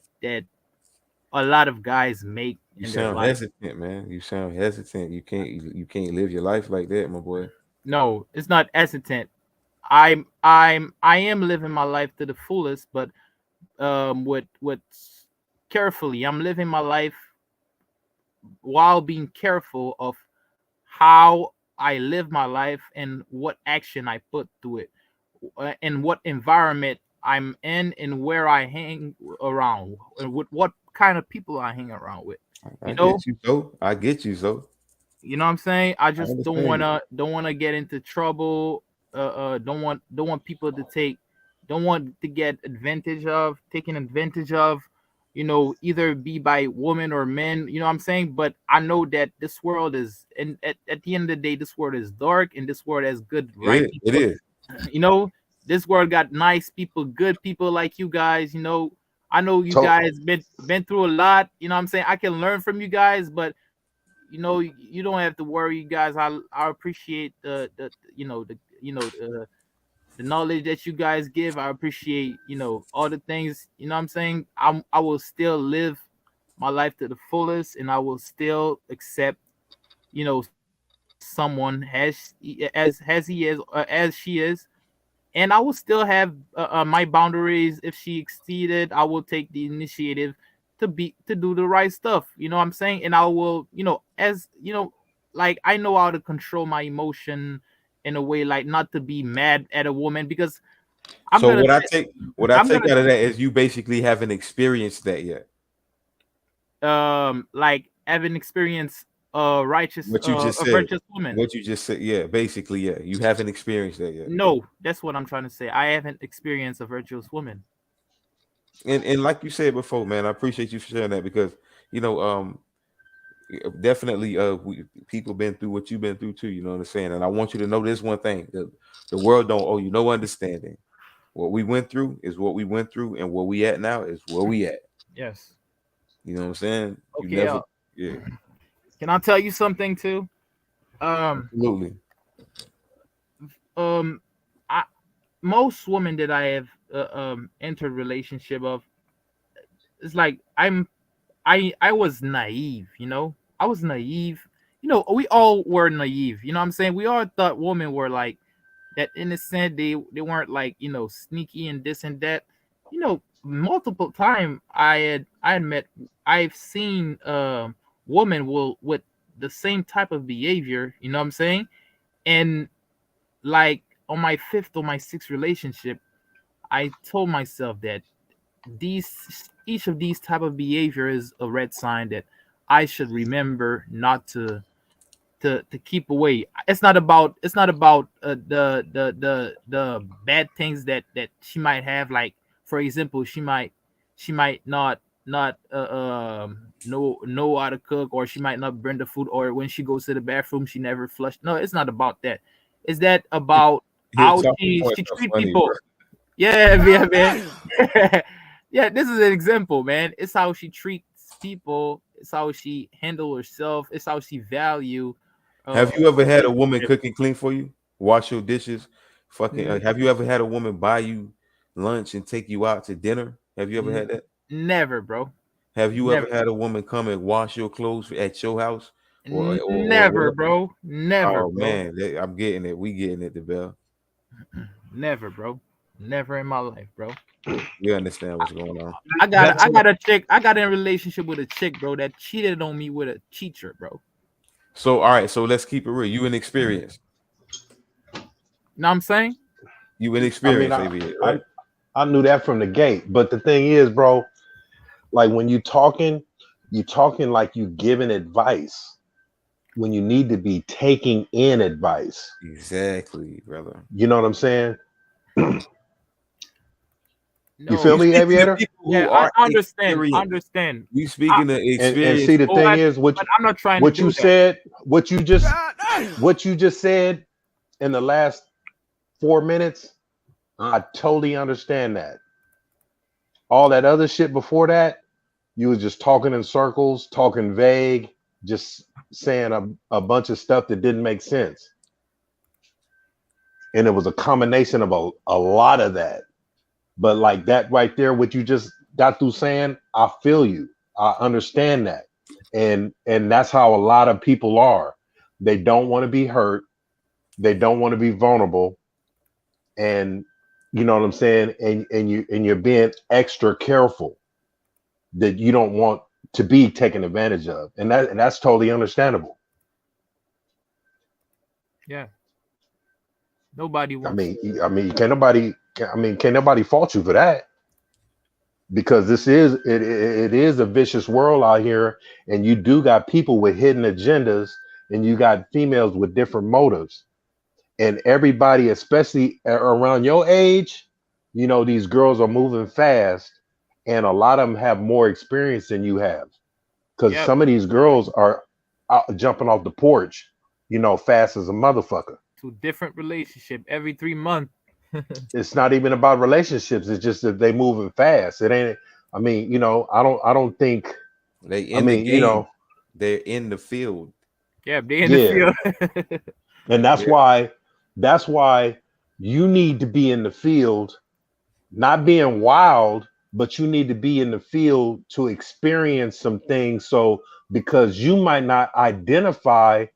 a lot of guys make. You sound hesitant, man. You sound hesitant. You can't live your life like that, my boy. No, it's not hesitant. I am living my life to the fullest, but with carefully. I'm living my life while being careful of how I live my life and what action I put to it, and what environment I'm in, and where I hang around, and with what kind of people I hang around with. I get you, so. You know what I'm saying? I just don't wanna get into trouble. Don't want people to get taken advantage of. Either be by women or men. You know what I'm saying? But I know that this world is, and at the end of the day, this world is dark, and this world has good, right? It is. This world got nice people, good people like you guys. I know you guys been through a lot. You know what I'm saying? I can learn from you guys, but you don't have to worry, you guys. I appreciate the knowledge that you guys give. I appreciate all the things. You know what I'm saying? I will still live my life to the fullest, and I will still accept someone as he is, as she is. And I will still have my boundaries. If she exceeded, I will take the initiative to do the right stuff. You know what I'm saying? And I will, like, I know how to control my emotion in a way, like not to be mad at a woman, because I take out of that is you basically haven't experienced that yet. Like haven't experienced righteous virtuous woman. What you just said, yeah, basically, yeah. You haven't experienced that yet. No, that's what I'm trying to say. I haven't experienced a virtuous woman. And like you said before, man, I appreciate you for sharing that, because definitely people been through what you've been through too. You know what I'm saying? And I want you to know this one thing: the world don't owe you no understanding. What we went through is what we went through, and where we at now is where we at. Yes. You know what I'm saying? Okay. Yeah. Can I tell you something too? Absolutely. Most women that I have entered relationship of, it's like I was naive. I was naive. We all were naive. You know what I'm saying? We all thought women were like that innocent. They weren't like sneaky and this and that. Multiple time I've seen women with the same type of behavior. You know what I'm saying? And like on my 5th or my 6th relationship, I told myself that each of these type of behavior is a red sign that I should remember not to keep away. It's not about the bad things that she might have. Like, for example, she might not know how to cook, or she might not burn the food, or when she goes to the bathroom she never flush. No, it's not about that. Is that about how she treat people? Bro. Yeah, man. Yeah, this is an example, man. It's how she treats people. It's how she handle herself. It's how she value. Have you ever had a woman cook and clean for you, wash your dishes, fucking? Have you ever had a woman buy you lunch and take you out to dinner? Have you ever had that? Never, bro. Have you Never. ever had a woman come and wash your clothes at your house? Never, bro. Never, Oh bro. man, I'm getting it. We getting it, the bell. Never, bro. Never in my life, bro. You understand what's going on? I got a chick. I got in a relationship with a chick, bro, that cheated on me with a teacher, bro. So all right, so let's keep it real. You inexperienced. Know what I'm saying? You inexperienced, I knew that from the gate. But the thing is, bro, like when you talking like you giving advice when you need to be taking in advice. Exactly, brother. You know what I'm saying? No. You feel me, Aviator? Yeah, I understand. Understand. You speaking of experience. And see, the thing is, what I'm not trying what to do you that. said, what you just said in the last 4 minutes, I totally understand that. All that other shit before that, you was just talking in circles, talking vague, just saying a bunch of stuff that didn't make sense. And it was a combination of a lot of that. But like that right there, what you just got through saying, I feel you. I understand that. And that's how a lot of people are. They don't want to be hurt. They don't want to be vulnerable. And you know what I'm saying? And you're being extra careful that you don't want to be taken advantage of. And that's totally understandable. Yeah. Nobody wants. Can't nobody fault you for that, because it is a vicious world out here, and you do got people with hidden agendas, and you got females with different motives, and everybody, especially around your age, you know, these girls are moving fast, and a lot of them have more experience than you have, because some of these girls are out jumping off the porch, you know, fast as a motherfucker. To different relationship every 3 months. It's not even about relationships. It's just that they moving fast. It ain't. I mean, you know, I don't think they in the game. You know, they're in the field. Yeah, they in the field. And that's why you need to be in the field, not being wild, but you need to be in the field to experience some things. So because you might not identify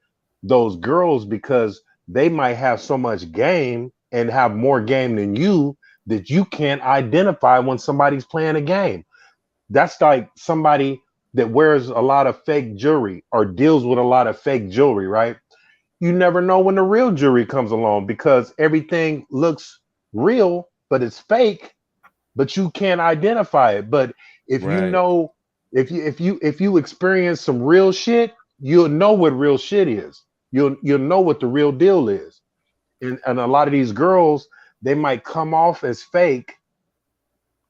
those girls because they might have so much game and have more game than you that you can't identify when somebody's playing a game. That's like somebody that wears a lot of fake jewelry or deals with a lot of fake jewelry, right? You never know when the real jewelry comes along because everything looks real, but it's fake, but you can't identify it. But if you know, if you experience some real shit, you'll know what real shit is. You'll know what the real deal is. And a lot of these girls, they might come off as fake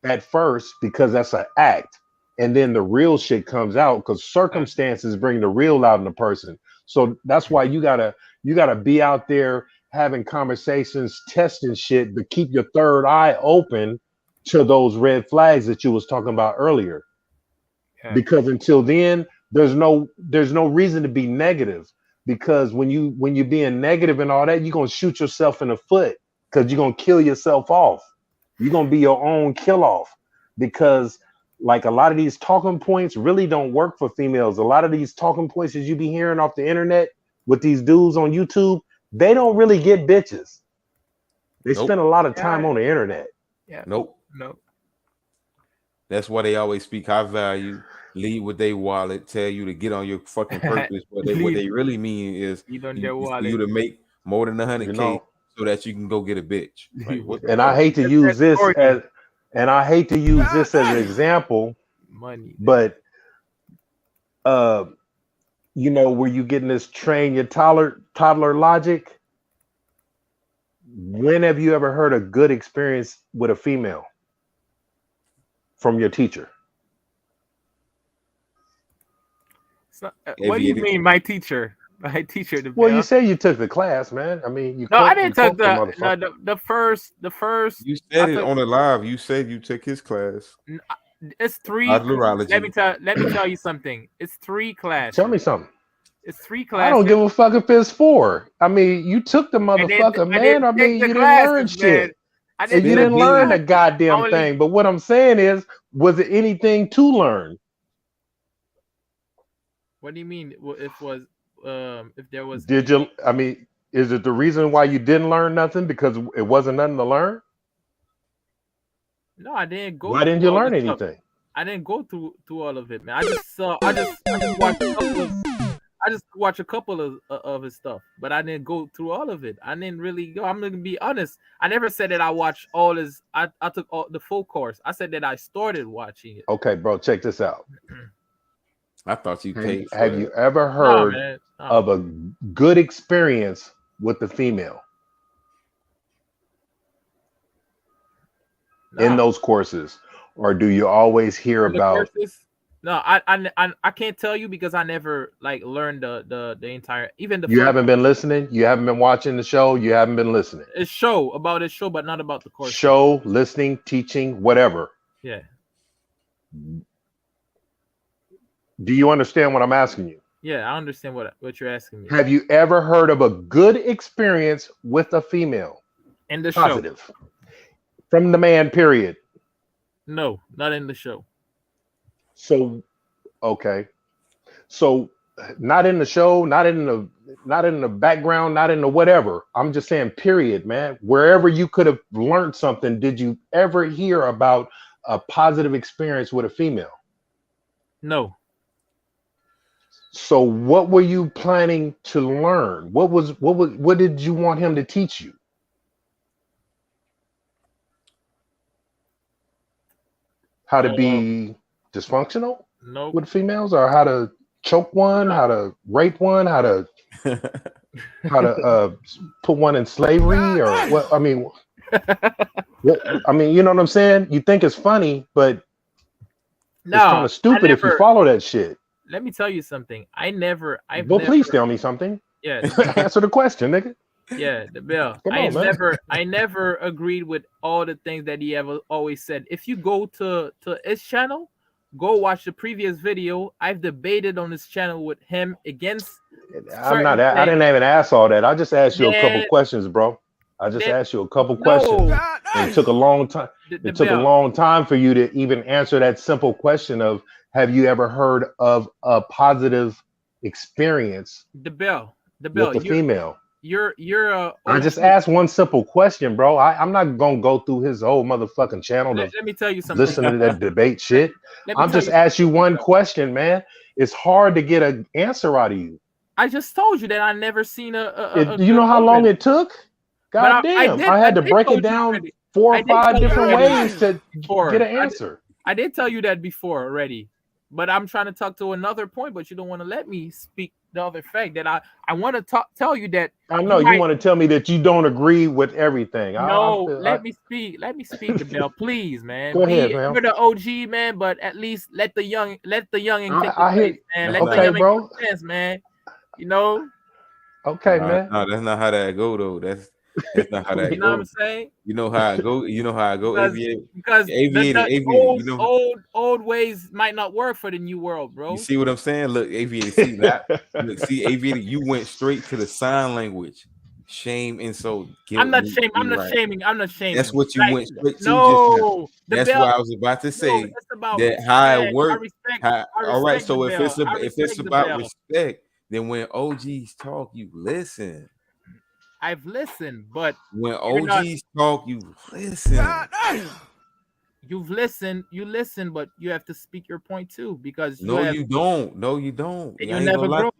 at first because that's an act. And then the real shit comes out because circumstances bring the real out in the person. So that's why you gotta be out there having conversations, testing shit, but keep your third eye open to those red flags that you was talking about earlier. Yeah. Because until then, there's no reason to be negative. Because when you're being negative and all that, you're gonna shoot yourself in the foot because you're gonna kill yourself off. You're gonna be your own kill off, because like a lot of these talking points really don't work for females. A lot of these talking points that you be hearing off the internet with these dudes on YouTube, they don't really get bitches. They spend a lot of time on the internet. Yeah. Nope. That's why they always speak high value. Lead with their wallet, tell you to get on your fucking purpose. What they really mean is you to make more than 100K so that you can go get a bitch. Like, and I hate to use this as an example, but you know, where you getting this train your toddler logic. When have you ever heard a good experience with a female from your teacher? So, what do you mean, my teacher? My teacher. Well, you say you took the class, man. I mean, you. No, I didn't take the first. You said it on the live. You said you took his class. It's three. Toddlerology. Let me tell you something. It's 3 classes. Tell me something. It's 3 classes. I don't give a fuck if it's 4. I mean, you took the motherfucker, man. I mean, you didn't learn shit. And you didn't learn a goddamn thing. But what I'm saying is, was it anything to learn? What do you mean? If there was? Did you? I mean, is it the reason why you didn't learn nothing because it wasn't nothing to learn? No, I didn't go. Why didn't you learn anything? I didn't go through all of it, man. I just watched a couple of. I just watched a couple of his stuff, but I didn't go through all of it. I didn't really go. I'm gonna be honest. I never said that I watched all his. I took all the full course. I said that I started watching it. Okay, bro, check this out. I thought you paid. Have you ever heard of a good experience with the female in those courses, or do you always hear about? No, I can't tell you because I never like learned the entire even the. You haven't been listening. You haven't been watching the show. You haven't been listening. It's show, but not about the course. Show, listening, teaching, whatever. Yeah. Do you understand what I'm asking you? Yeah, I understand what you're asking me. Have you ever heard of a good experience with a female? In the Positive. show. From the man, period. No, not in the show. So, okay. So, not in the show, not in the background, not in the whatever. I'm just saying, period, man. Wherever you could have learned something, did you ever hear about a positive experience with a female? No. So, what were you planning to learn? What did you want him to teach you? How to be dysfunctional with females, or how to choke one, how to rape one, how to put one in slavery, or what? I mean, you know what I'm saying? You think it's funny, but it's kind of stupid if you follow that shit. Let me tell you something. Please tell me something. Yeah. Answer the question, nigga. Yeah, the bill. Come I never agreed with all the things that he ever always said. If you go to his channel, go watch the previous video. I've debated on this channel with him against. I didn't even ask all that. I just asked you a couple questions, bro. I just asked you a couple questions. And it took a long time. It took a long time for you to even answer that simple question of, have you ever heard of a positive experience with the female? I just asked one simple question, bro. I'm not gonna go through his whole motherfucking channel to let me tell you something. Listen to that debate shit. I'm just asking you one question, man. It's hard to get an answer out of you. I just told you that I never seen you know how long it took? God damn. I had to break it down 4 or 5 different ways to get an answer. I did tell you that before already. But I'm trying to talk to another point, but you don't want to let me speak the other fact that I want to tell you that. I know you want to tell me that you don't agree with everything. No, let me speak. Let me speak, Bell, please, man. Go ahead, man. You're the OG, man, but at least let the young take the place, man. Let the young bro. Take sense, man. You know. Okay, man. No, that's not how that go though. That's not how that you know what I'm saying? You know how I go. You know how I go. Because old ways might not work for the new world, bro. You see what I'm saying? Look, Aviator, see that? Look, see, Aviator, you went straight to the sign language. Shame, insult, guilt. I'm not shaming. I'm not shaming. I'm not shaming. That's what you went straight to. No, that's why I was about to say that how it works. All right, so if it's about respect, then when OGs talk, you listen. I've listened, but when OGs talk, you listen. You've listened, but you have to speak your point too, because you don't. No, you don't. You'll never grow.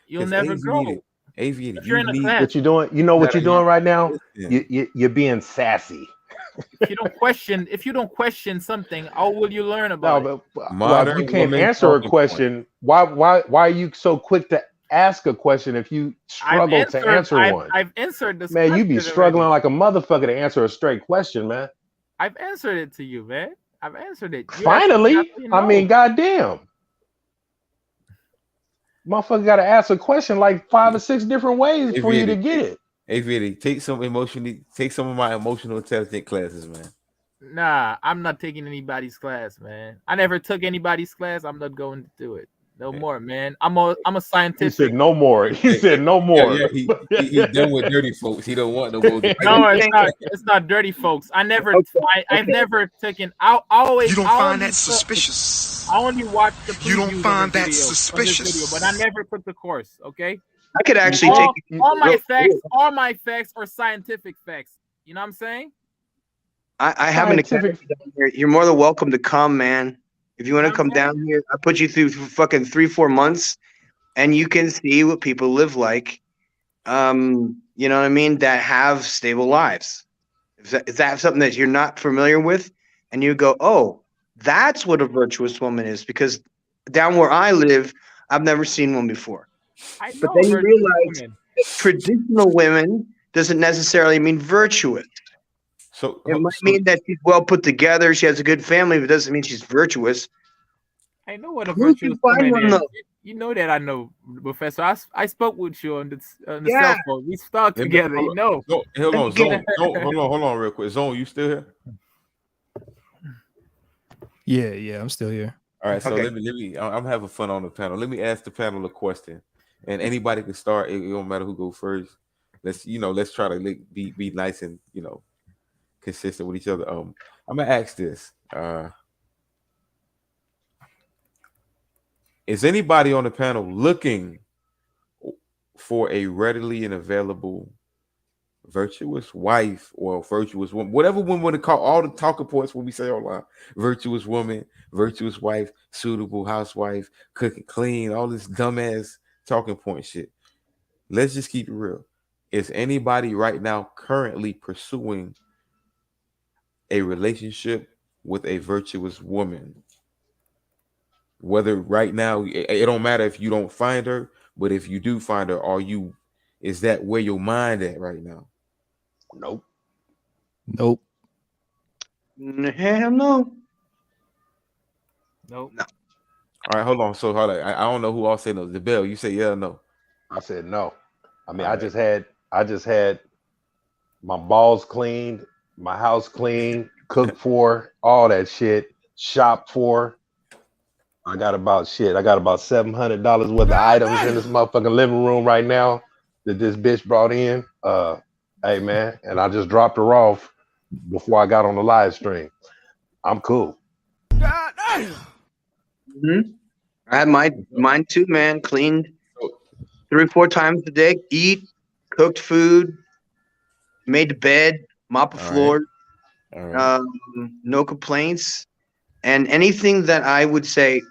You'll never grow. Aviator, you're in a class. What you doing? You know what you're doing right now? You're being sassy. If you don't question something, how will you learn about it? Well, you can't answer a question. Why are you so quick to ask a question if you struggle to answer one? I've answered this. Man, you be struggling like a motherfucker to answer a straight question, man. I've answered it to you, man. I've answered it. Finally, I mean, goddamn. Motherfucker got to ask a question like 5 or 6 different ways for you to get it. Hey, Vinny, take some of my emotional intelligence classes, man. Nah, I'm not taking anybody's class, man. I never took anybody's class. I'm not going to do it. No more, man. I'm a He scientific. said no more. He said no more. Yeah, he done with dirty folks. He don't want no more. No, it's not dirty folks. I've never taken. I always. You don't I find only that suspicious? I only watch the. You don't previews of find the that video- of this suspicious? video, but I never took the course. Okay. I could actually all, take all my facts. All my facts are scientific facts. You know what I'm saying? I have an academy down here. You're more than welcome to come, man. If you want to come Okay. down here, I put you through fucking 3-4 months, and you can see what people live like. You know what I mean? That have stable lives. Is that something that you're not familiar with, and you go, oh, that's what a virtuous woman is? Because down where I live, I've never seen one before. I But know then you virtuous realize women. that traditional women doesn't necessarily mean virtuous. So It might mean that she's well put together, she has a good family, but it doesn't mean she's virtuous. I know what a Who can virtuous find woman one, is. though? You know that I know, Professor. I spoke with you on the Yeah. cell phone. We talked together. You know. Hold on, Zone. Hold on, real quick. Zone, you still here? Yeah, I'm still here. All right, so Okay. let me. I'm having fun on the panel. Let me ask the panel a question, and anybody can start. It don't matter who go first. Let's try to be nice and consistent with each other. I'm gonna ask this. Is anybody on the panel looking for a readily and available virtuous wife or virtuous woman, whatever we want to call all the talking points when we say online? Virtuous woman, virtuous wife, suitable housewife, cooking clean, all this dumbass talking point shit. Let's just keep it real. Is anybody right now currently pursuing a relationship with a virtuous woman? Whether right now, it don't matter if you don't find her, but if you do find her, is that where your mind at right now? Nope. Hell no. Nope. No. All right, hold on. So hold on. I don't know who all said no. The Bell, you say yeah or no? I said no. I mean, All I just had my balls cleaned, my house cleaned, cooked for, all that shit, shop for. I got about $700 worth of items in this motherfucking living room right now that this bitch brought in. Hey man, and I just dropped her off before I got on the live stream. I'm cool. Mm-hmm. I had mine too, man. Cleaned 3 or 4 times a day. Eat, cooked food, made the bed, mop the floor. All right. No complaints. And anything that I would say,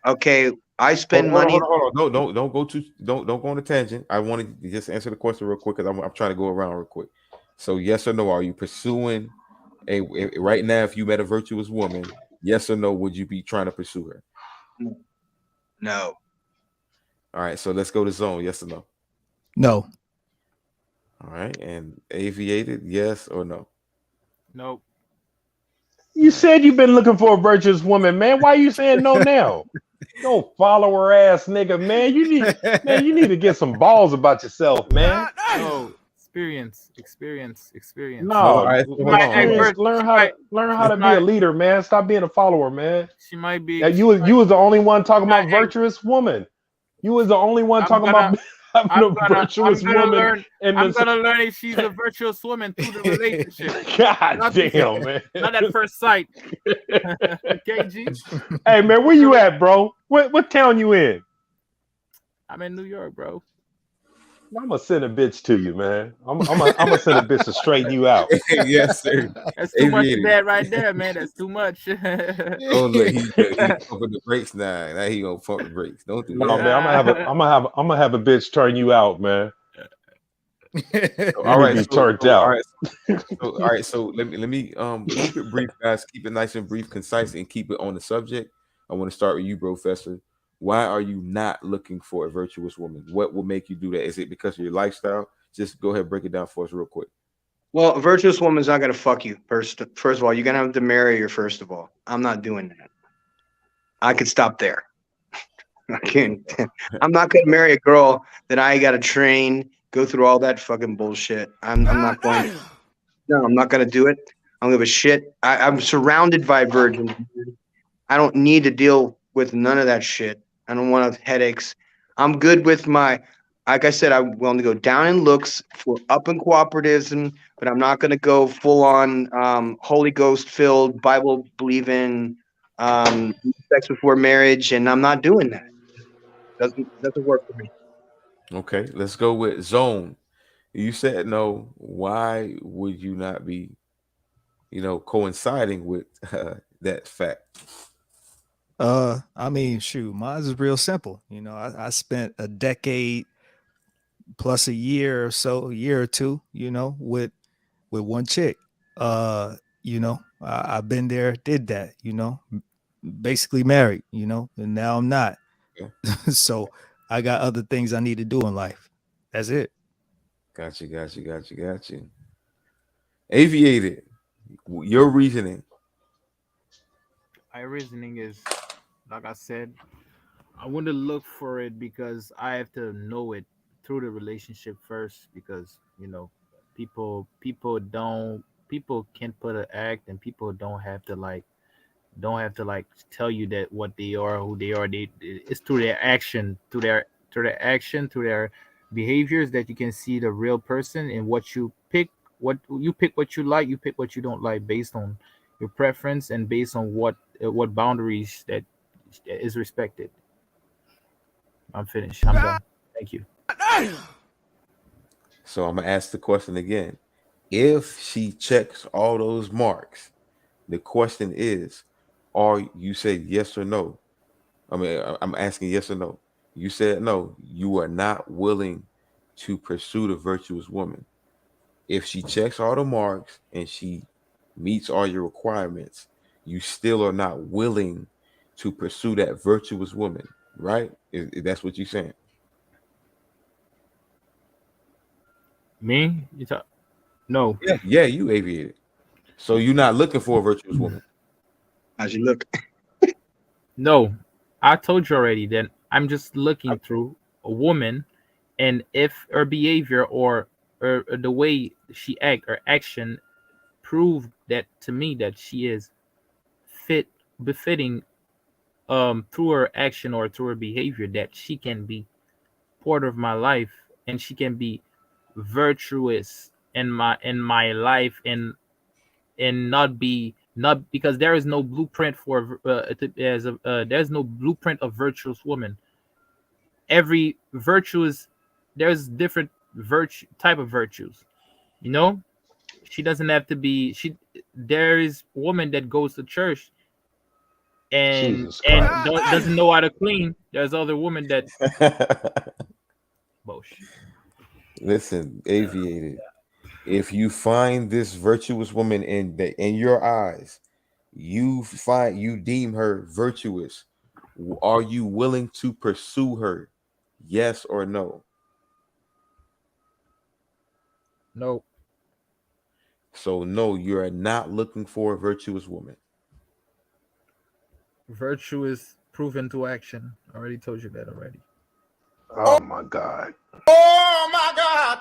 okay, I spend money. Hold on. Don't go on a tangent. I wanted to just answer the question real quick because I'm trying to go around real quick. So yes or no, are you pursuing right now? If you met a virtuous woman, yes or no, would you be trying to pursue her? No. All right, so let's go to Zone. Yes or no? No. All right, and Aviated, yes or no? Nope. You said you've been looking for a virtuous woman, man. Why are you saying no now? Don't follower ass nigga, man. You need to get some balls about yourself, man. No. Experience. No, All right, so hold on. learn how to be a leader, man. Stop being a follower, man. She might be. Yeah, you was the only one talking about virtuous woman. You was the only one talking about having a virtuous woman. I'm gonna learn if she's a virtuous woman through the relationship. God Not damn, man. Not at first sight. KG. Hey man, where you at, bro? What town you in? I'm in New York, bro. I'm gonna send a bitch to you, man. I'm gonna send a bitch to straighten you out. Yes, sir. That's too much of Aviated. that right there, man. That's too much. Oh look, he pumping the brakes now. Now he gonna pump the brakes. Don't do No, that. man, I'm gonna have a bitch turn you out, man. All right, be so, turned so, out. all right, so let me keep it brief, guys. Keep it nice and brief, concise, and keep it on the subject. I want to start with you, Professor. Why are you not looking for a virtuous woman? What will make you do that? Is it because of your lifestyle? Just go ahead and break it down for us real quick. Well, a virtuous woman's not gonna fuck you. First of all, you're gonna have to marry her. First of all, I'm not doing that. I could stop there. I can't. I'm not gonna marry a girl that I gotta train, go through all that fucking bullshit. I'm not going to. No, I'm not gonna do it. I don't give a shit. I'm surrounded by virgins. I don't need to deal with none of that shit. I don't want headaches. I'm good with my, like I said, I'm willing to go down in looks for up in cooperativism, but I'm not going to go full on Holy Ghost filled, Bible believing, sex before marriage, and I'm not doing that. Doesn't work for me. Okay, let's go with Zone. You said no. Why would you not be, coinciding with that fact? I mean, shoot, mine is real simple. I spent a decade plus a year or so, a year or two, with one chick. I've been there, did that, basically married, and now I'm not. Yeah. So I got other things I need to do in life. That's it. Got you. Aviated. Your reasoning. My reasoning is, like I said, I want to look for it because I have to know it through the relationship first, because people can't put an act, and people don't have to tell you that what they are, who they are. It's through their action, through their behaviors that you can see the real person, and what you pick what you like, you pick what you don't like based on your preference and based on what boundaries that is respected. I'm finished. I'm done. Thank you. So I'm gonna ask the question again. If she checks all those marks, the question is, you said yes or no? I mean, I'm asking yes or no. You said no. You are not willing to pursue the virtuous woman. If she checks all the marks and she meets all your requirements, you still are not willing to pursue that virtuous woman, right? That's what you're saying? Me? No. Yeah, you aviated. So you're not looking for a virtuous woman. How'd you look? No, I told you already that I'm just looking through a woman, and if her behavior or the way she act or action prove that to me that she is befitting through her action or through her behavior, that she can be part of my life and she can be virtuous in my life, and not because there is no blueprint for there's no blueprint of virtuous woman. Every virtuous, there's different type of virtues. She doesn't have to be. There is woman that goes to church and doesn't know how to clean. There's other women that. Bullshit. Listen, aviated. If you find this virtuous woman in your eyes, you deem her virtuous, are you willing to pursue her? Yes or no? No. So no, you are not looking for a virtuous woman. Virtue is proven to action. I already told you that already. Oh my God. Oh my God.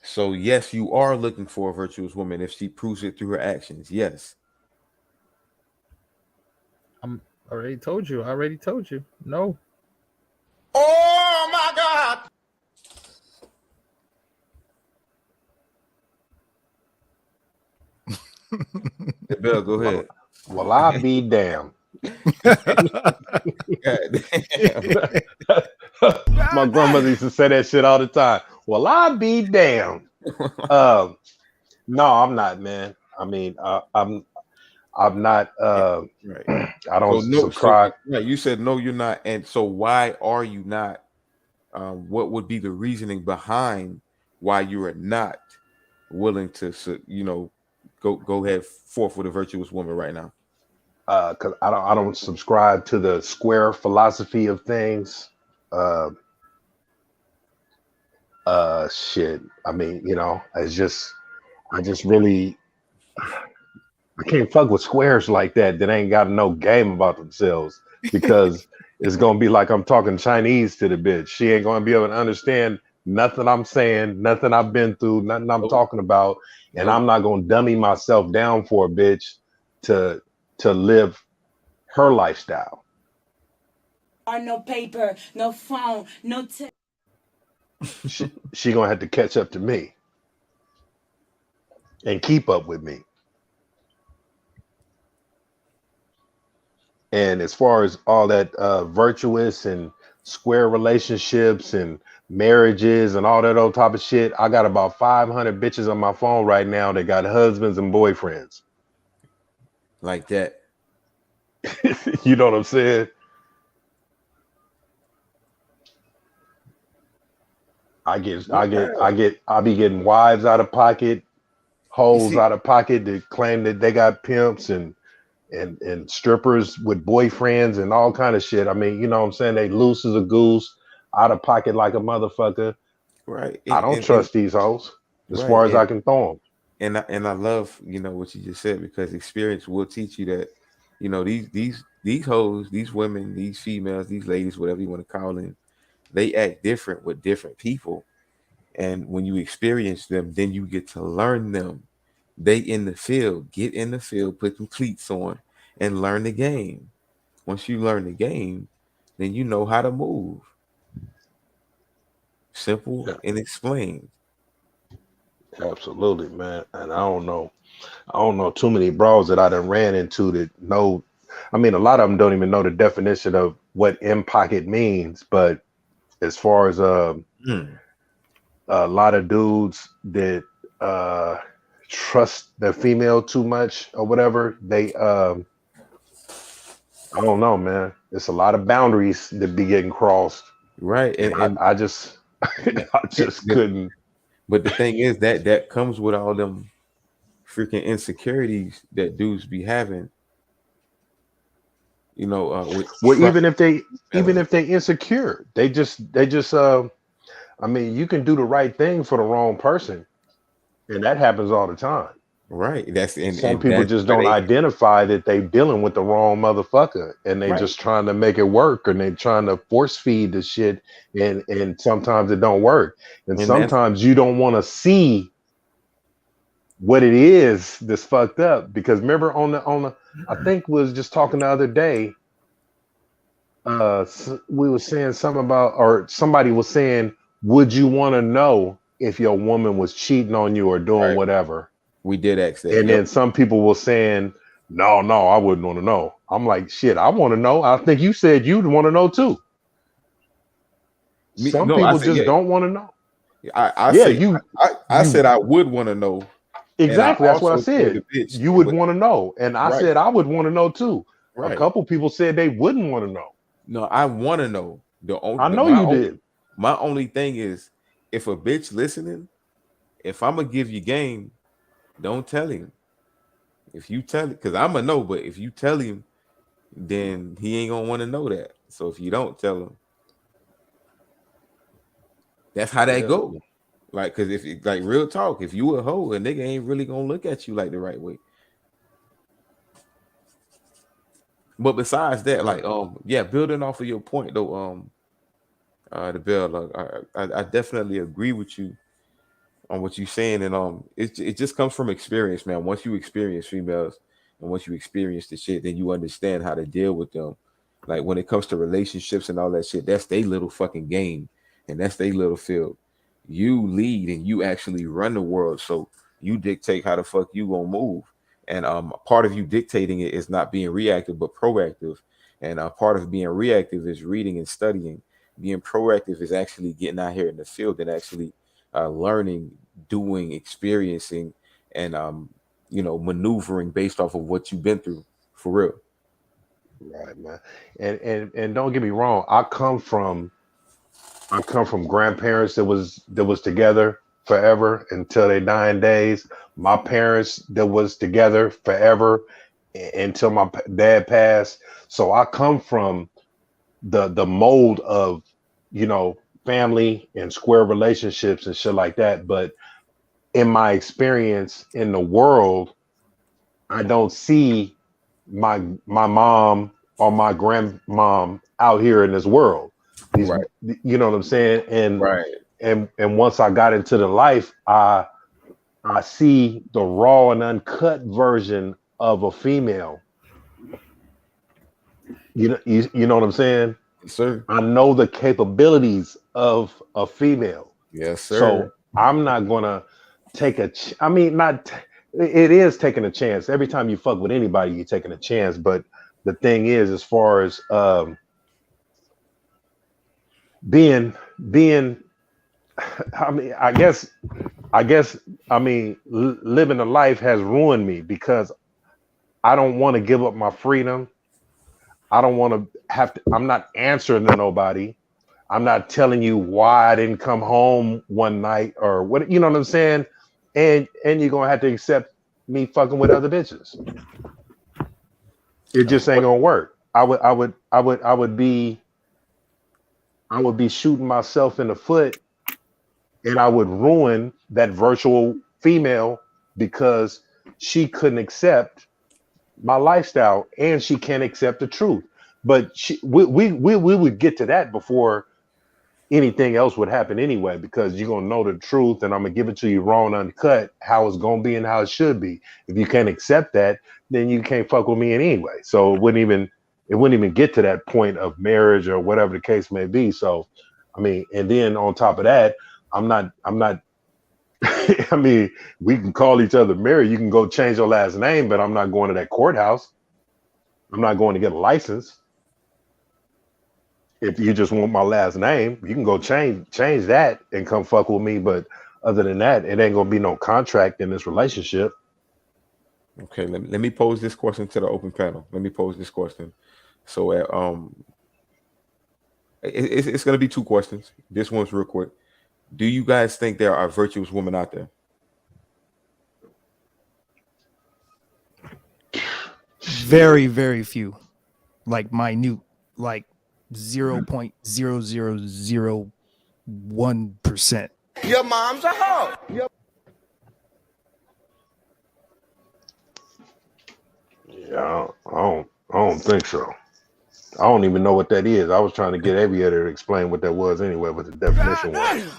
So yes, you are looking for a virtuous woman if she proves it through her actions. Yes. I already told you. No. Oh my God. Bill, go ahead. Well, I be damned. My grandmother used to say that shit all the time. Well, I be damned. No, I'm not, man. I mean, I'm not. Right. I don't subscribe. You said no, you're not, and so why are you not? What would be the reasoning behind why you are not willing to, go ahead forth with a virtuous woman right now? Because I don't subscribe to the square philosophy of things. Shit. I mean, I just really, I can't fuck with squares like that ain't got no game about themselves, because it's gonna be like I'm talking Chinese to the bitch. She ain't gonna be able to understand nothing I'm saying, nothing I've been through, nothing I'm talking about, and I'm not gonna dummy myself down for a bitch to live her lifestyle. No paper, no phone, no She gonna have to catch up to me and keep up with me. And as far as all that virtuous and square relationships and marriages and all that old type of shit, I got about 500 bitches on my phone right now that got husbands and boyfriends. Like that. You know what I'm saying? I be getting wives out of pocket, hoes out of pocket that claim that they got pimps and strippers with boyfriends and all kind of shit. I mean, you know what I'm saying? They loose as a goose, out of pocket like a motherfucker. Right. I don't trust these hoes as far as I can throw them. And I love, you know, what you just said, because experience will teach you that, you know, these hoes, these women, these females, these ladies, whatever you want to call them, they act different with different people. And when you experience them, then you get to learn them. They in the field, get in the field, put some cleats on and learn the game. Once you learn the game, then you know how to move. Simple and explained. Absolutely, man. And I don't know too many bros that I done ran into that know. I mean, a lot of them don't even know the definition of what in pocket means. But as far as a lot of dudes that trust their female too much or whatever, they I don't know, man. It's a lot of boundaries that be getting crossed. Right. And I just couldn't. But the thing is that comes with all them freaking insecurities that dudes be having. You know, even if they insecure, they just I mean, you can do the right thing for the wrong person, and that happens all the time. Right. Some people just don't identify that they dealing with the wrong motherfucker, and they just trying to make it work, and they trying to force feed the shit, and sometimes it don't work, and sometimes you don't want to see what it is that's fucked up, because remember on the I think was just talking the other day, we were saying something about, or somebody was saying, would you want to know if your woman was cheating on you or doing whatever? We did ask that. And then some people were saying, no, I wouldn't want to know. I'm like, shit, I want to know. I think you said you'd want to know too. Some people just don't want to know. I said I would want to know. Exactly. That's what I said. You would want to know. And I said I would want to know too. Right. A couple people said they wouldn't want to know. No, I want to know. I know you did. My only thing is, if a bitch listening, if I'm gonna give you game, don't tell him. If you tell it, because I'm gonna know, but if you tell him, then he ain't gonna want to know that. So if you don't tell him, that's how that go. Like, because if like real talk, if you a hoe, a nigga ain't really gonna look at you like the right way. But besides that, like building off of your point though, the Bell, I definitely agree with you on what you're saying, and it just comes from experience, man. Once you experience females and once you experience the shit, then you understand how to deal with them. Like when it comes to relationships and all that shit, that's their little fucking game, and that's their little field. You lead and you actually run the world, so you dictate how the fuck you gonna move. And part of you dictating it is not being reactive but proactive, and part of being reactive is reading and studying. Being proactive is actually getting out here in the field and actually learning, doing, experiencing, and maneuvering based off of what you've been through, for real. Right, man. And don't get me wrong, I come from grandparents that was together forever until their dying days. My parents that was together forever until my dad passed. So I come from the mold of, family and square relationships and shit like that. But in my experience in the world, I don't see my mom or my grandmom out here in this world. You know what I'm saying? And and once I got into the life, I see the raw and uncut version of a female. You know what I'm saying? Yes, sir. I know the capabilities of a female. Yes, sir. So I'm not gonna take it is taking a chance. Every time you fuck with anybody, you're taking a chance. But the thing is, as far as being I guess living a life has ruined me because I don't want to give up my freedom. I don't want to I'm not answering to nobody. I'm not telling you why I didn't come home one night or what, you know what I'm saying? And you're gonna have to accept me fucking with other bitches. It just ain't gonna work. I would be shooting myself in the foot, and I would ruin that virtual female because she couldn't accept my lifestyle and she can't accept the truth. But we would get to that before anything else would happen anyway, because you're gonna know the truth and I'm gonna give it to you raw and uncut, how it's gonna be and how it should be. If you can't accept that, then you can't fuck with me anyway. So it wouldn't even get to that point of marriage or whatever the case may be. So I mean, and then on top of that, I'm not I mean, we can call each other married. You can go change your last name, but I'm not going to that courthouse. I'm not going to get a license. If you just want my last name, you can go change that and come fuck with me. But other than that, it ain't gonna be no contract in this relationship. Okay, let me pose this question to the open panel. Let me pose this question. So it's gonna be two questions. This one's real quick. Do you guys think there are virtuous women out there? Very, very few. Like minute, like 0.0001%. Your mom's a hoe. Yeah, I don't think so. I don't even know what that is. I was trying to get Aviator to explain what that was anyway, what the definition was.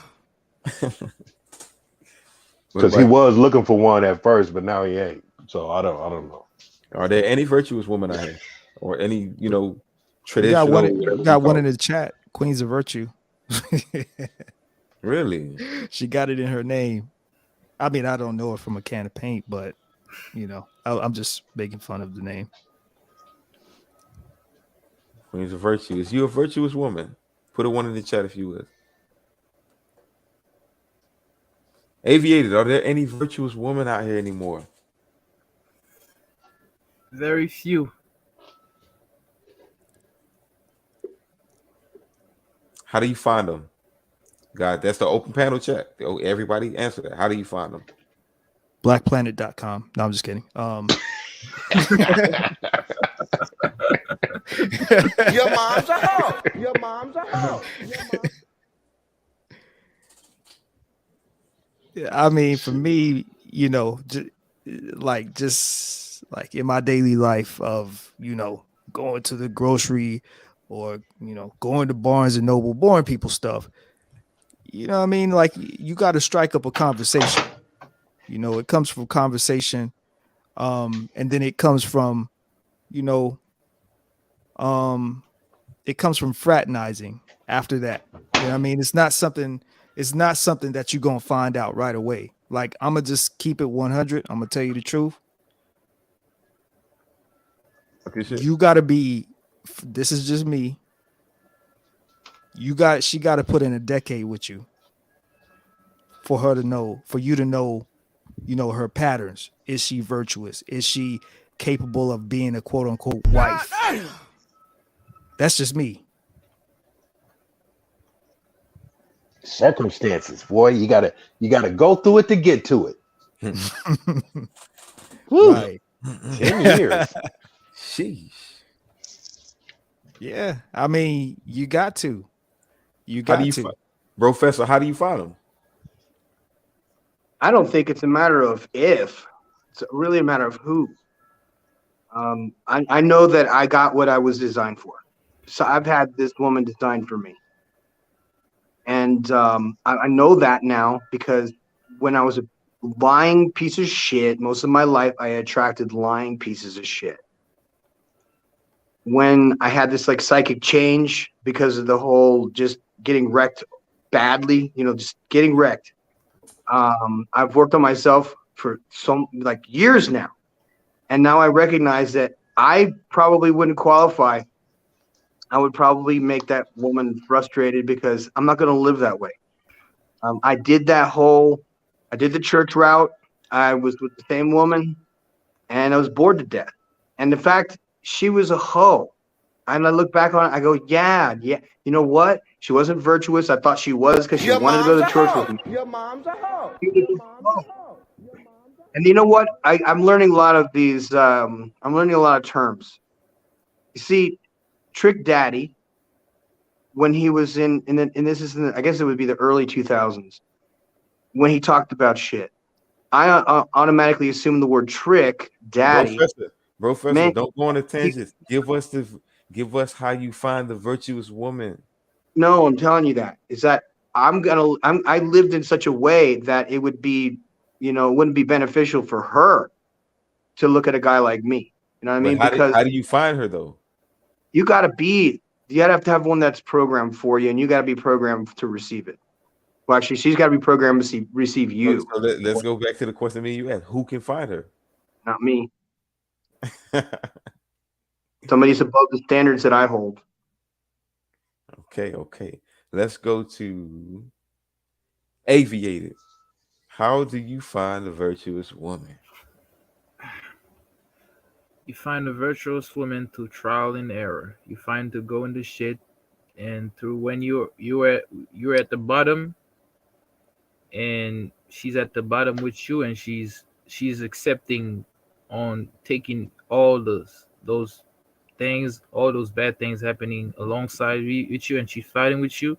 Because he was looking for one at first, but now he ain't. So I don't know. Are there any virtuous women out here, or any traditional? Got one in the chat. Queens of Virtue. Really? She got it in her name. I mean, I don't know it from a can of paint, but I'm just making fun of the name. Queens of Virtue. Is you a virtuous woman? Put a one in the chat if you would. Aviated, are there any virtuous women out here anymore? Very few. How do you find them? God, that's the open panel chat. Oh, everybody answer that. How do you find them? Blackplanet.com. No, I'm just kidding. Your mom's a hoe. Your mom's a hoe. Yeah, I mean, for me, just like in my daily life of, going to the grocery or, going to Barnes and Noble, boring people stuff. You know what I mean? Like, you got to strike up a conversation. It comes from conversation. And then it comes from, it comes from fraternizing after that. You know what I mean? It's not something that you're going to find out right away. Like, I'm going to just keep it 100. I'm going to tell you the truth. You got to be, this is just me. She got to put in a decade with you for you to know, her patterns. Is she virtuous? Is she capable of being a quote unquote wife? That's just me. Circumstances, boy, you gotta go through it to get to it. Right. 10 years. Sheesh. Yeah, I mean, you got to. Professor, how do you find them? I don't think it's a matter of if. It's really a matter of who. I know that I got what I was designed for. So I've had this woman designed for me. And And I know that now because when I was a lying piece of shit, most of my life I attracted lying pieces of shit. When I had this like psychic change because of the whole just getting wrecked badly, just getting wrecked. I've worked on myself for some like years now. And now I recognize that I probably wouldn't qualify. I would probably make that woman frustrated because I'm not going to live that way. I did the church route. I was with the same woman and I was bored to death. And in fact, she was a hoe. And I look back on it, I go, yeah. You know what? She wasn't virtuous. I thought she was because she wanted to go to church with me. Your mom's a hoe. And you know what? I'm learning a lot of these. I'm learning a lot of terms. You see, Trick Daddy, when he was I guess it would be the early 2000s, when he talked about shit, I automatically assumed the word Trick Daddy. Professor, Man, don't go on a tangent. Give us how you find the virtuous woman. No, I'm telling you that is that I lived in such a way that it would be, it wouldn't be beneficial for her to look at a guy like me. You know what I mean? Because how do you find her though? You have to have one that's programmed for you, and you got to be programmed to receive it. Well, actually, she's got to be programmed to receive you. So let's go back to the question me you asked. Who can find her? Not me. Somebody's above the standards that I hold. Okay. Let's go to Aviated. How do you find a virtuous woman? You find a virtuous woman through trial and error. You find to go into shit, and through when you're at the bottom, and she's at the bottom with you, and she's accepting on taking all those things, all those bad things happening alongside with you, and she's fighting with you.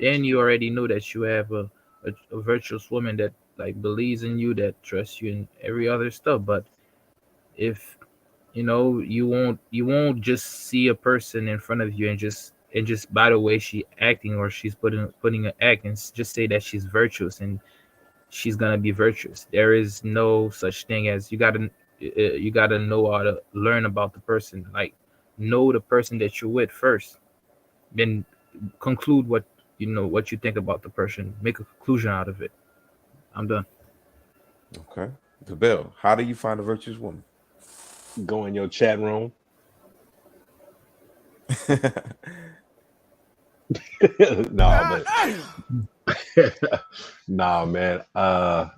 Then you already know that you have a virtuous woman that like believes in you, that trusts you, and every other stuff. But if you won't just see a person in front of you and just by the way she acting or she's putting an act and just say that she's virtuous and she's gonna be virtuous. There is no such thing as you gotta know how to learn about the person, like know the person that you're with first, then conclude what you think about the person, make a conclusion out of it. I'm done. Okay. The Bell, how do you find a virtuous woman? Go in your chat room. Nah, man. I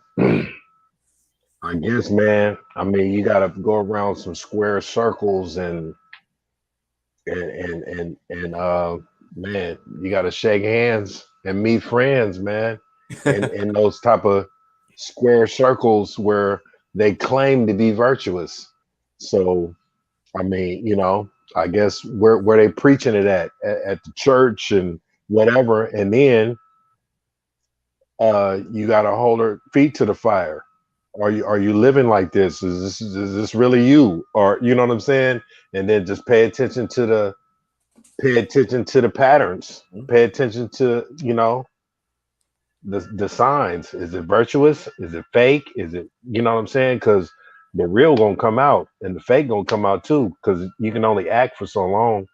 guess, man. I mean, you gotta go around some square circles and man, you gotta shake hands and meet friends, man. in those type of square circles where they claim to be virtuous. So, I mean, I guess where they preaching it at the church and whatever, and then you gotta hold her feet to the fire. Are you living like this? Is this really you? Or you know what I'm saying? And then just pay attention to the patterns. Pay attention to the signs. Is it virtuous? Is it fake? Is it what I'm saying? Because the real gonna come out and the fake gonna come out too, because you can only act for so long.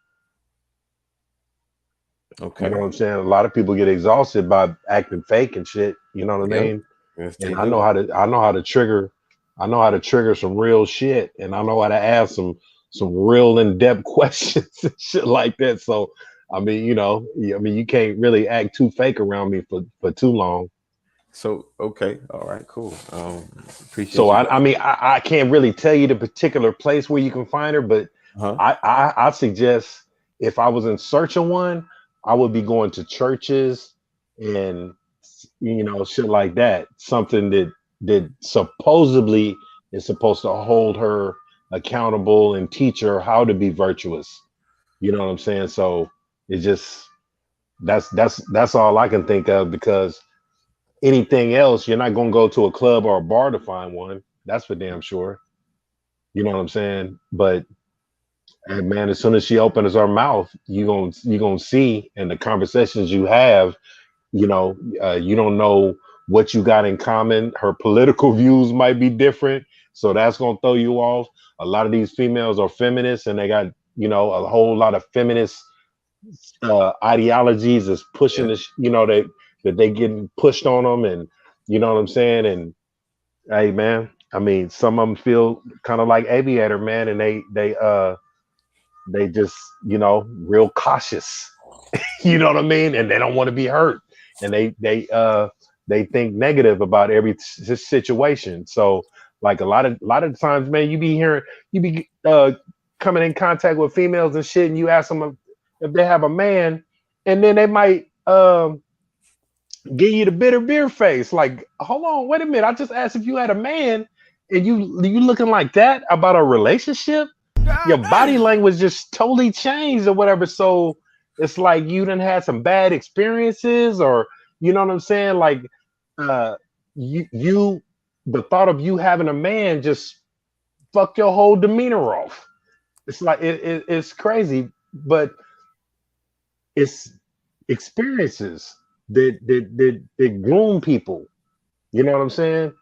Okay. You know what I'm saying? A lot of people get exhausted by acting fake and shit. You know what I mean? Yes, and I know how to trigger some real shit, and I know how to ask some real in-depth questions and shit like that. So I mean, you can't really act too fake around me for too long. So okay, all right, cool. Appreciate. So I can't really tell you the particular place where you can find her, but I suggest if I was in search of one, I would be going to churches and shit like that. Something that supposedly is supposed to hold her accountable and teach her how to be virtuous. You know what I'm saying? So it just that's all I can think of, because anything else, you're not going to go to a club or a bar to find one. That's for damn sure. You know what I'm saying? But hey, man, as soon as she opens her mouth, you're gonna see, and the conversations you have, you know, you don't know what you got in common. Her political views might be different, so that's gonna throw you off. A lot of these females are feminists, and they got, you know, a whole lot of feminist ideologies is pushing this, you know, that they getting pushed on them, and you know what I'm saying. And hey, man, I mean, some of them feel kind of like Aviator, man, and they just, you know, real cautious. You know what I mean? And they don't want to be hurt, and they think negative about every situation. So like a lot of times, man, you be coming in contact with females and shit, and you ask them if they have a man, and then they might give you the bitter beer face. Like, hold on, wait a minute, I just asked if you had a man, and you looking like that about a relationship. Your body language just totally changed or whatever. So it's like you done had some bad experiences, or you know what I'm saying? Like you the thought of you having a man just fuck your whole demeanor off. It's like it's crazy, but it's experiences that groom people. You know what I'm saying?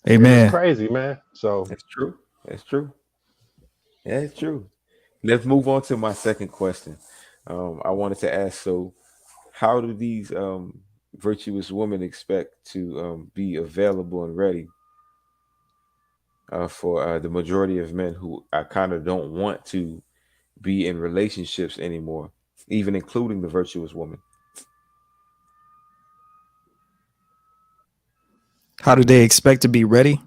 Amen. It's crazy, man. So it's true. It's true. Yeah, it's true. Let's move on to my second question. I wanted to ask, so how do these virtuous women expect to be available and ready for the majority of men who I kind of don't want to be in relationships anymore, even including the virtuous woman? How do they expect to be ready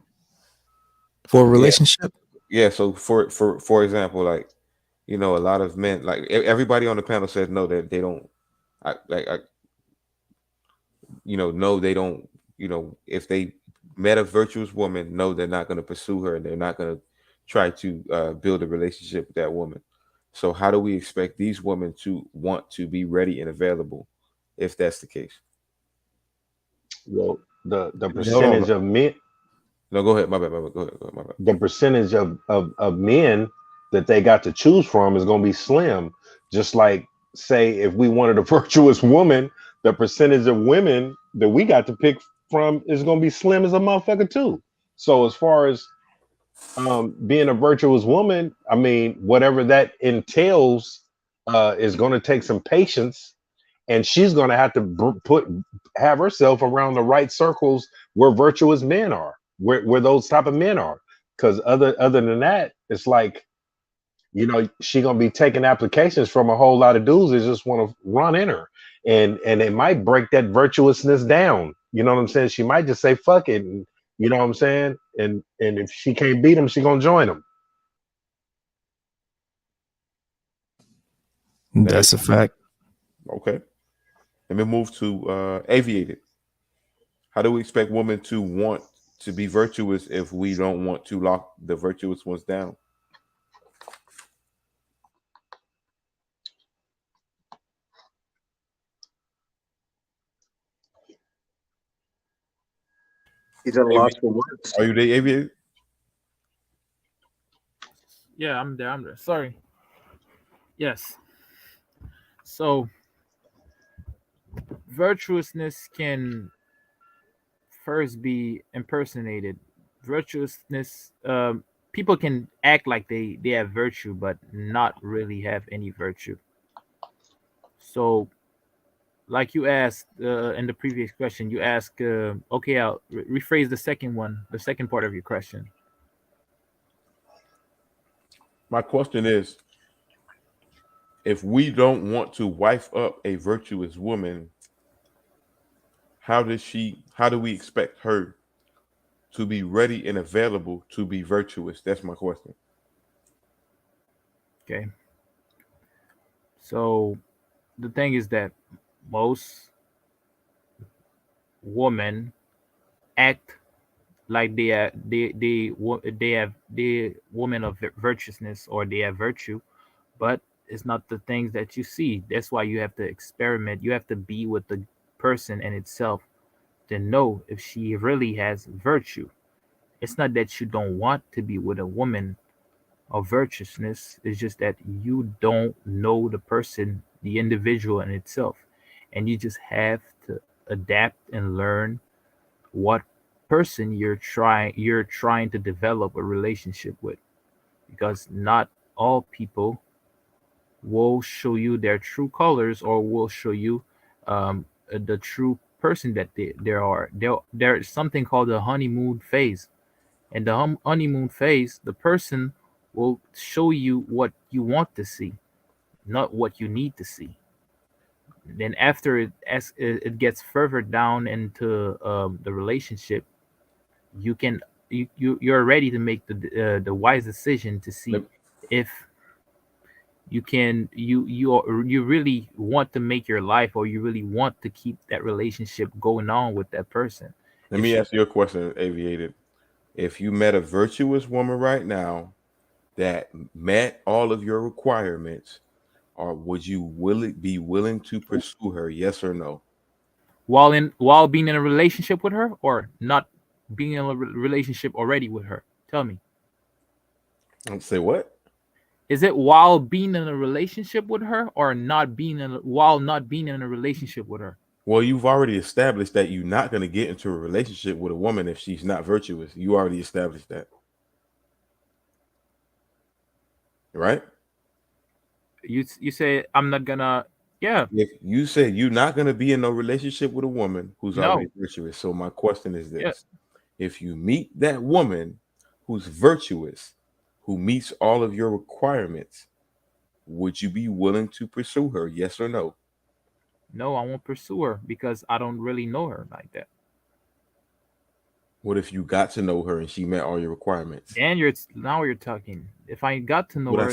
for a relationship? Yeah. So for example, like, you know, a lot of men, like everybody on the panel says no, that they don't. No, they don't. You know, if they met a virtuous woman, no, they're not going to pursue her. They're not going to try to build a relationship with that woman. So how do we expect these women to want to be ready and available if that's the case? Well, the percentage of men. No, go ahead. My bad. Go ahead. My bad. The percentage of men that they got to choose from is going to be slim. Just like, say, if we wanted a virtuous woman, the percentage of women that we got to pick from is going to be slim as a motherfucker too. So as far as being a virtuous woman, I mean, whatever that entails is going to take some patience, and she's going to have to have herself around the right circles where virtuous men are, where those type of men are. Because other than that, it's like, you know, she gonna be taking applications from a whole lot of dudes that just want to run in her, and it might break that virtuousness down. You know what I'm saying? She might just say fuck it, and, you know what I'm saying? And if she can't beat him, she gonna join him. That's a fact. Okay. Let me move to Aviator. How do we expect women to want to be virtuous if we don't want to lock the virtuous ones down? He's at a loss for words. Are you there, Aviator? Yeah, I'm there. Sorry. Yes. So virtuousness can first be impersonated. Virtuousness, people can act like they have virtue, but not really have any virtue. So, like you asked in the previous question, you asked, okay, I'll rephrase the second part of your question. My question is, if we don't want to wife up a virtuous woman, how do we expect her to be ready and available to be virtuous? That's my question. Okay. So the thing is that most women act like they have women of virtuousness, or they have virtue, but it's not the things that you see. That's why you have to experiment. You have to be with the person in itself to know if she really has virtue. It's not that you don't want to be with a woman of virtuousness. It's just that you don't know the person, the individual in itself. and you just have to adapt and learn what person you're trying to develop a relationship with, because not all people will show you their true colors or will show you the true person that they are. There's something called the honeymoon phase, and the honeymoon phase, the person will show you what you want to see, not what you need to see. Then after as it gets further down into the relationship, you're ready to make the wise decision to see if you really want to make your life, or you really want to keep that relationship going on with that person. Let me ask you a question, Aviated. If you met a virtuous woman right now that met all of your requirements, or would you be willing to pursue her? Yes or no? While being in a relationship with her, or not being in a relationship already with her? Tell me. Say what? Is it while being in a relationship with her, or while not being in a relationship with her? Well, you've already established that you're not going to get into a relationship with a woman if she's not virtuous. You already established that. Right? You say I'm not gonna. Yeah. If you said you're not going to be in no relationship with a woman who's already virtuous. So my question is this. Yeah. If you meet that woman who's virtuous, who meets all of your requirements, would you be willing to pursue her? Yes or no? No, I won't pursue her because I don't really know her like that. What if you got to know her and she met all your requirements? And you're talking. If I got to know her,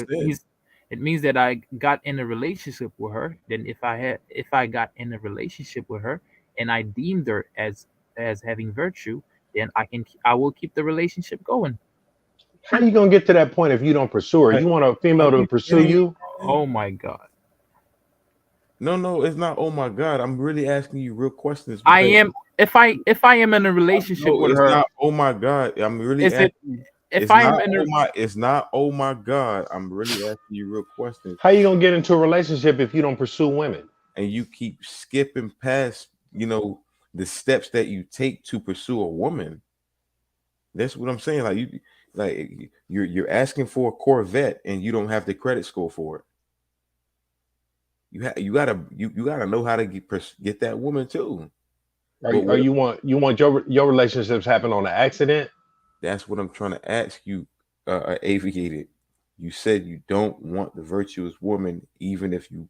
it means that I got in a relationship with her. Then if I got in a relationship with her and I deemed her as having virtue, then I will keep the relationship going. How are you gonna get to that point if you don't pursue her? You want a female to pursue you? Oh my God. No, it's not. Oh my God, I'm really asking you real questions. I am. If I am in a relationship with her, not, oh my God, I'm really asking. It's not. Oh my God, I'm really asking you real questions. How you gonna get into a relationship if you don't pursue women? And you keep skipping past, the steps that you take to pursue a woman. That's what I'm saying. You're asking for a Corvette and you don't have the credit score for it. You gotta know how to get that woman too. You want your relationships happen on an accident? That's what I'm trying to ask you, Aviated. You said you don't want the virtuous woman, even if you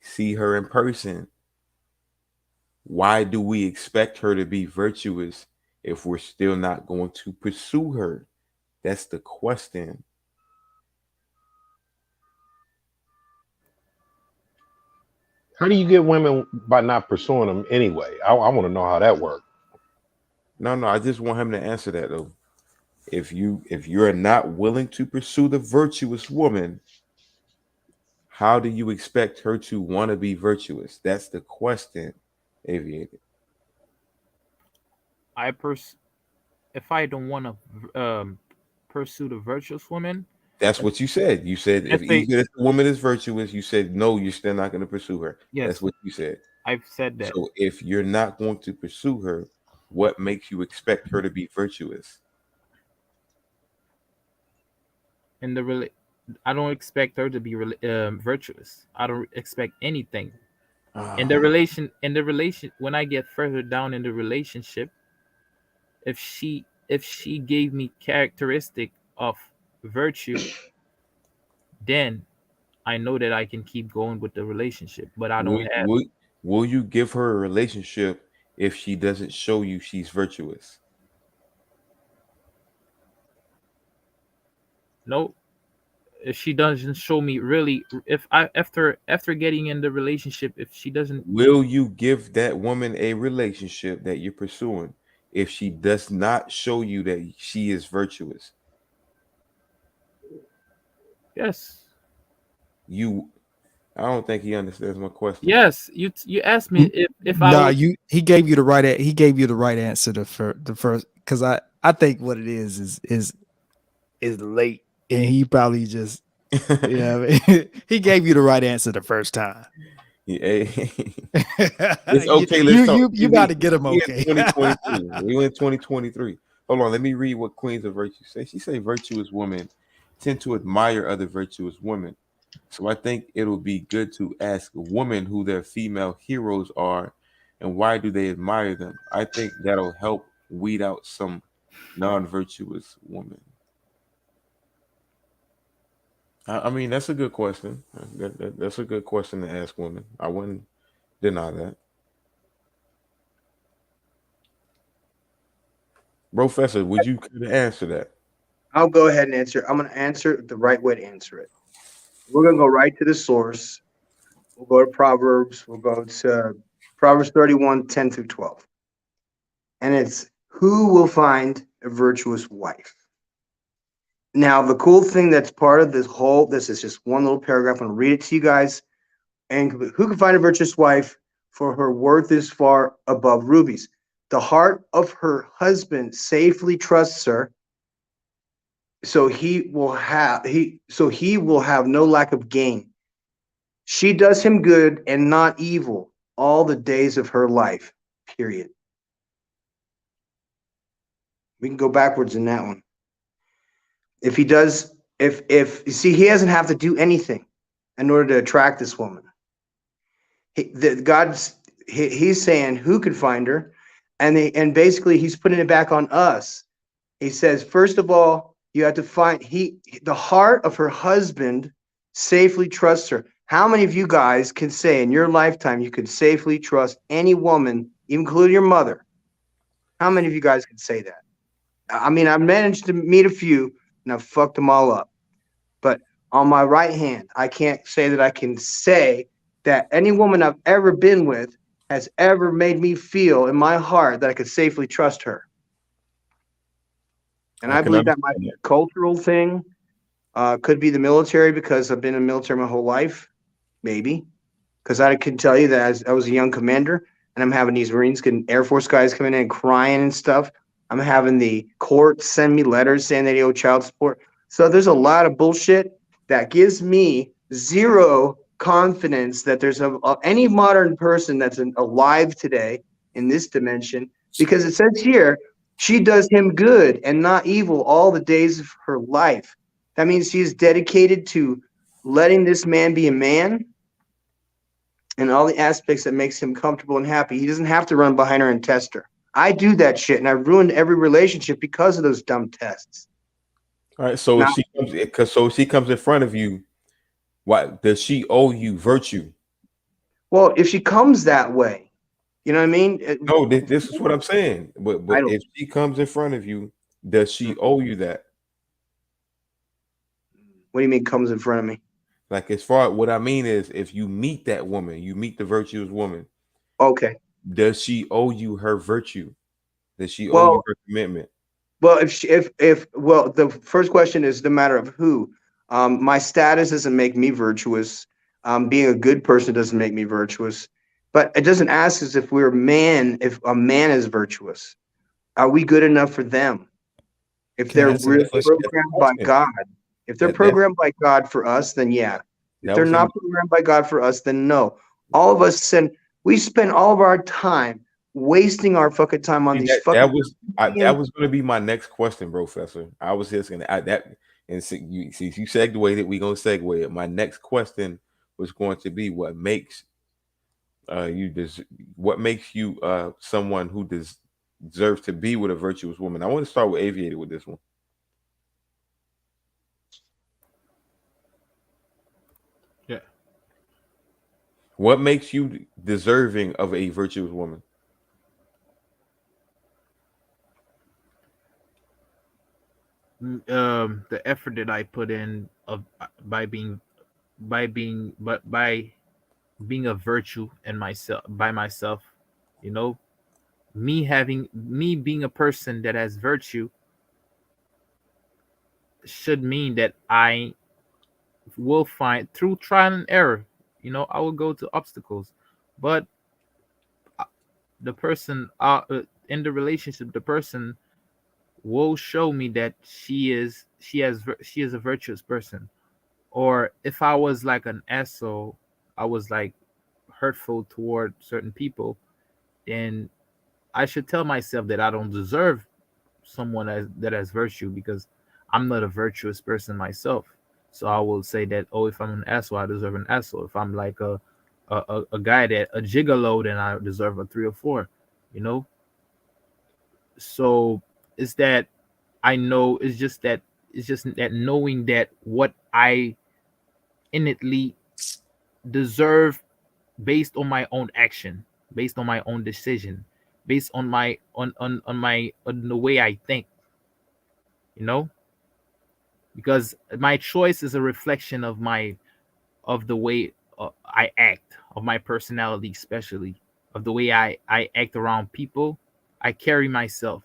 see her in person. Why do we expect her to be virtuous if we're still not going to pursue her? That's the question. How do you get women by not pursuing them anyway? I want to know how that works. No, I just want him to answer that though. If you're not willing to pursue the virtuous woman, how do you expect her to want to be virtuous? That's the question, Aviated. If I don't want to pursue the virtuous woman. That's what you said. You said if the woman is virtuous, you said no, you're still not going to pursue her. Yes. That's what you said. I've said that. So if you're not going to pursue her, what makes you expect her to be virtuous? I don't expect her to be virtuous. I don't expect anything. In the relation, when I get further down in the relationship, if she gave me characteristic of virtue, then I know that I can keep going with the relationship. But I don't have. Will you give her a relationship if she doesn't show you she's virtuous? No. If she doesn't show me really, after getting in the relationship, if she doesn't, will you give that woman a relationship that you're pursuing if she does not show you that she is virtuous? Yes. I don't think he understands my question. Yes, you asked me if he gave you the right answer the first, because I think what it is late, and he probably just he gave you the right answer the first time. It's okay. Let's talk. You got to get him We okay. in 2023. We in 2023. Hold on. Let me read what Queens of Virtue say. She say virtuous women tend to admire other virtuous women. So I think it'll be good to ask women who their female heroes are and why do they admire them. I think that'll help weed out some non-virtuous women. I mean, that's a good question. That's a good question to ask women. I wouldn't deny that. Professor, would you could answer that? I'll go ahead and answer. I'm going to answer the right way to answer it. We're going to go right to the source. We'll go to Proverbs. We'll go to Proverbs 31, 10 through 12. And it's, who will find a virtuous wife? Now, the cool thing that's part of this is just one little paragraph. I'm going to read it to you guys. And who can find a virtuous wife? For her worth is far above rubies. The heart of her husband safely trusts her, so he will have no lack of gain. She does him good and not evil all the days of her life. Period. We can go backwards in that one. If he does, if you see, he doesn't have to do anything in order to attract this woman. He's saying who could find her, and basically he's putting it back on us. He says, first of all, you have to find the heart of her husband safely trusts her. How many of you guys can say in your lifetime you could safely trust any woman, including your mother? How many of you guys can say that? I mean, I've managed to meet a few, and I've fucked them all up. But on my right hand, I can't say that I can say that any woman I've ever been with has ever made me feel in my heart that I could safely trust her. And I believe that might be a cultural thing. Could be the military, because I've been in the military my whole life. Maybe. Because I can tell you that as I was a young commander, and I'm having these Marines and Air Force guys coming in and crying and stuff. I'm having the court send me letters saying they owe child support. So there's a lot of bullshit that gives me zero confidence that there's any modern person that's alive today in this dimension, because it says here, she does him good and not evil all the days of her life. That means she is dedicated to letting this man be a man and all the aspects that makes him comfortable and happy. He doesn't have to run behind her and test her. I do that shit, and I've ruined every relationship because of those dumb tests. All right, so now, she comes in front of you. What does she owe you virtue? Well, if she comes that way, you know what I mean? No, this is what I'm saying. But if she comes in front of you, does she owe you that? What do you mean comes in front of me? Like, as far what I mean is, if you meet that woman, you meet the virtuous woman. Okay. Does she owe you her virtue? Does she owe you her commitment? Well, well, the first question is the matter of who. My status doesn't make me virtuous. Being a good person doesn't make me virtuous. But it doesn't ask us if we're if a man is virtuous. Are we good enough for them? If they're really programmed by God. If they're programmed by God for us, then yeah. If they're not programmed by God for us, then no. All of us we spend all of our time wasting our fucking time on these fucking. That was going to be my next question, Professor. I was just going to add that, and you segued it. We're going to segue it. My next question was going to be, what makes you someone who deserves to be with a virtuous woman? I want to start with Aviator with this one. Yeah. What makes you deserving of a virtuous woman? The effort that I put in by being a virtue in myself, by myself, you know, me being a person that has virtue should mean that I will find, through trial and error, you know, I will go to obstacles, but the person in the relationship, the person will show me that she is a virtuous person. Or if I was like an asshole, I was like hurtful toward certain people, then I should tell myself that I don't deserve someone that has virtue, because I'm not a virtuous person myself. So I will say that, oh, if I'm an asshole, I deserve an asshole. If I'm like a guy that a gigolo, then I deserve a 3 or 4, you know. So it's that I know, it's just that knowing that what I innately deserve based on my own action, based on my own decision, based on my on the way I think, you know, because my choice is a reflection of the way I act, of my personality, especially of the way I act around people. I carry myself.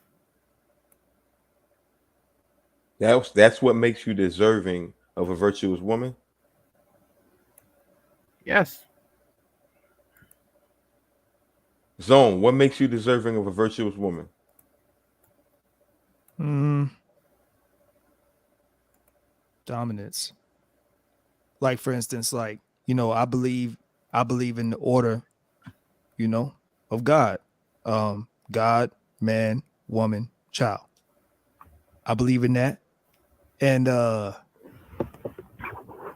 That's what makes you deserving of a virtuous woman. Yes. Zone, what makes you deserving of a virtuous woman? Dominance. Like, for instance, like, you know, I believe in the order, you know, of God. God, man, woman, child. I believe in that. And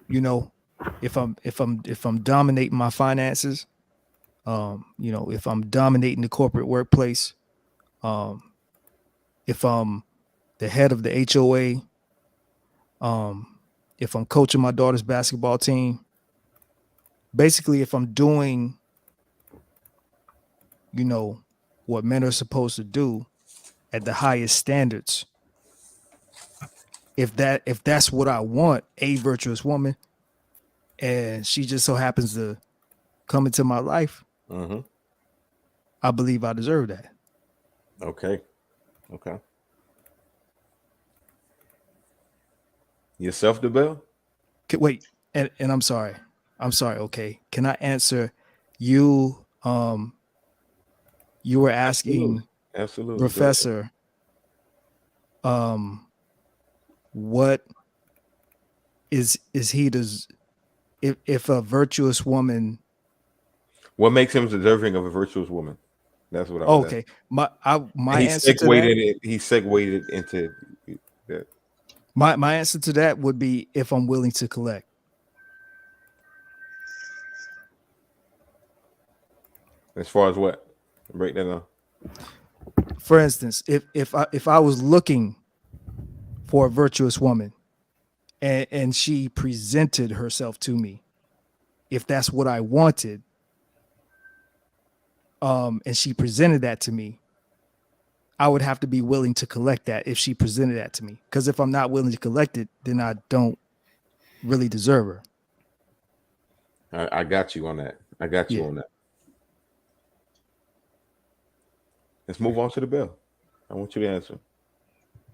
you know, if I'm dominating my finances, you know, if I'm dominating the corporate workplace, if I'm the head of the HOA, if I'm coaching my daughter's basketball team, basically if I'm doing, you know, what men are supposed to do at the highest standards, if that's what I want, a virtuous woman, and she just so happens to come into my life, I believe I deserve that. Okay. Yourself, DeBell? Wait, and I'm sorry. Okay, can I answer you? You were asking, absolutely, Professor, what is he does if a virtuous woman? What makes him deserving of a virtuous woman? That's what I was okay. asking. My answer to that, he segued it into that. My answer to that would be if I'm willing to collect. As far as what? Break that down. For instance, if I was looking for a virtuous woman and she presented herself to me, if that's what I wanted, and she presented that to me, I would have to be willing to collect that if she presented that to me. Because if I'm not willing to collect it, then I don't really deserve her. I got you on that. On that. Let's move on to the bill. I want you to answer.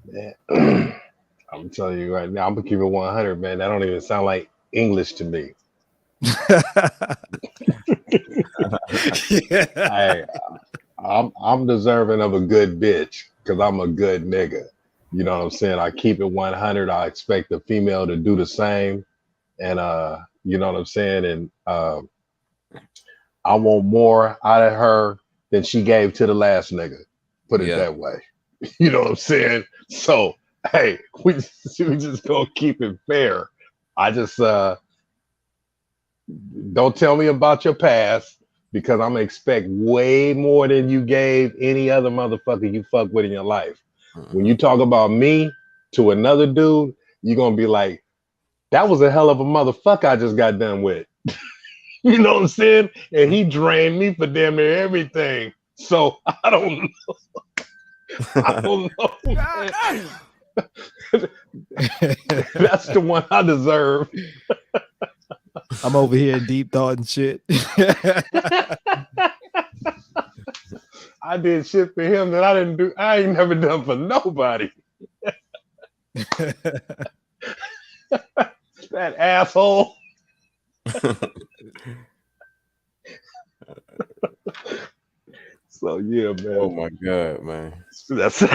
Man, I'm telling you right now, I'm gonna keep it 100, man. That don't even sound like English to me. Hey, I'm deserving of a good bitch because I'm a good nigga. You know what I'm saying? I keep it 100. I expect the female to do the same, and you know what I'm saying? And I want more out of her than she gave to the last nigga. Put it that way. You know what I'm saying? So hey, we just gonna keep it fair. I just don't tell me about your past, because I'm gonna expect way more than you gave any other motherfucker you fuck with in your life. When you talk about me to another dude, you're gonna be like, that was a hell of a motherfucker I just got done with. You know what I'm saying? And he drained me for damn near everything. So I don't know. I don't know. That's the one I deserve. I'm over here in deep thought and shit. I did shit for him that I ain't never done for nobody. That asshole. So yeah, man. Oh my god, man. That's it.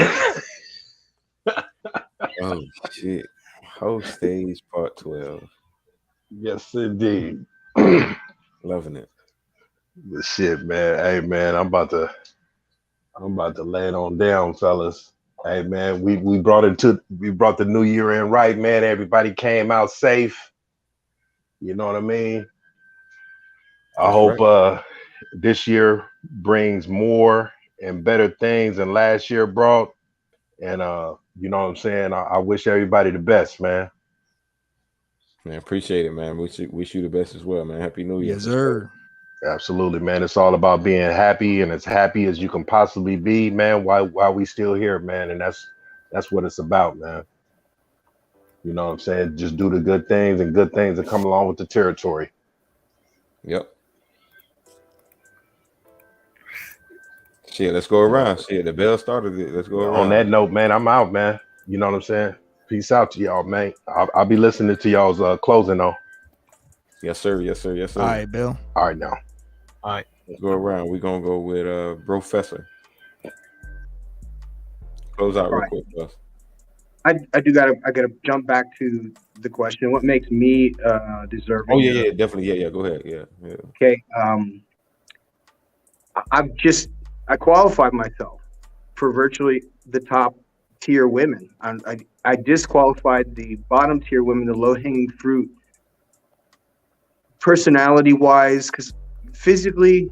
Oh shit. Whole stage part 12. Yes, indeed. Loving it. But shit, man. Hey, man, I'm about to lay it on down, fellas. Hey, man, we brought the new year in right, man. Everybody came out safe. You know what I mean? I That's hope right. this year brings more and better things than last year brought. And you know what I'm saying? I wish everybody the best, man. Man, appreciate it, man. Wish you the best as well, man. Happy New Year. Yes, sir. Absolutely, man. It's all about being happy and as happy as you can possibly be, man. While we still here, man, and that's what it's about, man. You know what I'm saying? Just do the good things and good things that come along with the territory. Yep. Shit, let's go around. Shit, the bell started it. Let's go around. On that note, man, I'm out, man. You know what I'm saying? Peace out to y'all, man. I'll be listening to y'all's closing though. Yes, sir. Yes, sir. Yes, sir. All right, Bill. All right, now. All right. Let's go around. We're gonna go with Professor. Close out real Right. quick, Bus. I gotta jump back to the question. What makes me deserving? Oh yeah, definitely. Yeah. Go ahead. Yeah. Okay. I qualified myself for virtually the top tier women. I disqualified the bottom tier women, the low hanging fruit, personality wise, because physically,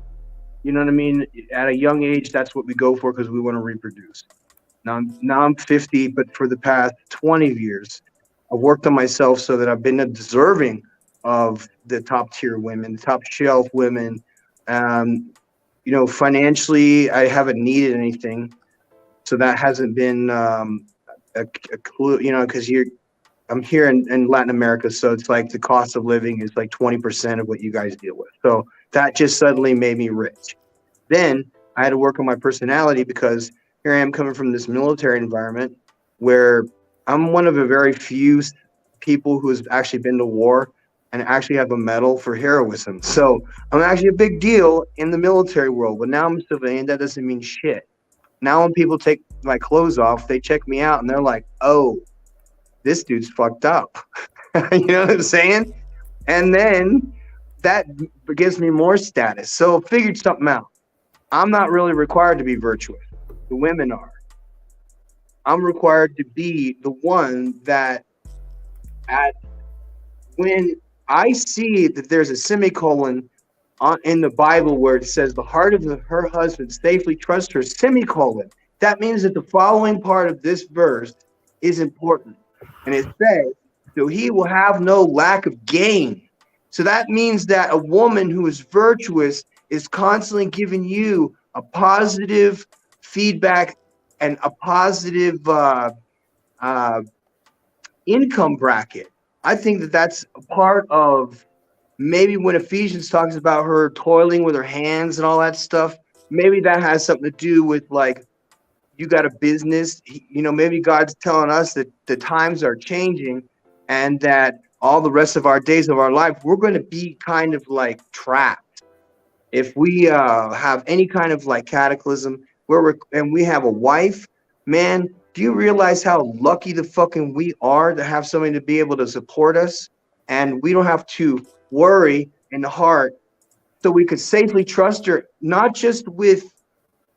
you know what I mean. At a young age, that's what we go for because we want to reproduce. Now I'm 50, but for the past 20 years, I've worked on myself so that I've been deserving of the top tier women, the top shelf women. You know, financially, I haven't needed anything, so that hasn't been a clue. You know, because I'm here in Latin America, so it's like the cost of living is like 20% of what you guys deal with. So that just suddenly made me rich. Then I had to work on my personality because here I am coming from this military environment where I'm one of a very few people who has actually been to war and actually have a medal for heroism. So I'm actually a big deal in the military world, but now I'm a civilian. That doesn't mean shit. Now when people take my clothes off, they check me out and they're like, oh, this dude's fucked up. You know what I'm saying? And then that gives me more status. So I figured something out. I'm not really required to be virtuous. The women are. I'm required to be the one that when I see that there's a semicolon in the Bible where it says the heart of her husband safely trusts her, semicolon, that means that the following part of this verse is important. And it says, so he will have no lack of gain. So that means that a woman who is virtuous is constantly giving you a positive feedback and a positive income bracket. I think that that's a part of maybe when Ephesians talks about her toiling with her hands and all that stuff, maybe that has something to do with like, you got a business, you know, maybe God's telling us that the times are changing and that all the rest of our days of our life, we're going to be kind of like trapped. If we have any kind of like cataclysm and we have a wife, man, do you realize how lucky the fucking we are to have somebody to be able to support us? And we don't have to worry in the heart, so we could safely trust her, not just with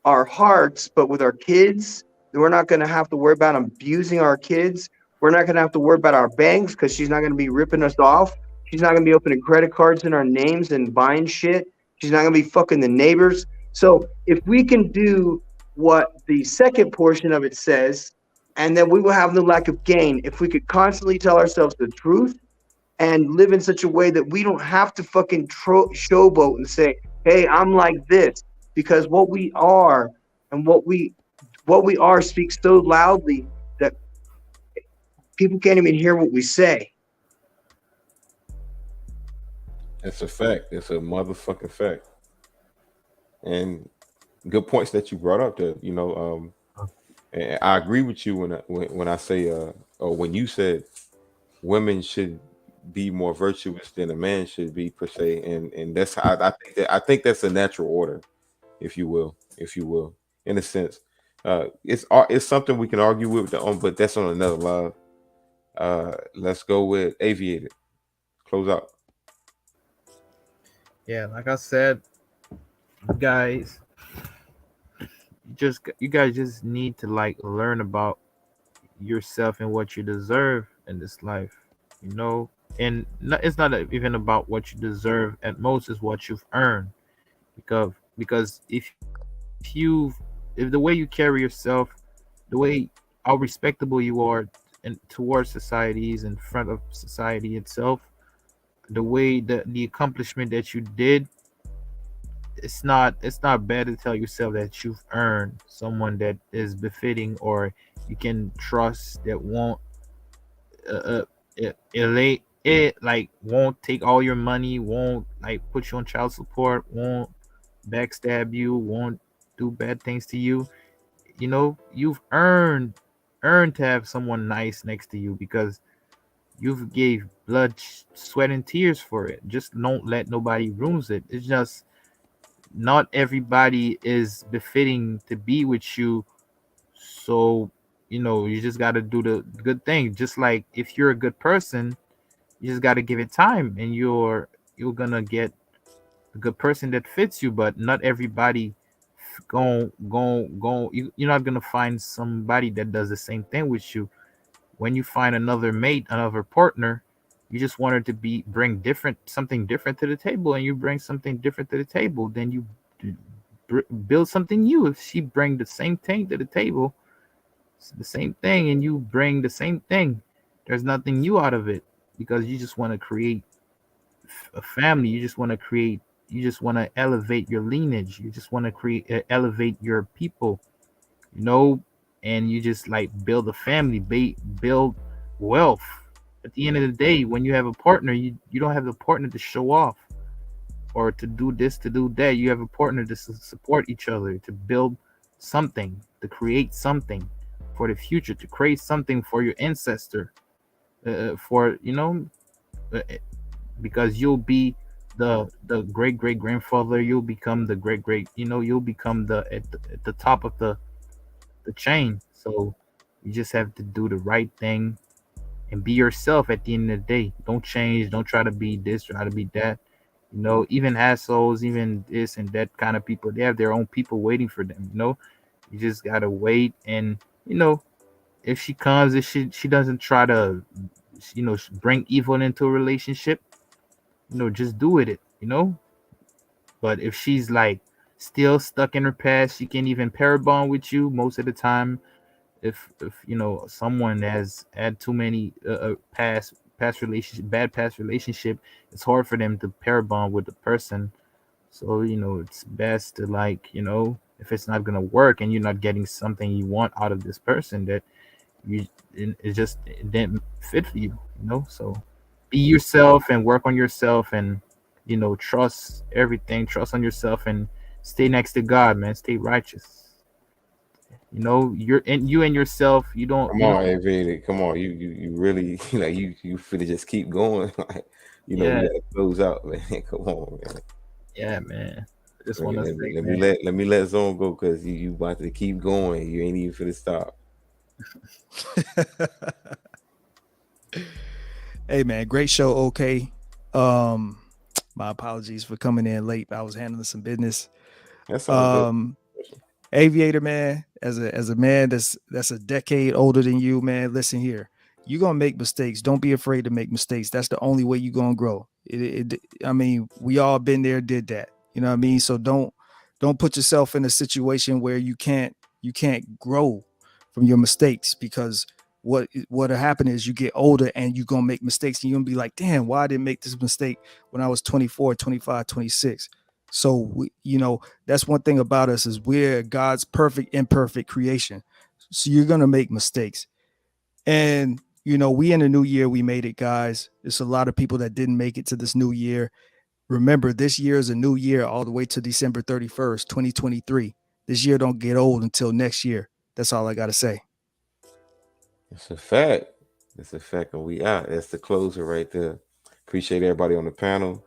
our hearts, but with our kids. We're not going to have to worry about abusing our kids. We're not going to have to worry about our banks because she's not going to be ripping us off. She's not going to be opening credit cards in our names and buying shit. She's not going to be fucking the neighbors. So if we can do what the second portion of it says, and then we will have no lack of gain, if we could constantly tell ourselves the truth and live in such a way that we don't have to fucking showboat and say, hey, I'm like this, because what we are and what we are speaks so loudly that people can't even hear what we say. It's a fact. It's a motherfucking fact. And good points that you brought up there. You know, and I agree with you when I say or when you said women should be more virtuous than a man should be per se, and that's how I think that's a natural order, if you will, in a sense. It's something we can argue with, but that's on another live. Let's go with Aviator. Close out. Yeah, like I said, guys, you guys just need to like learn about yourself and what you deserve in this life, you know. And it's not even about what you deserve. At most, is what you've earned. Because if the way you carry yourself, the way how respectable you are and towards societies in front of society itself, the way that the accomplishment that you did, it's not bad to tell yourself that you've earned someone that is befitting or you can trust, that won't elate it, like won't take all your money, won't like put you on child support, won't backstab you, won't do bad things to you. You know, you've earned to have someone nice next to you because you've gave blood, sweat, and tears for it. Just don't let nobody ruins it. It's just not everybody is befitting to be with you. So, you know, you just got to do the good thing. Just like if you're a good person, you just got to give it time and you're gonna get a good person that fits you. But not everybody you're not gonna find somebody that does the same thing with you. When you find another mate, another partner, you just want her to bring something different to the table, and you bring something different to the table. Then you build something new. If she bring the same thing to the table, it's the same thing, and you bring the same thing, there's nothing new out of it, because you just want to create a family. You just want to elevate your lineage. You just want to elevate your people, you know, and you just like build a family, build wealth. At the end of the day, when you have a partner, you don't have a partner to show off or to do this, to do that. You have a partner to support each other, to build something, to create something for the future, to create something for your ancestor, for, you know, because you'll be the great grandfather, you'll become the great, you know, you'll become at the top of the chain. So you just have to do the right thing and be yourself at the end of the day. Don't change, don't try to be this, try to be that. You know, even assholes, even this and that kind of people, they have their own people waiting for them, you know. You just gotta wait, and you know, if she comes, if she doesn't try to, you know, bring evil into a relationship, you know, just do it, you know. But if she's like still stuck in her past, she can't even pair bond with you most of the time. If you know, someone has had too many past relationship, it's hard for them to pair bond with the person. So, you know, it's best to, like, you know, if it's not gonna work and you're not getting something you want out of this person, that it didn't fit for you, you know. So be yourself and work on yourself, and you know, trust everything, trust on yourself, and stay next to God, man. Stay righteous. You know, you and yourself. You don't. Come on, Aviator. Come on, you really like you finna just keep going. Like, you know, Yeah. we gotta close out, man. Come on, man. Yeah, man. I just Let want to me say, let me let Zone go, because you about to keep going. You ain't even finna stop. Hey man, great show. Okay. My apologies for coming in late. I was handling some business. That's all good. Aviator, man, as a man that's a decade older than you, man, listen here. You're gonna make mistakes. Don't be afraid to make mistakes. That's the only way you're gonna grow. I mean, we all been there, did that. You know what I mean? So don't put yourself in a situation where you can't grow from your mistakes, because what'll happen is you get older and you're gonna make mistakes, and you're gonna be like, damn, why I didn't make this mistake when I was 24, 25, 26. So you know, that's one thing about us, is we're God's perfect, imperfect creation. So you're gonna make mistakes. And you know, we in the new year, we made it, guys. There's a lot of people that didn't make it to this new year. Remember, this year is a new year all the way to December 31st, 2023. This year don't get old until next year. That's all I gotta say. It's a fact. It's a fact, and we out. That's the closer right there. Appreciate everybody on the panel.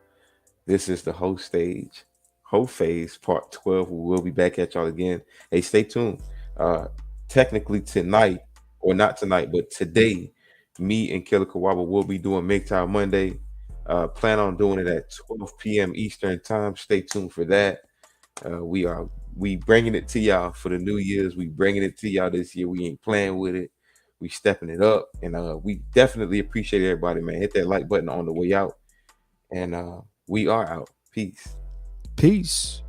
This is the whole stage, whole phase, part 12. We will be back at y'all again. Hey, stay tuned. Technically tonight, or not tonight, but today, me and Killer Kawaba will be doing MGTOW Monday. Plan on doing it at 12 p.m. Eastern time. Stay tuned for that. We bringing it to y'all for the New Year's. We bringing it to y'all this year. We ain't playing with it. We stepping it up, and we definitely appreciate everybody, man. Hit that like button on the way out, and we are out. Peace. Peace.